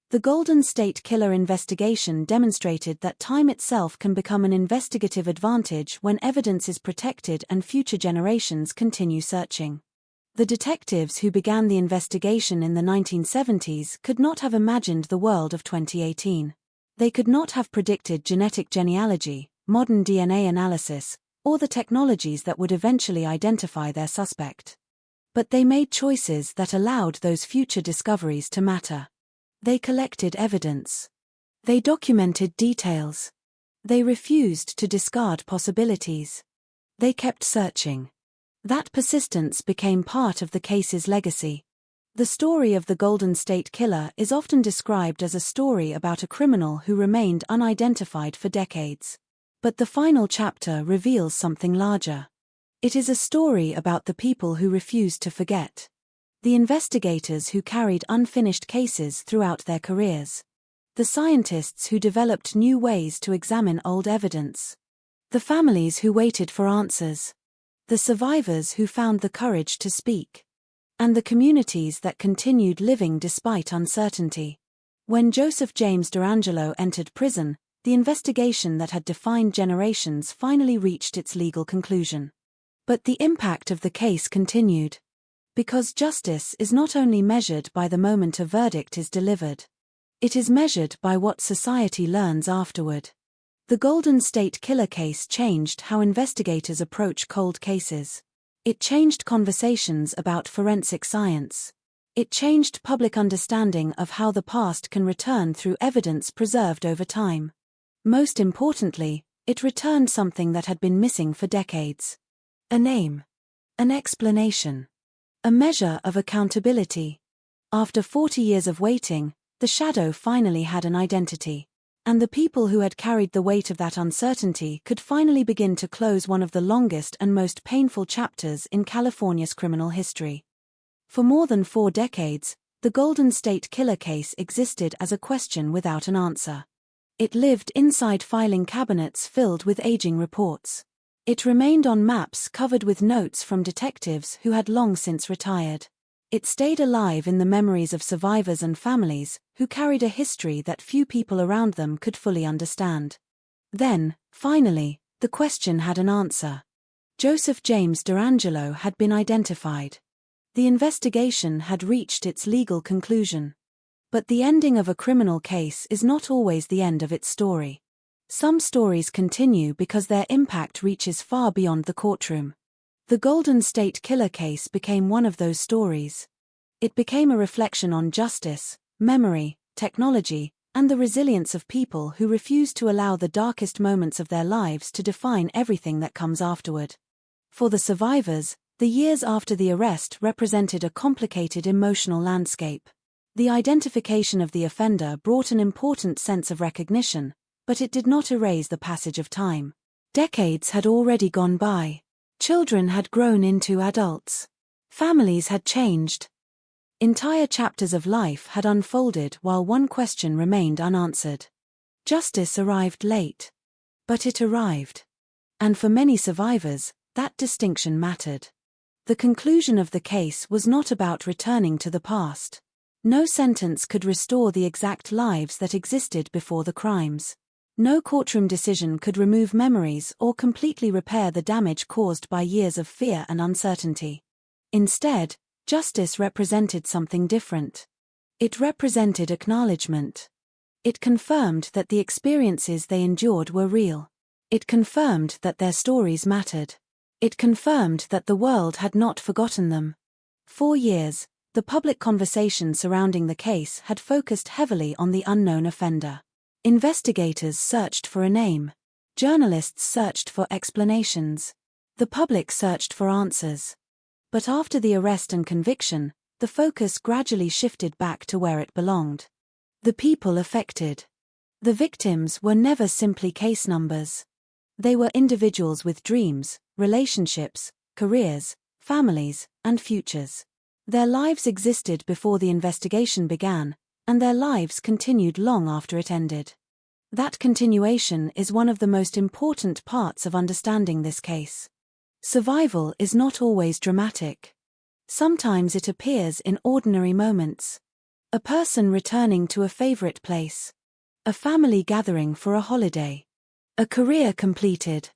The Golden State Killer investigation demonstrated that time itself can become an investigative advantage when evidence is protected and future generations continue searching. The detectives who began the investigation in the 1970s could not have imagined the world of 2018. They could not have predicted genetic genealogy, modern DNA analysis, or the technologies that would eventually identify their suspect. But they made choices that allowed those future discoveries to matter. They collected evidence. They documented details. They refused to discard possibilities. They kept searching. That persistence became part of the case's legacy. The story of the Golden State Killer is often described as a story about a criminal who remained unidentified for decades. But the final chapter reveals something larger. It is a story about the people who refused to forget. The investigators who carried unfinished cases throughout their careers. The scientists who developed new ways to examine old evidence. The families who waited for answers. The survivors who found the courage to speak. And the communities that continued living despite uncertainty. When Joseph James DeAngelo entered prison, the investigation that had defined generations finally reached its legal conclusion. But the impact of the case continued. Because justice is not only measured by the moment a verdict is delivered. It is measured by what society learns afterward. The Golden State Killer case changed how investigators approach cold cases. It changed conversations about forensic science. It changed public understanding of how the past can return through evidence preserved over time. Most importantly, it returned something that had been missing for decades. A name. An explanation. A measure of accountability. After 40 years of waiting, the shadow finally had an identity. And the people who had carried the weight of that uncertainty could finally begin to close one of the longest and most painful chapters in California's criminal history. For more than 4 decades, the Golden State Killer case existed as a question without an answer. It lived inside filing cabinets filled with aging reports. It remained on maps covered with notes from detectives who had long since retired. It stayed alive in the memories of survivors and families who carried a history that few people around them could fully understand. Then, finally, the question had an answer. Joseph James DeAngelo had been identified. The investigation had reached its legal conclusion. But the ending of a criminal case is not always the end of its story. Some stories continue because their impact reaches far beyond the courtroom. The Golden State Killer case became one of those stories. It became a reflection on justice, memory, technology, and the resilience of people who refuse to allow the darkest moments of their lives to define everything that comes afterward. For the survivors, the years after the arrest represented a complicated emotional landscape. The identification of the offender brought an important sense of recognition, but it did not erase the passage of time. Decades had already gone by. Children had grown into adults. Families had changed. Entire chapters of life had unfolded while one question remained unanswered. Justice arrived late. But it arrived. And for many survivors, that distinction mattered. The conclusion of the case was not about returning to the past. No sentence could restore the exact lives that existed before the crimes. No courtroom decision could remove memories or completely repair the damage caused by years of fear and uncertainty. Instead, justice represented something different. It represented acknowledgement. It confirmed that the experiences they endured were real. It confirmed that their stories mattered. It confirmed that the world had not forgotten them. For years, the public conversation surrounding the case had focused heavily on the unknown offender. Investigators searched for a name. Journalists searched for explanations. The public searched for answers. But after the arrest and conviction, the focus gradually shifted back to where it belonged. The people affected. The victims were never simply case numbers. They were individuals with dreams, relationships, careers, families, and futures. Their lives existed before the investigation began, and their lives continued long after it ended. That continuation is one of the most important parts of understanding this case. Survival is not always dramatic. Sometimes it appears in ordinary moments. A person returning to a favorite place. A family gathering for a holiday. A career completed.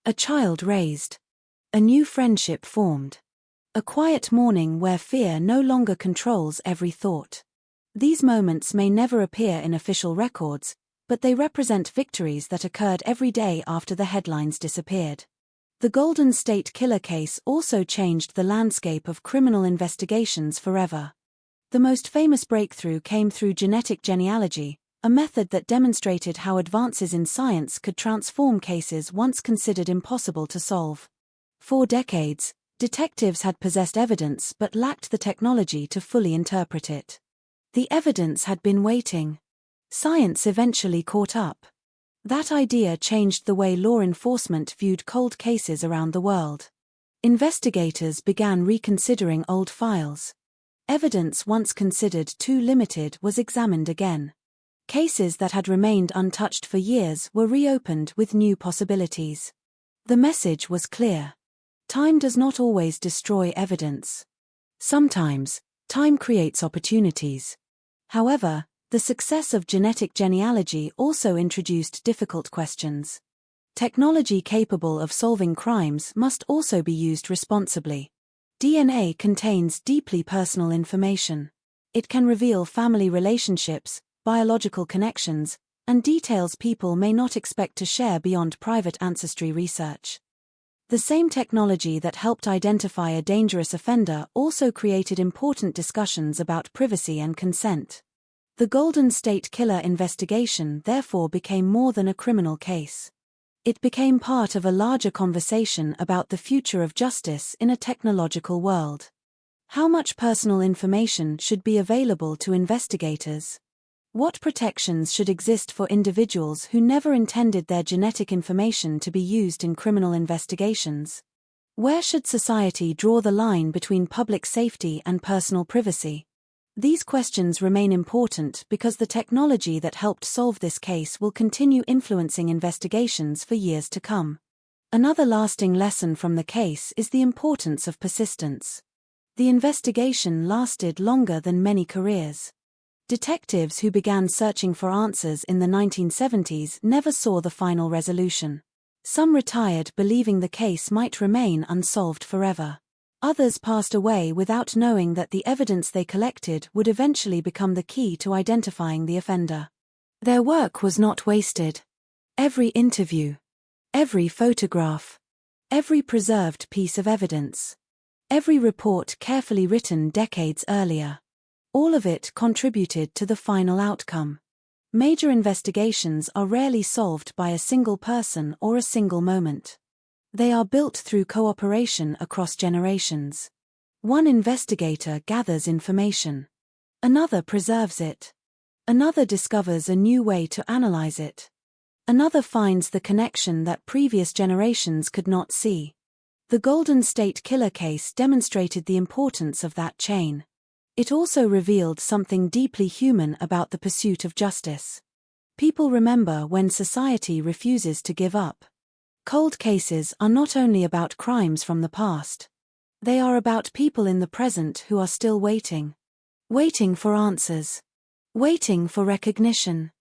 A child raised. A new friendship formed. A quiet morning where fear no longer controls every thought. These moments may never appear in official records, but they represent victories that occurred every day after the headlines disappeared. The Golden State Killer case also changed the landscape of criminal investigations forever. The most famous breakthrough came through genetic genealogy, a method that demonstrated how advances in science could transform cases once considered impossible to solve. For decades, detectives had possessed evidence but lacked the technology to fully interpret it. The evidence had been waiting. Science eventually caught up. That idea changed the way law enforcement viewed cold cases around the world. Investigators began reconsidering old files. Evidence once considered too limited was examined again. Cases that had remained untouched for years were reopened with new possibilities. The message was clear. Time does not always destroy evidence. Sometimes, time creates opportunities. However, the success of genetic genealogy also introduced difficult questions. Technology capable of solving crimes must also be used responsibly. DNA contains deeply personal information. It can reveal family relationships, biological connections, and details people may not expect to share beyond private ancestry research. The same technology that helped identify a dangerous offender also created important discussions about privacy and consent. The Golden State Killer investigation therefore became more than a criminal case. It became part of a larger conversation about the future of justice in a technological world. How much personal information should be available to investigators? What protections should exist for individuals who never intended their genetic information to be used in criminal investigations? Where should society draw the line between public safety and personal privacy? These questions remain important because the technology that helped solve this case will continue influencing investigations for years to come. Another lasting lesson from the case is the importance of persistence. The investigation lasted longer than many careers. Detectives who began searching for answers in the 1970s never saw the final resolution. Some retired believing the case might remain unsolved forever. Others passed away without knowing that the evidence they collected would eventually become the key to identifying the offender. Their work was not wasted. Every interview, every photograph, every preserved piece of evidence, every report carefully written decades earlier, all of it contributed to the final outcome. Major investigations are rarely solved by a single person or a single moment. They are built through cooperation across generations. One investigator gathers information. Another preserves it. Another discovers a new way to analyze it. Another finds the connection that previous generations could not see. The Golden State Killer case demonstrated the importance of that chain. It also revealed something deeply human about the pursuit of justice. People remember when society refuses to give up. Cold cases are not only about crimes from the past. They are about people in the present who are still waiting. Waiting for answers. Waiting for recognition.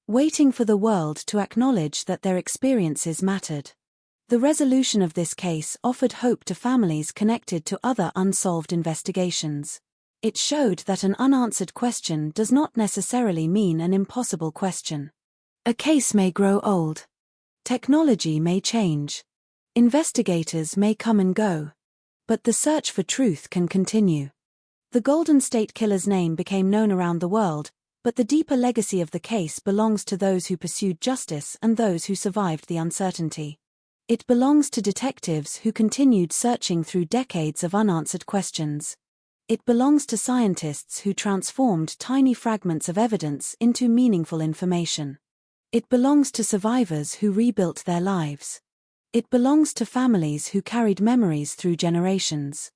Waiting for the world to acknowledge that their experiences mattered. The resolution of this case offered hope to families connected to other unsolved investigations. It showed that an unanswered question does not necessarily mean an impossible question. A case may grow old. Technology may change. Investigators may come and go. But the search for truth can continue. The Golden State Killer's name became known around the world, but the deeper legacy of the case belongs to those who pursued justice and those who survived the uncertainty. It belongs to detectives who continued searching through decades of unanswered questions. It belongs to scientists who transformed tiny fragments of evidence into meaningful information. It belongs to survivors who rebuilt their lives. It belongs to families who carried memories through generations.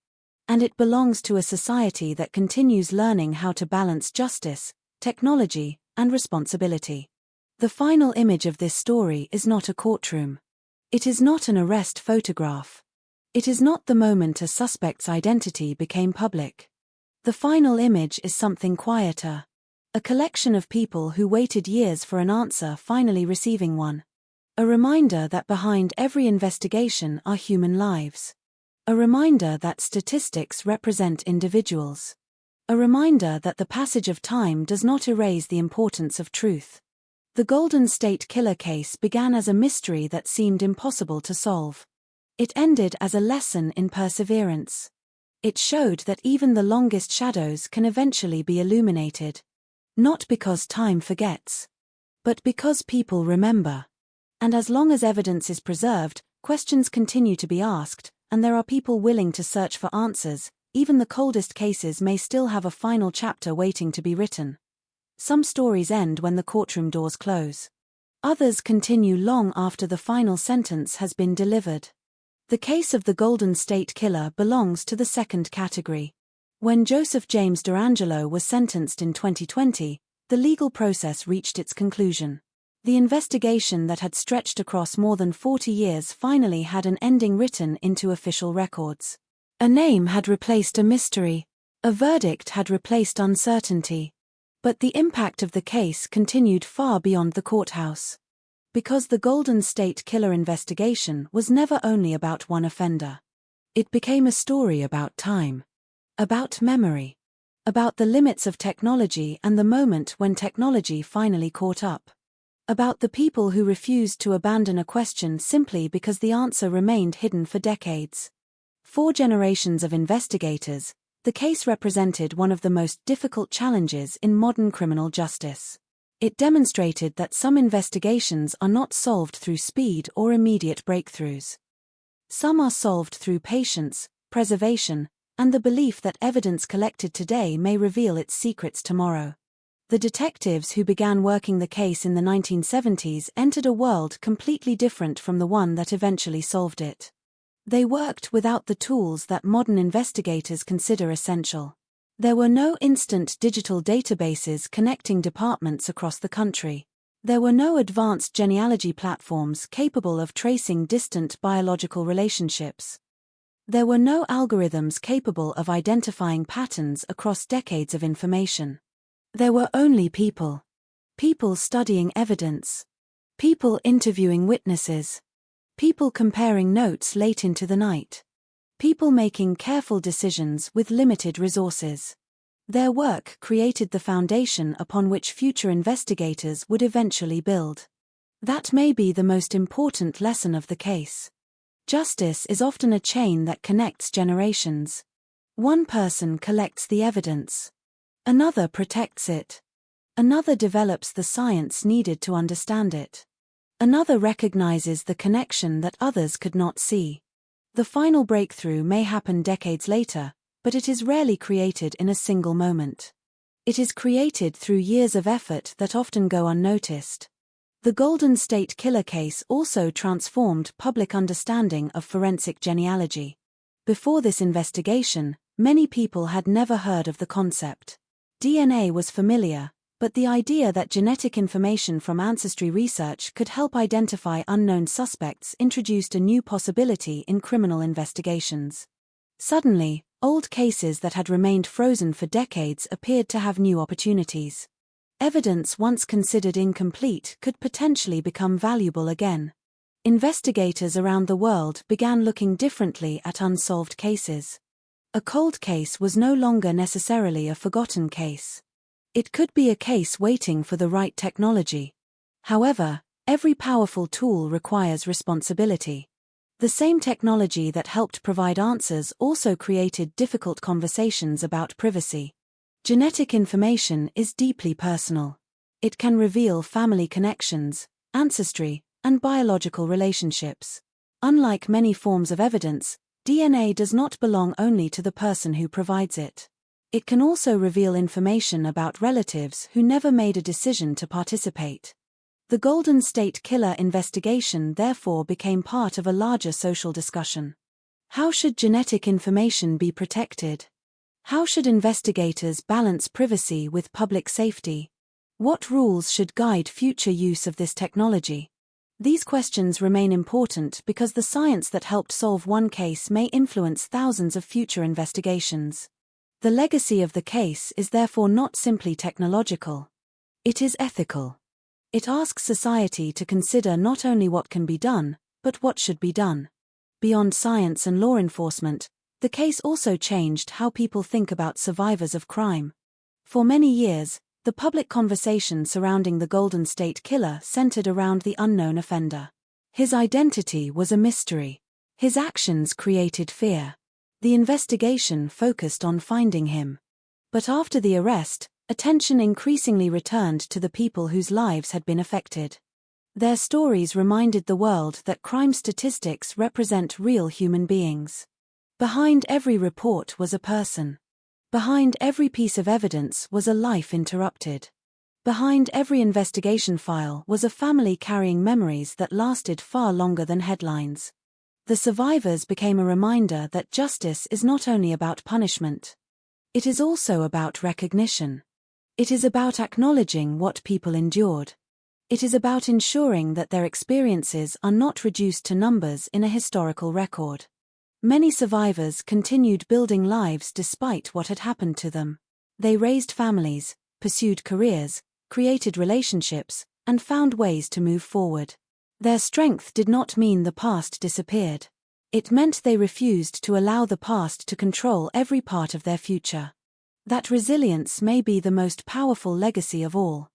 And it belongs to a society that continues learning how to balance justice, technology, and responsibility. The final image of this story is not a courtroom. It is not an arrest photograph. It is not the moment a suspect's identity became public. The final image is something quieter. A collection of people who waited years for an answer finally receiving one. A reminder that behind every investigation are human lives. A reminder that statistics represent individuals. A reminder that the passage of time does not erase the importance of truth. The Golden State Killer case began as a mystery that seemed impossible to solve. It ended as a lesson in perseverance. It showed that even the longest shadows can eventually be illuminated. Not because time forgets, but because people remember. And as long as evidence is preserved, questions continue to be asked, and there are people willing to search for answers. Even the coldest cases may still have a final chapter waiting to be written. Some stories end when the courtroom doors close. Others continue long after the final sentence has been delivered. The case of the Golden State Killer belongs to the second category. When Joseph James DeAngelo was sentenced in 2020, the legal process reached its conclusion. The investigation that had stretched across more than 40 years finally had an ending written into official records. A name had replaced a mystery. A verdict had replaced uncertainty. But the impact of the case continued far beyond the courthouse. Because the Golden State Killer investigation was never only about one offender. It became a story about time. About memory. About the limits of technology and the moment when technology finally caught up. About the people who refused to abandon a question simply because the answer remained hidden for decades. 4 generations of investigators, the case represented one of the most difficult challenges in modern criminal justice. It demonstrated that some investigations are not solved through speed or immediate breakthroughs. Some are solved through patience, preservation, and the belief that evidence collected today may reveal its secrets tomorrow. The detectives who began working the case in the 1970s entered a world completely different from the one that eventually solved it. They worked without the tools that modern investigators consider essential. There were no instant digital databases connecting departments across the country. There were no advanced genealogy platforms capable of tracing distant biological relationships. There were no algorithms capable of identifying patterns across decades of information. There were only people. People studying evidence. People interviewing witnesses. People comparing notes late into the night. People making careful decisions with limited resources. Their work created the foundation upon which future investigators would eventually build. That may be the most important lesson of the case. Justice is often a chain that connects generations. One person collects the evidence. Another protects it. Another develops the science needed to understand it. Another recognizes the connection that others could not see. The final breakthrough may happen decades later, but it is rarely created in a single moment. It is created through years of effort that often go unnoticed. The Golden State Killer case also transformed public understanding of forensic genealogy. Before this investigation, many people had never heard of the concept. DNA was familiar, but the idea that genetic information from ancestry research could help identify unknown suspects introduced a new possibility in criminal investigations. Suddenly, old cases that had remained frozen for decades appeared to have new opportunities. Evidence once considered incomplete could potentially become valuable again. Investigators around the world began looking differently at unsolved cases. A cold case was no longer necessarily a forgotten case. It could be a case waiting for the right technology. However, every powerful tool requires responsibility. The same technology that helped provide answers also created difficult conversations about privacy. Genetic information is deeply personal. It can reveal family connections, ancestry, and biological relationships. Unlike many forms of evidence, DNA does not belong only to the person who provides it. It can also reveal information about relatives who never made a decision to participate. The Golden State Killer investigation therefore became part of a larger social discussion. How should genetic information be protected? How should investigators balance privacy with public safety? What rules should guide future use of this technology? These questions remain important because the science that helped solve one case may influence thousands of future investigations. The legacy of the case is therefore not simply technological. It is ethical. It asks society to consider not only what can be done, but what should be done. Beyond science and law enforcement, the case also changed how people think about survivors of crime. For many years, the public conversation surrounding the Golden State Killer centered around the unknown offender. His identity was a mystery. His actions created fear. The investigation focused on finding him. But after the arrest, attention increasingly returned to the people whose lives had been affected. Their stories reminded the world that crime statistics represent real human beings. Behind every report was a person. Behind every piece of evidence was a life interrupted. Behind every investigation file was a family carrying memories that lasted far longer than headlines. The survivors became a reminder that justice is not only about punishment. It is also about recognition. It is about acknowledging what people endured. It is about ensuring that their experiences are not reduced to numbers in a historical record. Many survivors continued building lives despite what had happened to them. They raised families, pursued careers, created relationships, and found ways to move forward. Their strength did not mean the past disappeared. It meant they refused to allow the past to control every part of their future. That resilience may be the most powerful legacy of all.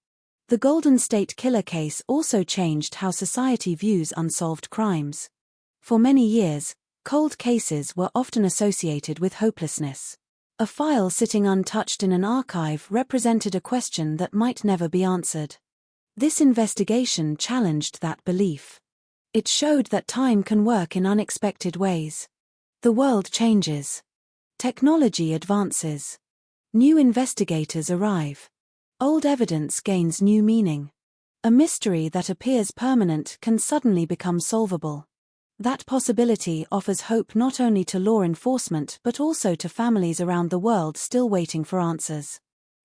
The Golden State Killer case also changed how society views unsolved crimes. For many years, cold cases were often associated with hopelessness. A file sitting untouched in an archive represented a question that might never be answered. This investigation challenged that belief. It showed that time can work in unexpected ways. The world changes. Technology advances. New investigators arrive. Old evidence gains new meaning. A mystery that appears permanent can suddenly become solvable. That possibility offers hope not only to law enforcement but also to families around the world still waiting for answers.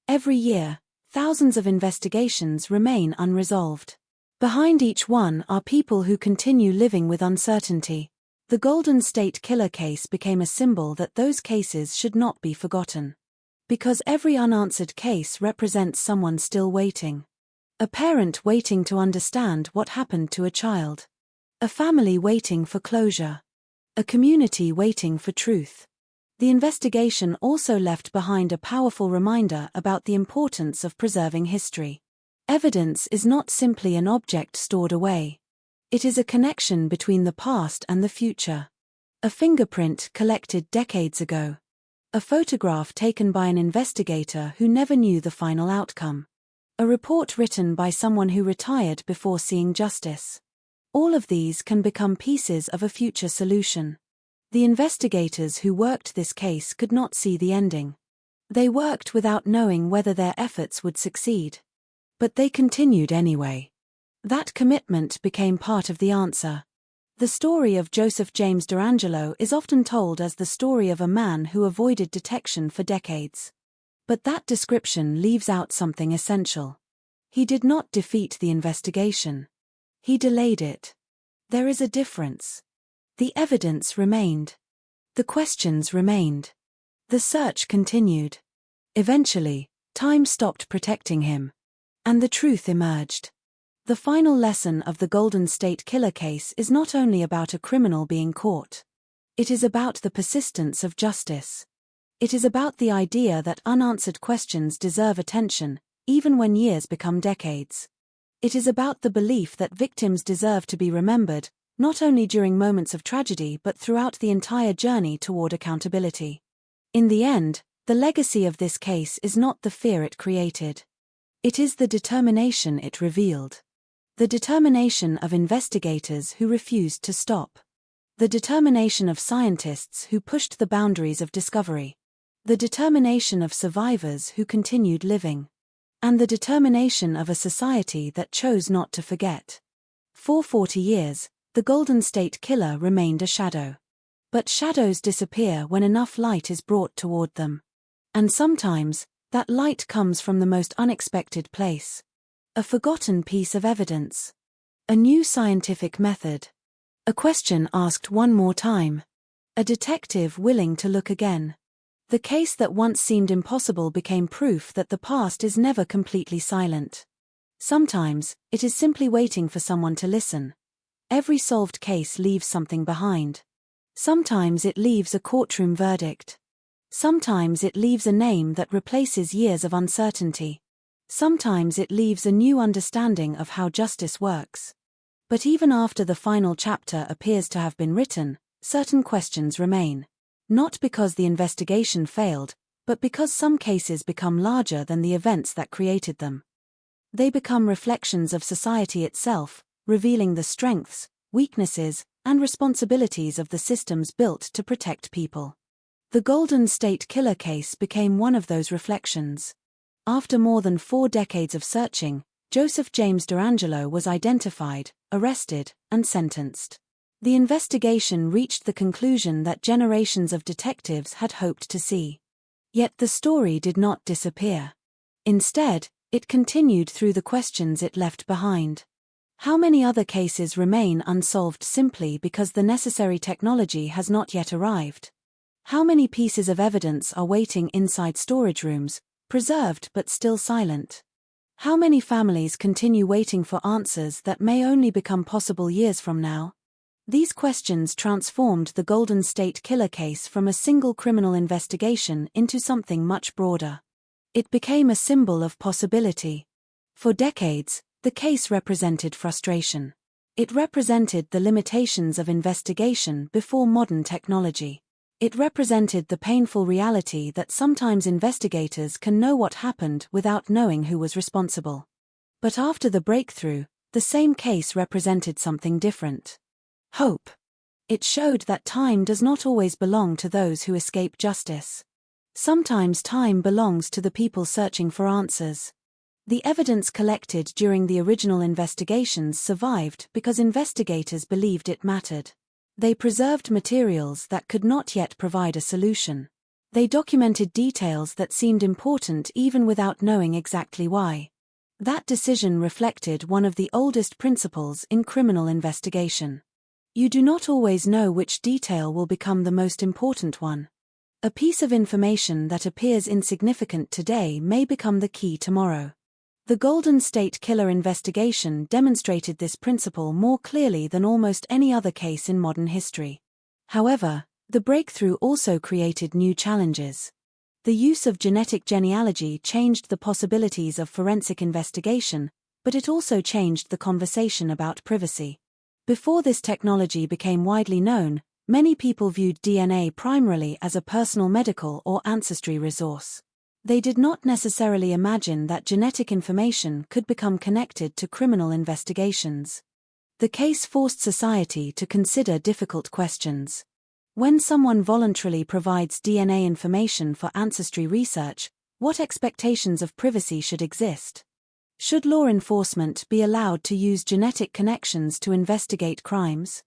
Every year, thousands of investigations remain unresolved. Behind each one are people who continue living with uncertainty. The Golden State Killer case became a symbol that those cases should not be forgotten. Because every unanswered case represents someone still waiting. A parent waiting to understand what happened to a child. A family waiting for closure. A community waiting for truth. The investigation also left behind a powerful reminder about the importance of preserving history. Evidence is not simply an object stored away. It is a connection between the past and the future. A fingerprint collected decades ago. A photograph taken by an investigator who never knew the final outcome. A report written by someone who retired before seeing justice. All of these can become pieces of a future solution. The investigators who worked this case could not see the ending. They worked without knowing whether their efforts would succeed. But they continued anyway. That commitment became part of the answer. The story of Joseph James DeAngelo is often told as the story of a man who avoided detection for decades. But that description leaves out something essential. He did not defeat the investigation. He delayed it. There is a difference. The evidence remained. The questions remained. The search continued. Eventually, time stopped protecting him. And the truth emerged. The final lesson of the Golden State Killer case is not only about a criminal being caught. It is about the persistence of justice. It is about the idea that unanswered questions deserve attention, even when years become decades. It is about the belief that victims deserve to be remembered, not only during moments of tragedy but throughout the entire journey toward accountability. In the end, the legacy of this case is not the fear it created. It is the determination it revealed. The determination of investigators who refused to stop. The determination of scientists who pushed the boundaries of discovery. The determination of survivors who continued living. And the determination of a society that chose not to forget. For 40 years, the Golden State Killer remained a shadow. But shadows disappear when enough light is brought toward them. And sometimes, that light comes from the most unexpected place. A forgotten piece of evidence. A new scientific method. A question asked one more time. A detective willing to look again. The case that once seemed impossible became proof that the past is never completely silent. Sometimes, it is simply waiting for someone to listen. Every solved case leaves something behind. Sometimes it leaves a courtroom verdict. Sometimes it leaves a name that replaces years of uncertainty. Sometimes it leaves a new understanding of how justice works. But even after the final chapter appears to have been written, certain questions remain. Not because the investigation failed, but because some cases become larger than the events that created them. They become reflections of society itself, revealing the strengths, weaknesses, and responsibilities of the systems built to protect people. The Golden State Killer case became one of those reflections. After more than 4 decades of searching, Joseph James DeAngelo was identified, arrested, and sentenced. The investigation reached the conclusion that generations of detectives had hoped to see. Yet the story did not disappear. Instead, it continued through the questions it left behind. How many other cases remain unsolved simply because the necessary technology has not yet arrived? How many pieces of evidence are waiting inside storage rooms, preserved but still silent? How many families continue waiting for answers that may only become possible years from now? These questions transformed the Golden State Killer case from a single criminal investigation into something much broader. It became a symbol of possibility. For decades, the case represented frustration. It represented the limitations of investigation before modern technology. It represented the painful reality that sometimes investigators can know what happened without knowing who was responsible. But after the breakthrough, the same case represented something different. Hope. It showed that time does not always belong to those who escape justice. Sometimes time belongs to the people searching for answers. The evidence collected during the original investigations survived because investigators believed it mattered. They preserved materials that could not yet provide a solution. They documented details that seemed important even without knowing exactly why. That decision reflected one of the oldest principles in criminal investigation. You do not always know which detail will become the most important one. A piece of information that appears insignificant today may become the key tomorrow. The Golden State Killer investigation demonstrated this principle more clearly than almost any other case in modern history. However, the breakthrough also created new challenges. The use of genetic genealogy changed the possibilities of forensic investigation, but it also changed the conversation about privacy. Before this technology became widely known, many people viewed DNA primarily as a personal medical or ancestry resource. They did not necessarily imagine that genetic information could become connected to criminal investigations. The case forced society to consider difficult questions. When someone voluntarily provides DNA information for ancestry research, what expectations of privacy should exist? Should law enforcement be allowed to use genetic connections to investigate crimes?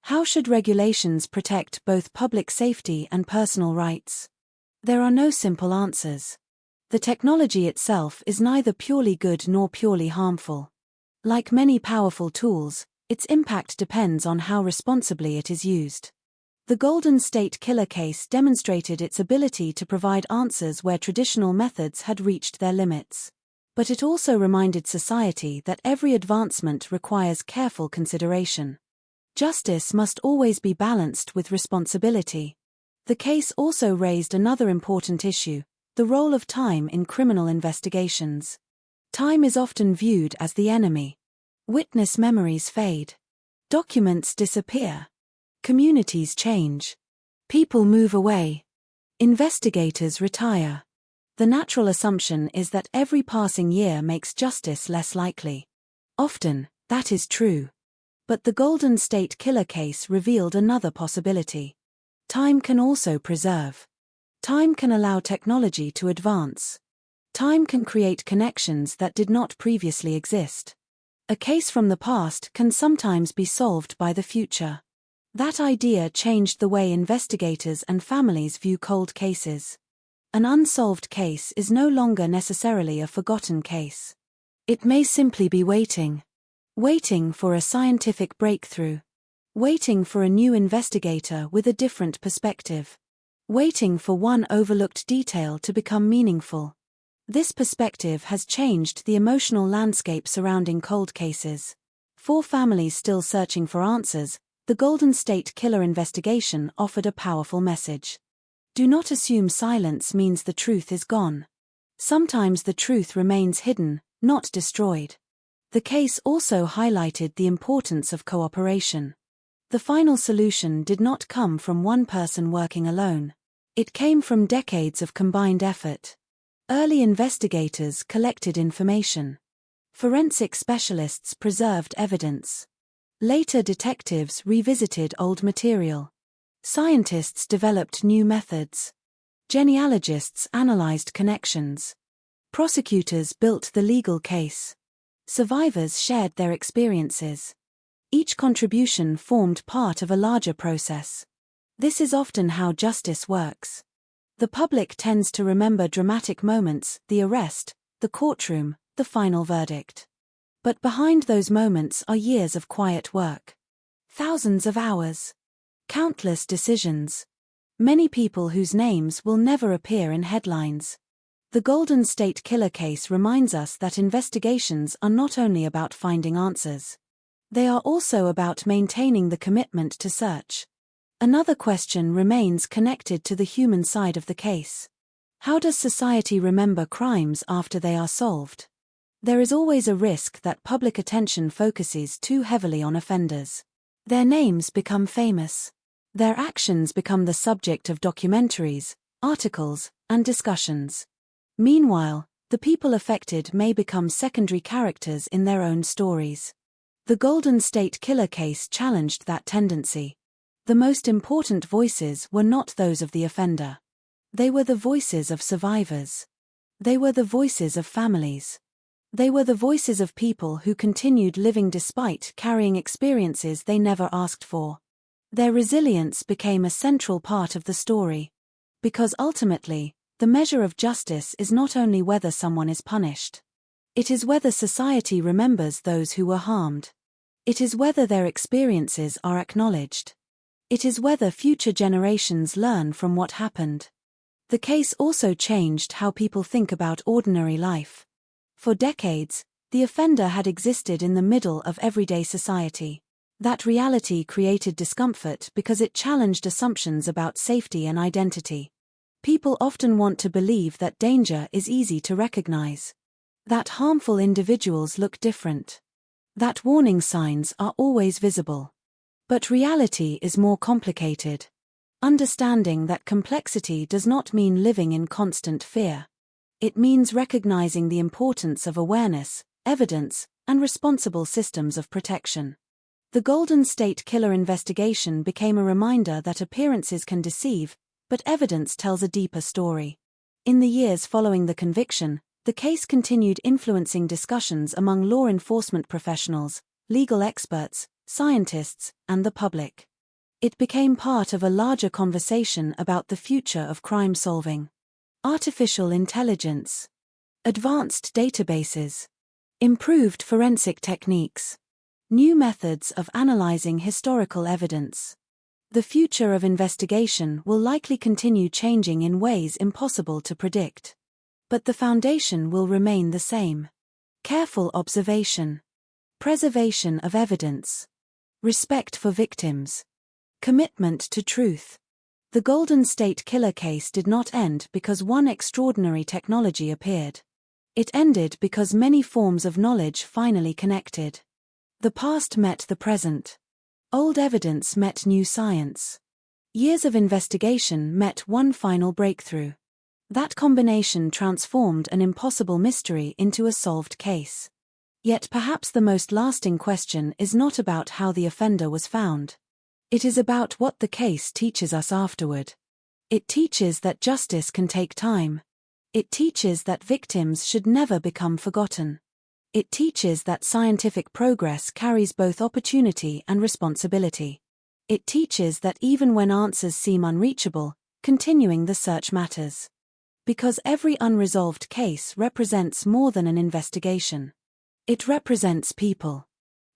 How should regulations protect both public safety and personal rights? There are no simple answers. The technology itself is neither purely good nor purely harmful. Like many powerful tools, its impact depends on how responsibly it is used. The Golden State Killer case demonstrated its ability to provide answers where traditional methods had reached their limits. But it also reminded society that every advancement requires careful consideration. Justice must always be balanced with responsibility. The case also raised another important issue: the role of time in criminal investigations. Time is often viewed as the enemy. Witness memories fade. Documents disappear. Communities change. People move away. Investigators retire. The natural assumption is that every passing year makes justice less likely. Often, that is true. But the Golden State Killer case revealed another possibility. Time can also preserve. Time can allow technology to advance. Time can create connections that did not previously exist. A case from the past can sometimes be solved by the future. That idea changed the way investigators and families view cold cases. An unsolved case is no longer necessarily a forgotten case. It may simply be waiting. Waiting for a scientific breakthrough. Waiting for a new investigator with a different perspective. Waiting for one overlooked detail to become meaningful. This perspective has changed the emotional landscape surrounding cold cases. For families still searching for answers, the Golden State Killer investigation offered a powerful message. Do not assume silence means the truth is gone. Sometimes the truth remains hidden, not destroyed. The case also highlighted the importance of cooperation. The final solution did not come from one person working alone. It came from decades of combined effort. Early investigators collected information. Forensic specialists preserved evidence. Later detectives revisited old material. Scientists developed new methods. Genealogists analyzed connections. Prosecutors built the legal case. Survivors shared their experiences. Each contribution formed part of a larger process. This is often how justice works. The public tends to remember dramatic moments, the arrest, the courtroom, the final verdict. But behind those moments are years of quiet work. Thousands of hours. Countless decisions. Many people whose names will never appear in headlines. The Golden State Killer case reminds us that investigations are not only about finding answers. They are also about maintaining the commitment to search. Another question remains connected to the human side of the case. How does society remember crimes after they are solved? There is always a risk that public attention focuses too heavily on offenders. Their names become famous. Their actions become the subject of documentaries, articles, and discussions. Meanwhile, the people affected may become secondary characters in their own stories. The Golden State Killer case challenged that tendency. The most important voices were not those of the offender. They were the voices of survivors. They were the voices of families. They were the voices of people who continued living despite carrying experiences they never asked for. Their resilience became a central part of the story. Because ultimately, the measure of justice is not only whether someone is punished. It is whether society remembers those who were harmed. It is whether their experiences are acknowledged. It is whether future generations learn from what happened. The case also changed how people think about ordinary life. For decades, the offender had existed in the middle of everyday society. That reality created discomfort because it challenged assumptions about safety and identity. People often want to believe that danger is easy to recognize. That harmful individuals look different. That warning signs are always visible. But reality is more complicated. Understanding that complexity does not mean living in constant fear. It means recognizing the importance of awareness, evidence, and responsible systems of protection. The Golden State Killer investigation became a reminder that appearances can deceive, but evidence tells a deeper story. In the years following the conviction, the case continued influencing discussions among law enforcement professionals, legal experts, scientists, and the public. It became part of a larger conversation about the future of crime solving. Artificial intelligence, advanced databases, improved forensic techniques, new methods of analyzing historical evidence. The future of investigation will likely continue changing in ways impossible to predict. But the foundation will remain the same. Careful observation, preservation of evidence, respect for victims, commitment to truth. The Golden State Killer case did not end because one extraordinary technology appeared. It ended because many forms of knowledge finally connected. The past met the present. Old evidence met new science. Years of investigation met one final breakthrough. That combination transformed an impossible mystery into a solved case. Yet perhaps the most lasting question is not about how the offender was found. It is about what the case teaches us afterward. It teaches that justice can take time. It teaches that victims should never become forgotten. It teaches that scientific progress carries both opportunity and responsibility. It teaches that even when answers seem unreachable, continuing the search matters. Because every unresolved case represents more than an investigation. It represents people.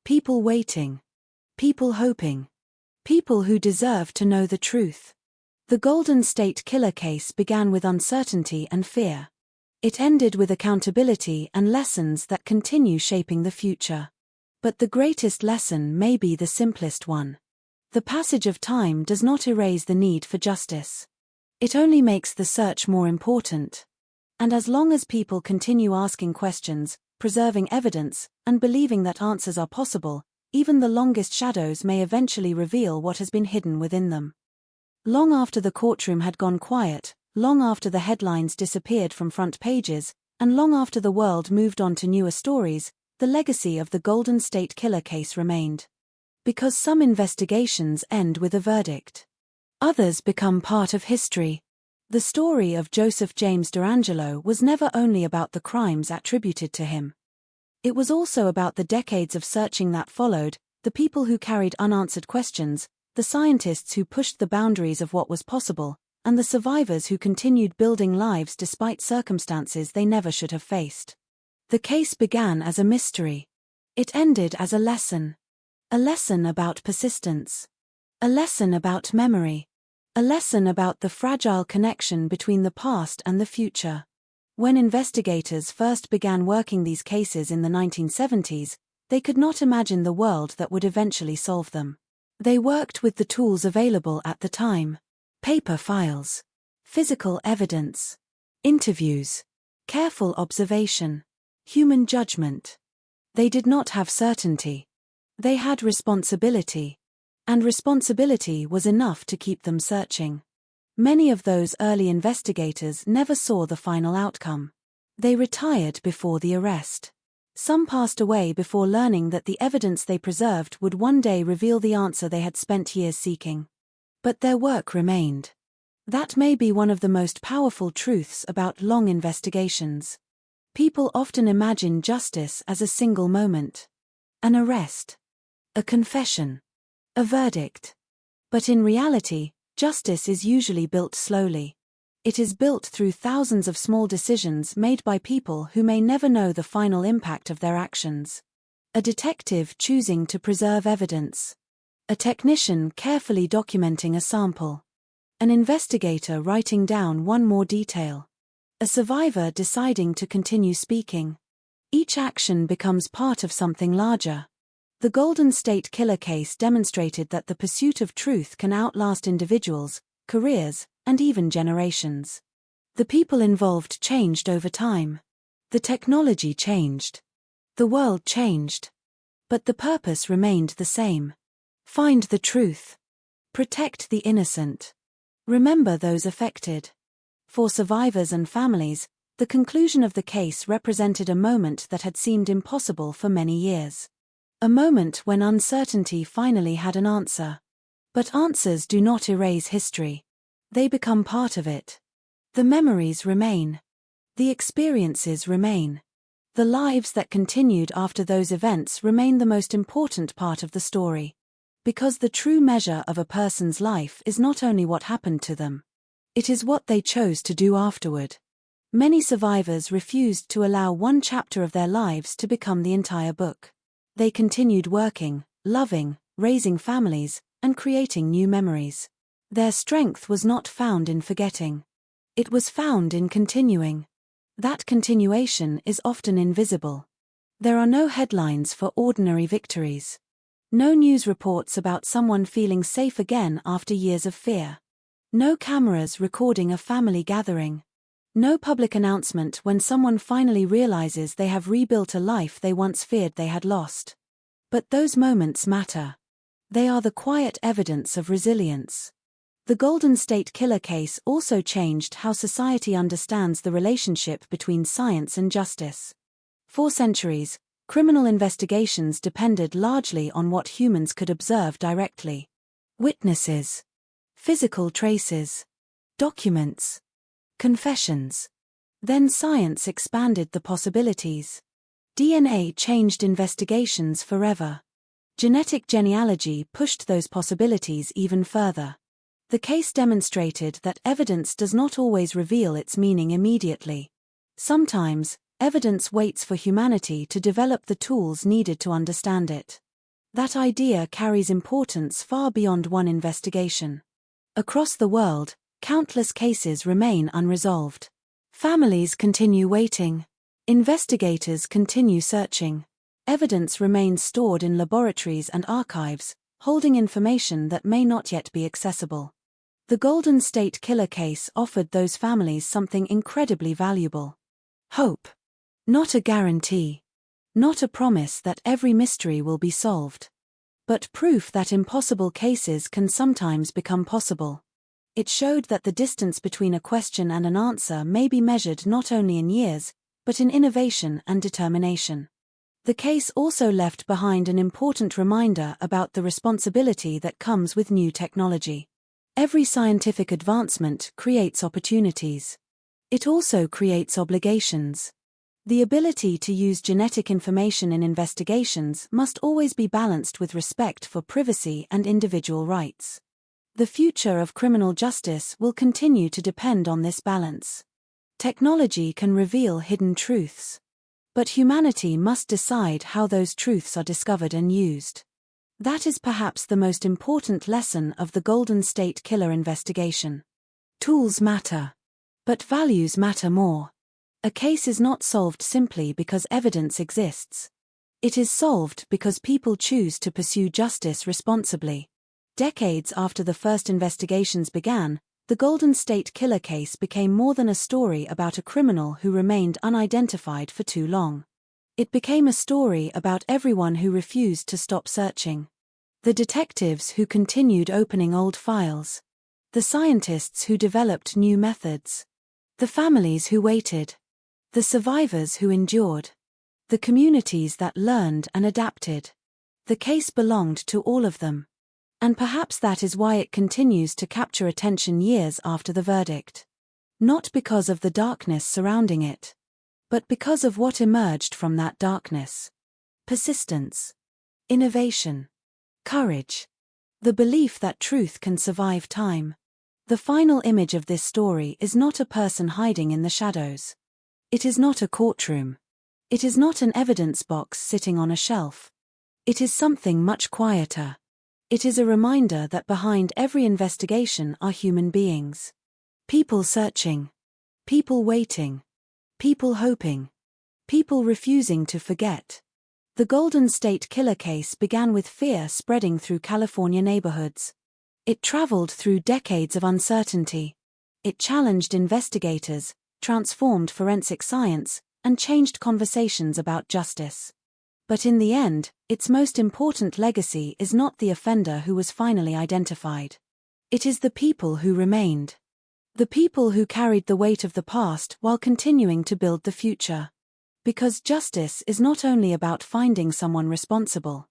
People waiting. People hoping. People who deserve to know the truth. The Golden State Killer case began with uncertainty and fear. It ended with accountability and lessons that continue shaping the future. But the greatest lesson may be the simplest one. The passage of time does not erase the need for justice. It only makes the search more important. And as long as people continue asking questions, preserving evidence, and believing that answers are possible, Even the longest shadows may eventually reveal what has been hidden within them. Long after the courtroom had gone quiet, long after the headlines disappeared from front pages, and long after the world moved on to newer stories, the legacy of the Golden State Killer case remained. Because some investigations end with a verdict. Others become part of history. The story of Joseph James DeAngelo was never only about the crimes attributed to him. It was also about the decades of searching that followed, the people who carried unanswered questions, the scientists who pushed the boundaries of what was possible, and the survivors who continued building lives despite circumstances they never should have faced. The case began as a mystery. It ended as a lesson. A lesson about persistence. A lesson about memory. A lesson about the fragile connection between the past and the future. When investigators first began working these cases in the 1970s, they could not imagine the world that would eventually solve them. They worked with the tools available at the time. Paper files. Physical evidence. Interviews. Careful observation. Human judgment. They did not have certainty. They had responsibility. And responsibility was enough to keep them searching. Many of those early investigators never saw the final outcome. They retired before the arrest. Some passed away before learning that the evidence they preserved would one day reveal the answer they had spent years seeking. But their work remained. That may be one of the most powerful truths about long investigations. People often imagine justice as a single moment. An arrest. A confession. A verdict. But in reality, justice is usually built slowly. It is built through thousands of small decisions made by people who may never know the final impact of their actions. A detective choosing to preserve evidence. A technician carefully documenting a sample. An investigator writing down one more detail. A survivor deciding to continue speaking. Each action becomes part of something larger. The Golden State Killer case demonstrated that the pursuit of truth can outlast individuals, careers, and even generations. The people involved changed over time. The technology changed. The world changed. But the purpose remained the same. Find the truth. Protect the innocent. Remember those affected. For survivors and families, the conclusion of the case represented a moment that had seemed impossible for many years. A moment when uncertainty finally had an answer. But answers do not erase history. They become part of it. The memories remain. The experiences remain. The lives that continued after those events remain the most important part of the story. Because the true measure of a person's life is not only what happened to them. It is what they chose to do afterward. Many survivors refused to allow one chapter of their lives to become the entire book. They continued working, loving, raising families, and creating new memories. Their strength was not found in forgetting. It was found in continuing. That continuation is often invisible. There are no headlines for ordinary victories. No news reports about someone feeling safe again after years of fear. No cameras recording a family gathering. No public announcement when someone finally realizes they have rebuilt a life they once feared they had lost. But those moments matter. They are the quiet evidence of resilience. The Golden State Killer case also changed how society understands the relationship between science and justice. For centuries, criminal investigations depended largely on what humans could observe directly. Witnesses. Physical traces. Documents. Confessions. Then science expanded the possibilities. DNA changed investigations forever. Genetic genealogy pushed those possibilities even further. The case demonstrated that evidence does not always reveal its meaning immediately. Sometimes, evidence waits for humanity to develop the tools needed to understand it. That idea carries importance far beyond one investigation. Across the world, countless cases remain unresolved. Families continue waiting. Investigators continue searching. Evidence remains stored in laboratories and archives, holding information that may not yet be accessible. The Golden State Killer case offered those families something incredibly valuable. Hope. Not a guarantee. Not a promise that every mystery will be solved. but proof that impossible cases can sometimes become possible. It showed that the distance between a question and an answer may be measured not only in years, but in innovation and determination. The case also left behind an important reminder about the responsibility that comes with new technology. Every scientific advancement creates opportunities. It also creates obligations. The ability to use genetic information in investigations must always be balanced with respect for privacy and individual rights. The future of criminal justice will continue to depend on this balance. Technology can reveal hidden truths, but humanity must decide how those truths are discovered and used. That is perhaps the most important lesson of the Golden State Killer investigation. Tools matter, but values matter more. A case is not solved simply because evidence exists. It is solved because people choose to pursue justice responsibly. Decades after the first investigations began, the Golden State Killer case became more than a story about a criminal who remained unidentified for too long. It became a story about everyone who refused to stop searching. The detectives who continued opening old files. The scientists who developed new methods. The families who waited. The survivors who endured. The communities that learned and adapted. The case belonged to all of them. And perhaps that is why it continues to capture attention years after the verdict. Not because of the darkness surrounding it, but because of what emerged from that darkness. Persistence. Innovation. Courage. The belief that truth can survive time. The final image of this story is not a person hiding in the shadows. It is not a courtroom. It is not an evidence box sitting on a shelf. It is something much quieter. It is a reminder that behind every investigation are human beings. People searching. People waiting. People hoping. People refusing to forget. The Golden State Killer case began with fear spreading through California neighborhoods. It traveled through decades of uncertainty. It challenged investigators, transformed forensic science, and changed conversations about justice. But in the end, its most important legacy is not the offender who was finally identified. It is the people who remained. The people who carried the weight of the past while continuing to build the future. Because justice is not only about finding someone responsible.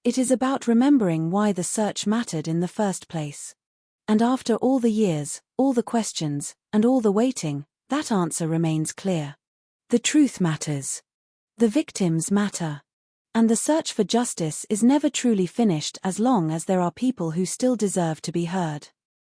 It is about remembering why the search mattered in the first place. And after all the years, all the questions, and all the waiting, that answer remains clear. The truth matters. The victims matter. And the search for justice is never truly finished as long as there are people who still deserve to be heard.